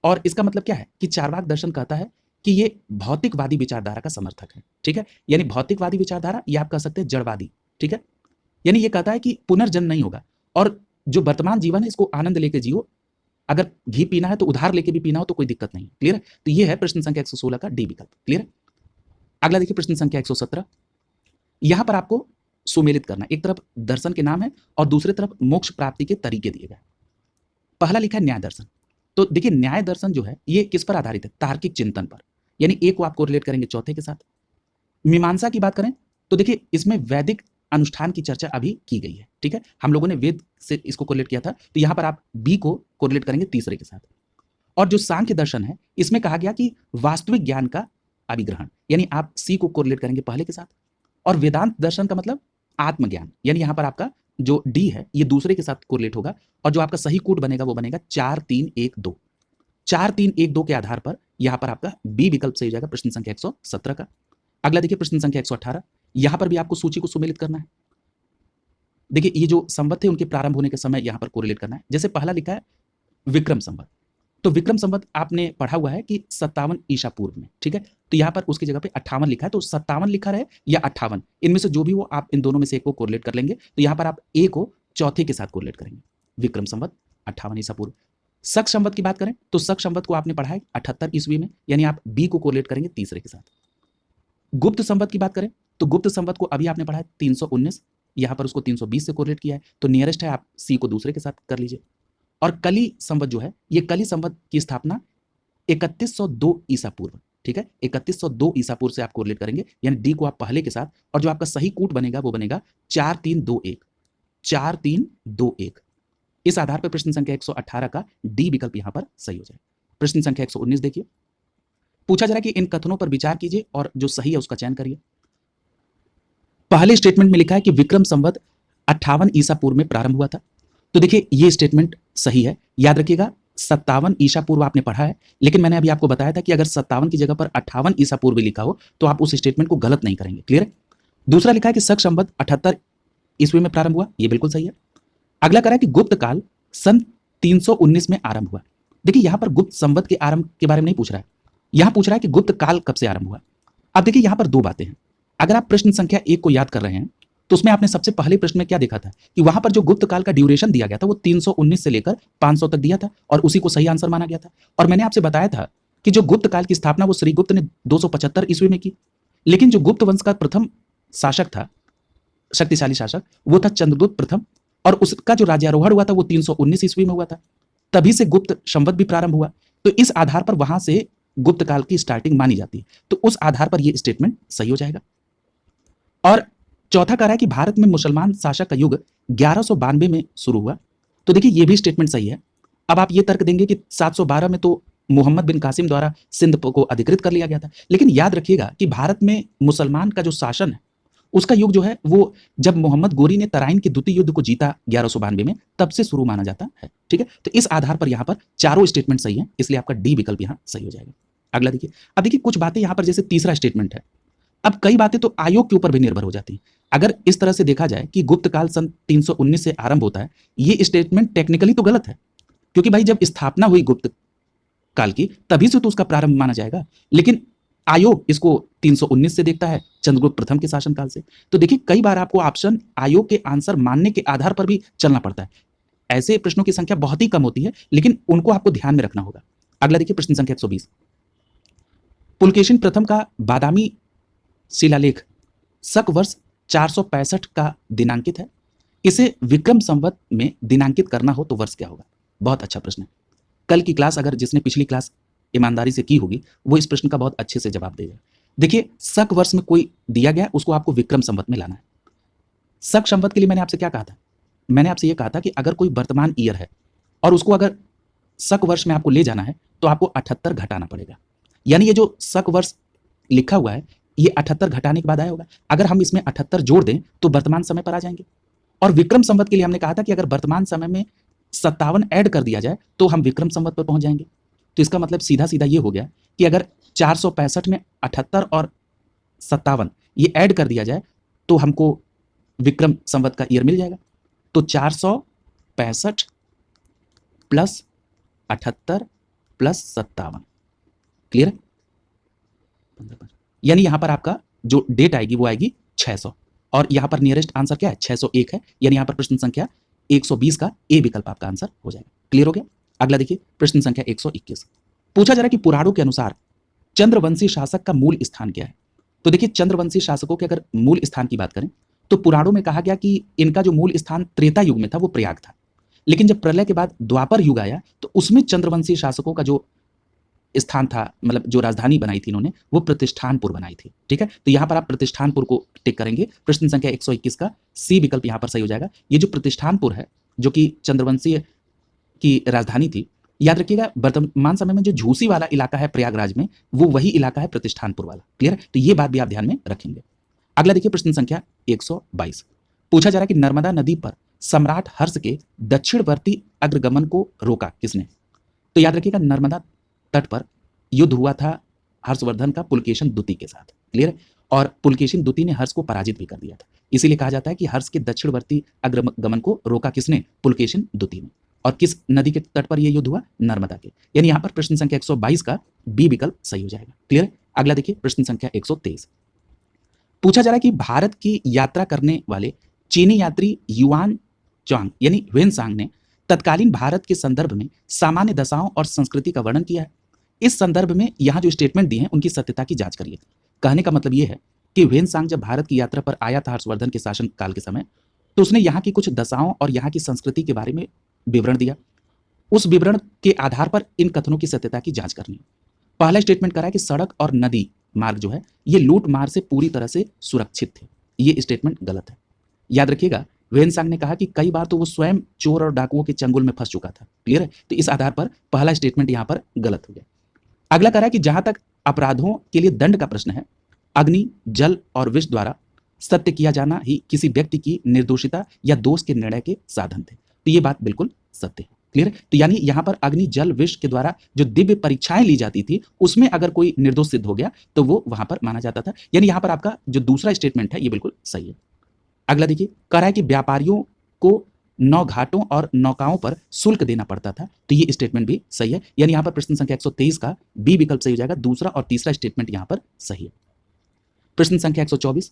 और इसका मतलब क्या है कि चारवाक दर्शन कहता है कि ये भौतिकवादी विचारधारा का समर्थक है। ठीक है। यानी भौतिकवादी विचारधारा, ये आप कह सकते हैं जड़वादी। ठीक है। यानी ये कहता है कि पुनर्जन्म नहीं होगा और जो वर्तमान जीवन है इसको आनंद लेके जियो, अगर घी पीना है तो उधार लेके भी पीना हो तो कोई दिक्कत नहीं। क्लियर है। तो ये है प्रश्न संख्या 116 का डी विकल्प। क्लियर है। अगला देखिए प्रश्न संख्या 117, यहां पर आपको सुमेलित करना, एक तरफ दर्शन के नाम है और दूसरी तरफ मोक्ष प्राप्ति के तरीके दिए गए। पहला लिखा है न्याय दर्शन। तो देखिए न्याय दर्शन जो है ये किस पर आधारित है, तार्किक चिंतन पर, यानी एक को आपको रिलेट करेंगे चौथे के साथ। मीमांसा की बात करें तो देखिए इसमें वैदिक अनुष्ठान की चर्चा अभी की गई है। ठीक है। हम लोगों ने वेद से इसको कोरिलेट किया था, तो यहां पर आप बी को कोरिलेट करेंगे तीसरे के साथ। और जो सांख्य दर्शन है इसमें कहा गया कि वास्तविक ज्ञान का अभिग्रहण, यानी आप सी को कोरिलेट करेंगे पहले के साथ। और वेदांत दर्शन का मतलब आत्मज्ञान, यानी यहां पर आपका जो डी है ये दूसरे के साथ कोरिलेट होगा। और जो आपका सही कूट बनेगा वो बनेगा 4 3 1 2। 4 3 1 2 के आधार पर यहां पर आपका बी विकल्प सही हो जाएगा प्रश्न संख्या 117 का। अगला देखिए प्रश्न संख्या 118, यहां पर भी आपको सूची को सुमेलित करना है। देखिए ये जो संवत थे उनके प्रारंभ होने के समय यहां पर कोरिलेट करना है। जैसे पहला लिखा है विक्रम संवत, तो विक्रम संवत आपने पढ़ा हुआ है कि 57 ईसा पूर्व में। ठीक है। तो यहां पर उसकी जगह पे 58 लिखा है, तो 57 लिखा रहे या 58, इनमें से जो भी हो आप इन दोनों में से एक को कोरिलेट कर लेंगे। तो यहां पर आप ए को चौथे के साथ कोरिलेट करेंगे, विक्रम संवत 58 ईसा पूर्व। शक संवत की बात करें तो शक संवत को आपने पढ़ा है 78 ईस्वी में, यानी आप बी को कोरिलेट करेंगे तीसरे के साथ। गुप्त संवत की बात करें तो गुप्त संवत को अभी आपने पढ़ा है 319, यहां पर उसको 320 से कोरिलेट किया है, तो नियरेस्ट है आप सी को दूसरे के साथ कर लीजिए। और कली संवत जो है ये कली संवत की स्थापना 3102 ईसा पूर्व। ठीक है। 3102 ईसा पूर्व से आप कोरिलेट करेंगे, यानी डी को आप पहले के साथ। और जो आपका सही कूट बनेगा वो बनेगा 4321, 4321। इस आधार पर प्रश्न संख्या 118 का डी विकल्प यहां पर सही हो जाए। प्रश्न संख्या 119 देखिए, पूछा जा रहा है कि इन कथनों पर विचार कीजिए और जो सही है उसका चयन करिए। पहले स्टेटमेंट में लिखा है कि विक्रम संवत 58 ईसा पूर्व में प्रारंभ हुआ था। तो देखिए ये स्टेटमेंट सही है। याद रखिएगा 57 ईसा पूर्व आपने पढ़ा है, लेकिन मैंने अभी आपको बताया था कि अगर 57 की जगह पर 58 ईसा पूर्व लिखा हो तो आप उस स्टेटमेंट को गलत नहीं करेंगे। क्लियर है। दूसरा लिखा है कि शक संवत 78 ईस्वी में प्रारंभ हुआ, ये बिल्कुल सही है। अगला करा है कि गुप्त काल सन 319 में आरंभ हुआ। देखिए यहां पर गुप्त संवत के आरंभ के बारे में नहीं पूछ रहा है, यहां पूछ रहा है कि गुप्त काल कब से आरंभ हुआ। अब देखिए यहां पर दो बातें हैं। अगर आप प्रश्न संख्या 1 को याद कर रहे हैं तो उसमें आपने सबसे पहले प्रश्न में क्या देखा था कि वहां पर जो गुप्त काल का ड्यूरेशन दिया गया था वो 319 से लेकर 500 तक दिया था और उसी को सही आंसर माना गया था। और मैंने आपसे बताया था कि जो गुप्त काल की स्थापना वो श्री गुप्त ने 275 ईस्वी में की, लेकिन जो गुप्त वंश का प्रथम शासक था, शक्तिशाली शासक, वो था चंद्रगुप्त प्रथम, और उसका जो राज्यारोहण हुआ था वो 319 ईस्वी में हुआ था। तभी से गुप्त संवत भी प्रारंभ हुआ। तो इस आधार पर वहां से गुप्त काल की स्टार्टिंग मानी जाती है, तो उस आधार पर यह स्टेटमेंट सही हो जाएगा। और चौथा कह रहा है कि भारत में मुसलमान शासक का युग 1192 में शुरू हुआ। तो देखिए ये भी स्टेटमेंट सही है। अब आप ये तर्क देंगे कि 712 में तो मोहम्मद बिन कासिम द्वारा सिंध को अधिकृत कर लिया गया था, लेकिन याद रखिएगा कि भारत में मुसलमान का जो शासन है उसका युग जो है वो जब मोहम्मद गोरी ने तराइन के द्वितीय युद्ध को जीता 1192 में, तब से शुरू माना जाता है। ठीक है, तो इस आधार पर यहाँ पर चारों स्टेटमेंट सही है, इसलिए आपका डी विकल्प यहाँ सही हो जाएगा। अगला देखिए, अब देखिए कुछ बातें यहाँ पर जैसे तीसरा स्टेटमेंट है, अब कई बातें तो आयोग के ऊपर भी निर्भर हो जाती हैं। अगर इस तरह से देखा जाए कि गुप्त काल सन 319 से आरंभ होता है, ये स्टेटमेंट टेक्निकली तो गलत है, क्योंकि भाई जब स्थापना हुई गुप्त काल की तभी से तो उसका प्रारंभ माना जाएगा, लेकिन आयोग इसको 319 से देखता है, चंद्रगुप्त प्रथम के शासनकाल से। तो देखिए कई बार आपको ऑप्शन आयोग के आंसर मानने के आधार पर भी चलना पड़ता है। ऐसे प्रश्नों की संख्या बहुत ही कम होती है, लेकिन उनको आपको ध्यान में रखना होगा। अगला देखिए प्रश्न संख्या 120, पुलकेशिन प्रथम का बादामी शिलालेख शक वर्ष 465 का दिनांकित है, इसे विक्रम संवत में दिनांकित करना हो तो वर्ष क्या होगा? बहुत अच्छा प्रश्न है। कल की क्लास अगर जिसने पिछली क्लास ईमानदारी से की होगी वो इस प्रश्न का बहुत अच्छे से जवाब देगा। देखिए शक वर्ष में कोई दिया गया, उसको आपको विक्रम संवत में लाना है। शक संवत के लिए मैंने आपसे क्या कहा था? मैंने आपसे ये कहा था कि अगर कोई वर्तमान ईयर है और उसको अगर शक वर्ष में आपको ले जाना है तो आपको 78 घटाना पड़ेगा, यानी ये जो शक वर्ष लिखा हुआ है ये 78 घटाने के बाद आया होगा। अगर हम इसमें 78 जोड़ दें तो वर्तमान समय पर आ जाएंगे। और विक्रम संवत के लिए हमने कहा था कि अगर वर्तमान समय में 57 ऐड कर दिया जाए तो हम विक्रम संवत पर पहुंच जाएंगे। तो इसका मतलब सीधा सीधा ये हो गया कि अगर 465 में 78 और 57 ये ऐड कर दिया जाए तो हमको विक्रम संवत का ईयर मिल जाएगा। तो 465 प्लस 78 प्लस 57, क्लियर है? यानी यहां पर आपका जो डेट आएगी वो आएगी 600, और यहां पर नियरेस्ट आंसर क्या है? 601 है, यानी यहां पर प्रश्न संख्या 120 का ए विकल्प आपका आंसर हो जाएगा। क्लियर हो गया? अगला देखिए प्रश्न संख्या 121, पूछा जा रहा है कि पुराणों के अनुसार चंद्रवंशी शासक का मूल स्थान क्या है? तो देखिए चंद्रवंशी शासकों के अगर मूल स्थान की बात करें तो पुराणों में कहा गया कि इनका जो मूल स्थान त्रेता युग में था वो प्रयाग था, लेकिन जब प्रलय के बाद द्वापर युग आया तो उसमें चंद्रवंशी शासकों का जो स्थान था, मतलब जो राजधानी बनाई थी इन्होंने, वो प्रतिष्ठानपुर बनाई थी। ठीक है, तो यहाँ पर आप प्रतिष्ठानपुर को टिक करेंगे। प्रश्न संख्या 121 का सी विकल्प यहाँ पर सही हो जाएगा। ये जो प्रतिष्ठानपुर है जो कि चंद्रवंशी की राजधानी थी, याद रखिएगा वर्तमान समय में जो झूसी वाला इलाका है प्रयागराज में वो वही इलाका है प्रतिष्ठानपुर वाला। क्लियर है? तो ये बात भी आप ध्यान में रखेंगे। अगला देखिए प्रश्न संख्या 122, पूछा जा रहा है कि नर्मदा नदी पर सम्राट हर्ष के दक्षिणवर्ती अग्रगमन को रोका किसने? तो याद रखिएगा नर्मदा तट पर युद्ध हुआ था हर्षवर्धन का पुलकेशिन द्वितीय के साथ। क्लियर है? और पुलकेशिन द्वितीय ने हर्ष को पराजित भी कर दिया था, इसीलिए कहा जाता है कि हर्ष के दक्षिणवर्ती अग्रगमन को रोका किसने? पुलकेशिन द्वितीय ने। और किस नदी के तट पर यह युद्ध हुआ? नर्मदा के। यानी यहां पर प्रश्न संख्या 122 का बी विकल्प सही हो जाएगा। क्लियर है? अगला देखिए प्रश्न संख्या 123, पूछा जा रहा है कि भारत की यात्रा करने वाले चीनी यात्री युआन चांग यानी ह्वेनसांग ने तत्कालीन भारत के संदर्भ में सामान्य दशाओं और संस्कृति का वर्णन किया है। इस संदर्भ में यहाँ जो स्टेटमेंट दिए हैं उनकी सत्यता की जांच करिए। कहने का मतलब यह है कि ह्वेनसांग जब भारत की यात्रा पर आया था हर्षवर्धन के शासन काल के समय, तो उसने यहाँ की कुछ दशाओं और यहाँ की संस्कृति के बारे में विवरण दिया। उस विवरण के आधार पर इन कथनों की सत्यता की जांच करनी है। पहला स्टेटमेंट करा है कि सड़क और नदी मार्ग जो है ये लूट मार से पूरी तरह से सुरक्षित थे। ये स्टेटमेंट गलत है। याद रखिएगा ह्वेनसांग ने कहा कि कई बार तो वो स्वयं चोर और डाकुओं के चंगुल में फंस चुका था। क्लियर है? तो इस आधार पर पहला स्टेटमेंट यहाँ पर गलत हो गया। अगला कह रहा है कि जहां तक अपराधों के लिए दंड का प्रश्न है, अग्नि, जल और विष द्वारा सत्य किया जाना ही किसी व्यक्ति की निर्दोषिता या दोष के निर्णय के साधन थे। तो ये बात बिल्कुल सत्य है। क्लियर है? तो यानी यहां पर अग्नि, जल, विष के द्वारा जो दिव्य परीक्षाएं ली जाती थी उसमें अगर कोई निर्दोष सिद्ध हो गया तो वो वहां पर माना जाता था। यानी यहां पर आपका जो दूसरा स्टेटमेंट है ये बिल्कुल सही है। अगला देखिए, कह रहा है कि व्यापारियों को नौ घाटों और नौकाओं पर शुल्क देना पड़ता था। तो ये स्टेटमेंट भी सही है। यानी यहां पर प्रश्न संख्या 123 का बी विकल्प सही हो जाएगा। दूसरा और तीसरा स्टेटमेंट यहां पर सही है। प्रश्न संख्या 124,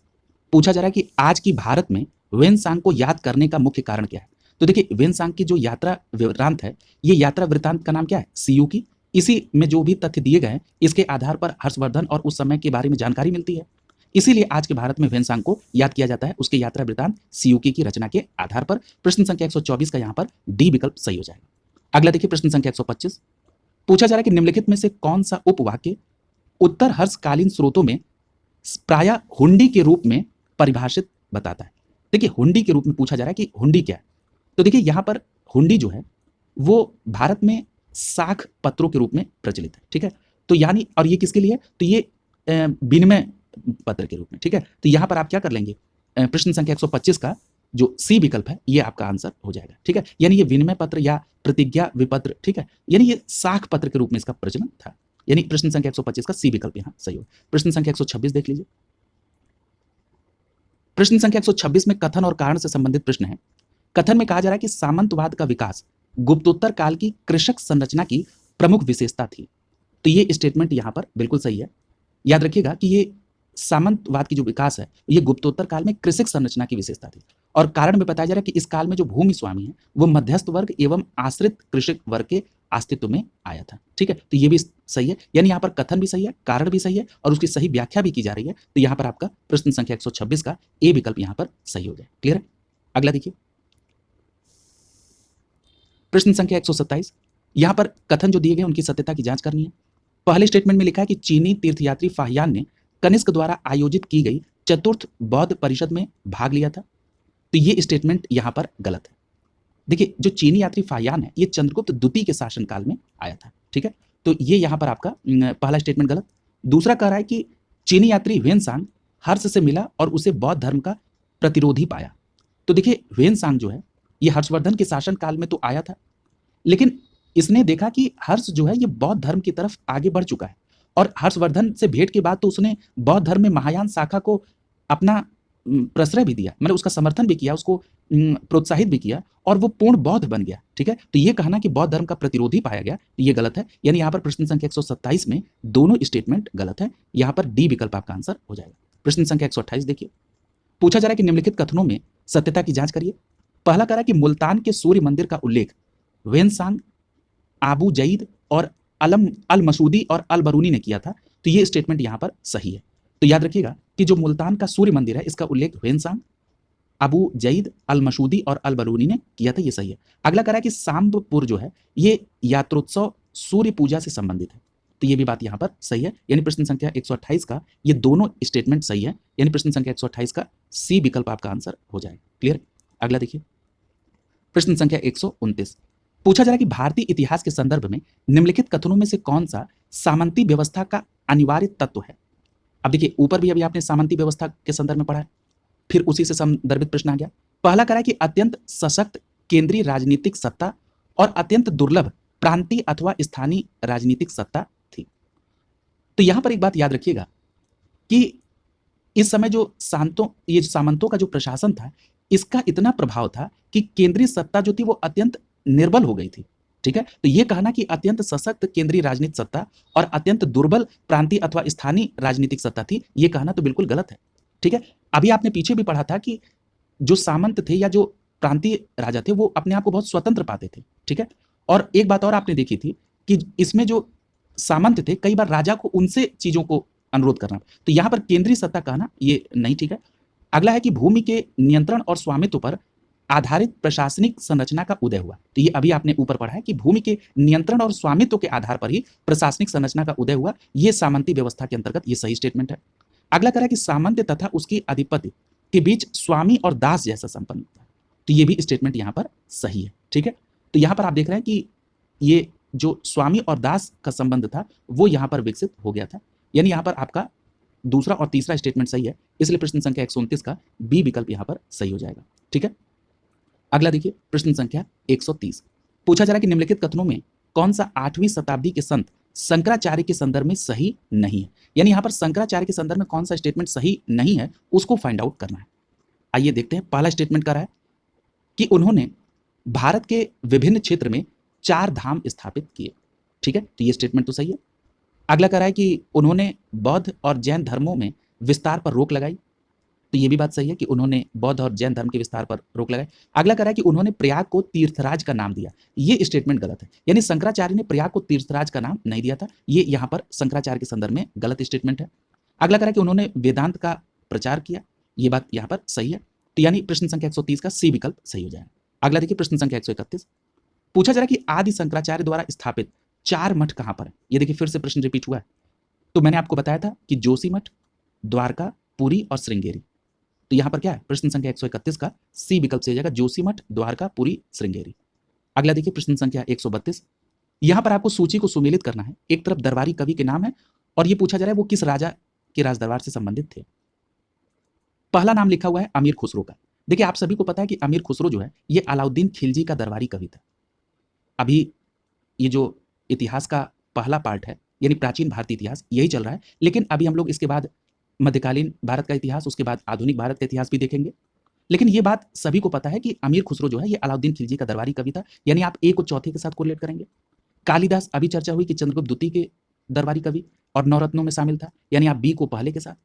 पूछा जा रहा है कि आज की भारत में ह्वेनसांग को याद करने का मुख्य कारण क्या है? तो देखिए ह्वेनसांग की जो यात्रा वृत्तांत है, ये यात्रा वृत्तांत का नाम क्या है? सीयू की। इसी में जो भी तथ्य दिए गए हैं इसके आधार पर हर्षवर्धन और उस समय के बारे में जानकारी मिलती है। इसीलिए आज के भारत में ह्वेनसांग को याद किया जाता है उसके यात्रा वृत्तांत सीयूकी की रचना के आधार पर। प्रश्न संख्या 124 का यहां पर डी विकल्प सही हो जाएगा। अगला देखिए प्रश्न संख्या 125, पूछा जा रहा है कि निम्नलिखित में से कौन सा उपवाक्य उत्तर हर्षकालीन स्रोतों में प्रायः हुंडी के रूप में परिभाषित बताता है? देखिए हुंडी के रूप में पूछा जा रहा है कि हुंडी क्या है। तो देखिए यहां पर हुंडी जो है वो भारत में साख पत्रों के रूप में प्रचलित है। ठीक है, तो यानी और ये किसके लिए है, तो ये विनिमय पत्र के रूप में। ठीक है, तो यहाँ पर आप क्या कर लेंगे, प्रश्न संख्या 125 का जो सी विकल्प है ये आपका आंसर हो जाएगा। ठीक है, यानी ये विनिमय पत्र या प्रतिज्ञा विपत्र, ठीक है, यानी ये साख पत्र के रूप में इसका प्रचलन था। यानी प्रश्न संख्या 125 का सी विकल्प यहाँ सही हो। प्रश्न संख्या 126 देख लीजिए। प्रश्न संख्या 126 में कथन और कारण से संबंधित प्रश्न है। कथन में कहा जा रहा है कि सामंतवाद का विकास गुप्तोत्तर काल की कृषक संरचना की प्रमुख विशेषता थी। तो ये स्टेटमेंट यहाँ पर बिल्कुल सही है। याद रखिएगा कि ये सामंतवाद की जो विकास है ये गुप्तोत्तर काल में कृषक संरचना की विशेषता थी। और कारण में बताया जा रहा है कि इस काल में जो भूमि स्वामी है वो मध्यस्थ वर्ग एवं आश्रित कृषक वर्ग के अस्तित्व में आया था। ठीक है, तो ये भी सही है, यानी यहाँ पर कथन भी सही है, कारण भी सही है और उसकी सही व्याख्या भी की जा रही है। तो यहाँ पर आपका प्रश्न संख्या 126 का ए विकल्प यहाँ पर सही हो गया। क्लियर है? अगला देखिए, प्रश्न संख्या 127। यहाँ पर कथन जो दिए गए उनकी सत्यता की जांच करनी है। पहले स्टेटमेंट में लिखा है कि चीनी तीर्थयात्री फाहियान ने कनिष्क द्वारा आयोजित की गई चतुर्थ बौद्ध परिषद में भाग लिया था। तो ये स्टेटमेंट यहाँ पर गलत है। देखिए, जो चीनी यात्री फाहियान है ये चंद्रगुप्त द्वितीय के शासनकाल में आया था। ठीक है, तो ये यहाँ पर आपका पहला स्टेटमेंट गलत। दूसरा कह रहा है कि चीनी यात्री ह्वेनसांग हर्ष से मिला और उसे बौद्ध धर्म का प्रतिरोधी पाया। तो देखिए, ह्वेनसांग जो है ये हर्षवर्धन के शासनकाल में तो आया था, लेकिन इसने देखा कि हर्ष जो है ये बौद्ध धर्म की तरफ आगे बढ़ चुका है और हर्षवर्धन से भेंट के बाद तो उसने बौद्ध धर्म में महायान शाखा को अपना प्रश्रय भी दिया, मतलब उसका समर्थन भी किया, उसको प्रोत्साहित भी किया और वो पूर्ण बौद्ध बन गया। ठीक है, तो ये कहना कि बौद्ध धर्म का प्रतिरोधी पाया गया ये गलत है। यानी यहाँ पर प्रश्न संख्या 127 में दोनों स्टेटमेंट गलत है। यहाँ पर डी विकल्प आपका आंसर हो जाएगा। प्रश्न संख्या 128 देखिए, पूछा जा रहा है कि निम्नलिखित कथनों में सत्यता की जांच करिए। पहला कह रहा है कि मुल्तान के सूर्य मंदिर का उल्लेख ह्वेनसांग, आबू जईद और अल मसूदी और अल बरूनी ने किया था। तो ये स्टेटमेंट यहाँ पर सही है। तो याद रखिएगा कि जो मुल्तान का सूर्य मंदिर है इसका उल्लेख ह्वेनसांग, अबू जईद, अल मसूदी और अल बरूनी ने किया था, ये सही है। अगला कह रहा है कि सांबपुर जो है ये यात्रोत्सव सूर्य पूजा से संबंधित है। तो ये भी बात यहाँ पर सही है। यानी प्रश्न संख्या 128 का ये दोनों स्टेटमेंट सही है। यानी प्रश्न संख्या 128 का सी विकल्प आपका आंसर हो जाएगा। क्लियर? अगला देखिए, प्रश्न संख्या 129। पूछा जा रहा है कि भारतीय इतिहास के संदर्भ में निम्नलिखित कथनों में से कौन सा सामंती व्यवस्था का अनिवार्य तत्व है। अब देखिए, ऊपर भी अभी आपने सामंती व्यवस्था के संदर्भ में पढ़ा है, फिर उसी से संदर्भित प्रश्न आ गया। पहला कह रहा है कि अत्यंत सशक्त केंद्रीय राजनीतिक सत्ता और अत्यंत दुर्लभ प्रांतीय अथवा स्थानीय राजनीतिक सत्ता थी। तो यहां पर एक बात याद रखिएगा कि इस समय जो सामंतों का जो प्रशासन था इसका इतना प्रभाव था कि केंद्रीय सत्ता जो थी वो अत्यंत निर्बल हो गई थी। ठीक है, तो ये कहना कि अत्यंत सशक्त केंद्रीय राजनीतिक सत्ता और अत्यंत दुर्बल प्रांतीय अथवा स्थानीय राजनीतिक सत्ता थी, ये कहना तो बिल्कुल गलत है। ठीक है, अभी आपने पीछे भी पढ़ा था कि जो सामंत थे या जो प्रांतीय राजा थे वो अपने आप को बहुत स्वतंत्र पाते थे। ठीक है, और एक बात और आपने देखी थी कि इसमें जो सामंत थे कई बार राजा को उनसे चीजों को अनुरोध करना, तो यहां पर केंद्रीय सत्ता कहना ये नहीं ठीक है। अगला है कि भूमि के नियंत्रण और स्वामित्व पर आधारित प्रशासनिक संरचना का उदय हुआ। तो ये अभी आपने ऊपर पढ़ा है कि भूमि के नियंत्रण और स्वामित्व के आधार पर ही प्रशासनिक संरचना का उदय हुआ, ये सामंती व्यवस्था के अंतर्गत ये सही स्टेटमेंट है। अगला कह रहा है कि सामंत तथा उसकी अधिपति के बीच स्वामी और दास जैसा संबंध था। तो ये भी स्टेटमेंट यहाँ पर सही है। ठीक है, तो यहाँ पर आप देख रहे हैं कि ये जो स्वामी और दास का संबंध था वो यहाँ पर विकसित हो गया था। यानी यहाँ पर आपका दूसरा और तीसरा स्टेटमेंट सही है, इसलिए प्रश्न संख्या 129 का बी विकल्प यहाँ पर सही हो जाएगा। ठीक है, अगला देखिए, प्रश्न संख्या 130। पूछा जा रहा है कि निम्नलिखित कथनों में कौन सा 8वीं शताब्दी के संत शंकराचार्य के संदर्भ में सही नहीं है। यानी यहाँ पर शंकराचार्य के संदर्भ में कौन सा स्टेटमेंट सही नहीं है उसको फाइंड आउट करना है। आइए देखते हैं। पहला स्टेटमेंट कह रहा है कि उन्होंने भारत के विभिन्न क्षेत्र में 4 धाम स्थापित किए। ठीक है, तो ये स्टेटमेंट तो सही है। अगला कह रहा है कि उन्होंने बौद्ध और जैन धर्मों में विस्तार पर रोक लगाई। तो ये भी बात सही है कि उन्होंने बौद्ध और जैन धर्म के विस्तार पर रोक लगाई। अगला कह रहा है कि उन्होंने प्रयाग को तीर्थराज का नाम दिया। ये स्टेटमेंट गलत है। यानी शंकराचार्य ने प्रयाग को तीर्थराज का नाम नहीं दिया था, ये यहाँ पर शंकराचार्य के संदर्भ में गलत स्टेटमेंट है। अगला कह रहा है कि उन्होंने वेदांत का प्रचार किया, ये बात यहाँ पर सही है। तो यानी प्रश्न संख्या 130 का सी विकल्प सही हो जाएगा। अगला देखिए, प्रश्न संख्या 131। पूछा जा रहा है कि आदि शंकराचार्य द्वारा स्थापित 4 मठ कहाँ पर है। ये देखिए फिर से प्रश्न रिपीट हुआ है। तो मैंने आपको बताया था कि जोशीमठ, द्वारका, पुरी और श्रृंगेरी। तो यहां पर क्या है, प्रश्न संख्या 131 का सी विकल्प से हो जाएगा, जोशीमठ, द्वारका, पुरी, श्रृंगेरी। अगला देखिए प्रश्न संख्या 132। यहां पर आपको सूची को सुमेलित करना है। एक तरफ दरबारी कवि के नाम है और ये पूछा जा रहा है वो किस राजा के राजदरबार से संबंधित थे। पहला नाम लिखा हुआ है अमीर खुसरो का। देखिए आप सभी को पता है कि अमीर खुसरो जो है ये अलाउद्दीन खिलजी का दरबारी कवि था। अभी ये जो इतिहास का पहला पार्ट है यानी प्राचीन भारतीय इतिहास यही चल रहा है, लेकिन अभी हम लोग इसके बाद मध्यकालीन भारत का इतिहास, उसके बाद आधुनिक भारत का इतिहास भी देखेंगे। लेकिन ये बात सभी को पता है कि अमीर खुसरो जो है ये अलाउद्दीन खिलजी का दरबारी कवि था, यानी आप ए को चौथे के साथ कोरिलेट करेंगे। कालिदास, अभी चर्चा हुई कि चंद्रगुप्त द्वितीय के दरबारी कवि और नवरत्नों में शामिल था, यानी आप बी को पहले के साथ।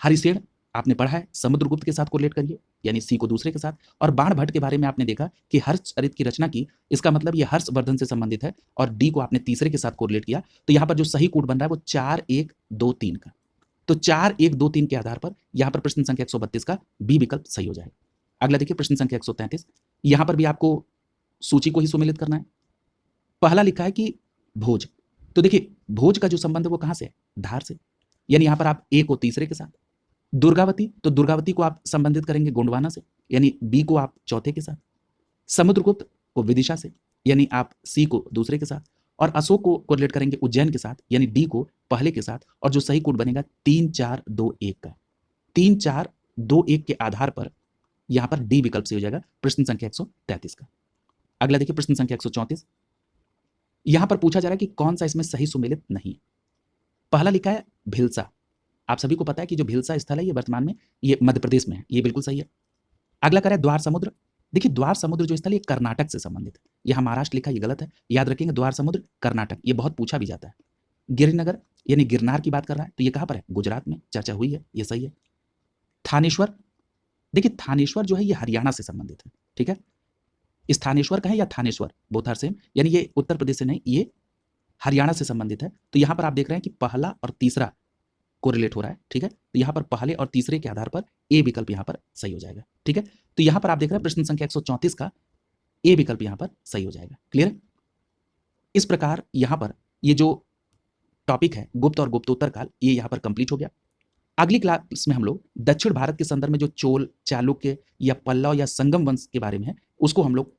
हरिसेन आपने पढ़ा है समुद्रगुप्त के साथ कोरिलेट करिए, यानी सी को दूसरे के साथ। और बाणभट्ट के बारे में आपने देखा कि हर्षचरित की रचना की, इसका मतलब ये हर्षवर्धन से संबंधित है और डी को आपने तीसरे के साथ कोरिलेट किया। तो यहाँ पर जो सही कोड बन रहा है वो 4 1 2 3 का। तो 4 1 2 3 के आधार पर यहाँ पर प्रश्न संख्या 132 का बी विकल्प सही हो जाएगा। अगला देखिए प्रश्न संख्या 133। यहाँ पर भी आपको सूची को ही सुमेलित करना है। पहला लिखा है कि भोज, तो देखिए भोज का जो संबंध है वो कहाँ से है, धार से, यानी यहाँ पर आप ए को तीसरे के साथ। दुर्गावती, तो दुर्गावती को आप संबंधित करेंगे गोंडवाना से, यानी बी को आप चौथे के साथ। समुद्रगुप्त को विदिशा से, यानी आप सी को दूसरे के साथ। और अशोक को कोरिलेट करेंगे उज्जैन के साथ, यानी डी को पहले के साथ। और जो सही कोड बनेगा 3 4 2 1 का। 3 4 2 1 के आधार पर यहां पर डी विकल्प से हो जाएगा प्रश्न संख्या 133 का। अगला देखिए प्रश्न संख्या 134। यहां पर पूछा जा रहा है कि कौन सा इसमें सही सुमेलित नहीं है। पहला लिखा है भिलसा, आप सभी को पता है कि जो भिलसा स्थल है ये वर्तमान में ये मध्य प्रदेश में है, ये बिल्कुल सही है। अगला करें द्वार समुद्र। देखिए द्वार समुद्र जो स्थल ये कर्नाटक से संबंधित है, यहाँ महाराष्ट्र लिखा ये गलत है, याद रखेंगे द्वार समुद्र कर्नाटक, ये बहुत पूछा भी जाता है। गिरिनगर यानी गिरनार की बात कर रहा है, तो ये कहाँ पर है, गुजरात में, चर्चा हुई है, ये सही है। थानेश्वर, देखिए थानेश्वर जो है ये हरियाणा से संबंधित है, ठीक है। स्थानेश्वर का है या थानेश्वर, बोथ आर सेम, यानी ये उत्तर प्रदेश से नहीं, ये हरियाणा से संबंधित है। तो यहाँ पर आप देख रहे हैं कि पहला और तीसरा कोरिलेट हो रहा है, ठीक है। तो यहाँ पर पहले और तीसरे के आधार पर ए विकल्प यहाँ पर सही हो जाएगा, ठीक है। तो यहाँ पर आप देख रहे हैं प्रश्न संख्या 134 का ए विकल्प यहाँ पर सही हो जाएगा। क्लियर है। इस प्रकार यहाँ पर ये जो टॉपिक है गुप्त और गुप्तोत्तर काल, ये यहाँ पर कंप्लीट हो गया। अगली क्लास में हम लोग दक्षिण भारत के संदर्भ में जो चोल, चालुक्य या पल्लव या संगम वंश के बारे में है उसको हम लोग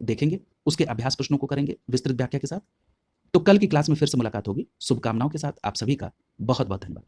देखेंगे, उसके अभ्यास प्रश्नों को करेंगे विस्तृत व्याख्या के साथ। तो कल की क्लास में फिर से मुलाकात होगी। शुभकामनाओं के साथ आप सभी का बहुत बहुत धन्यवाद।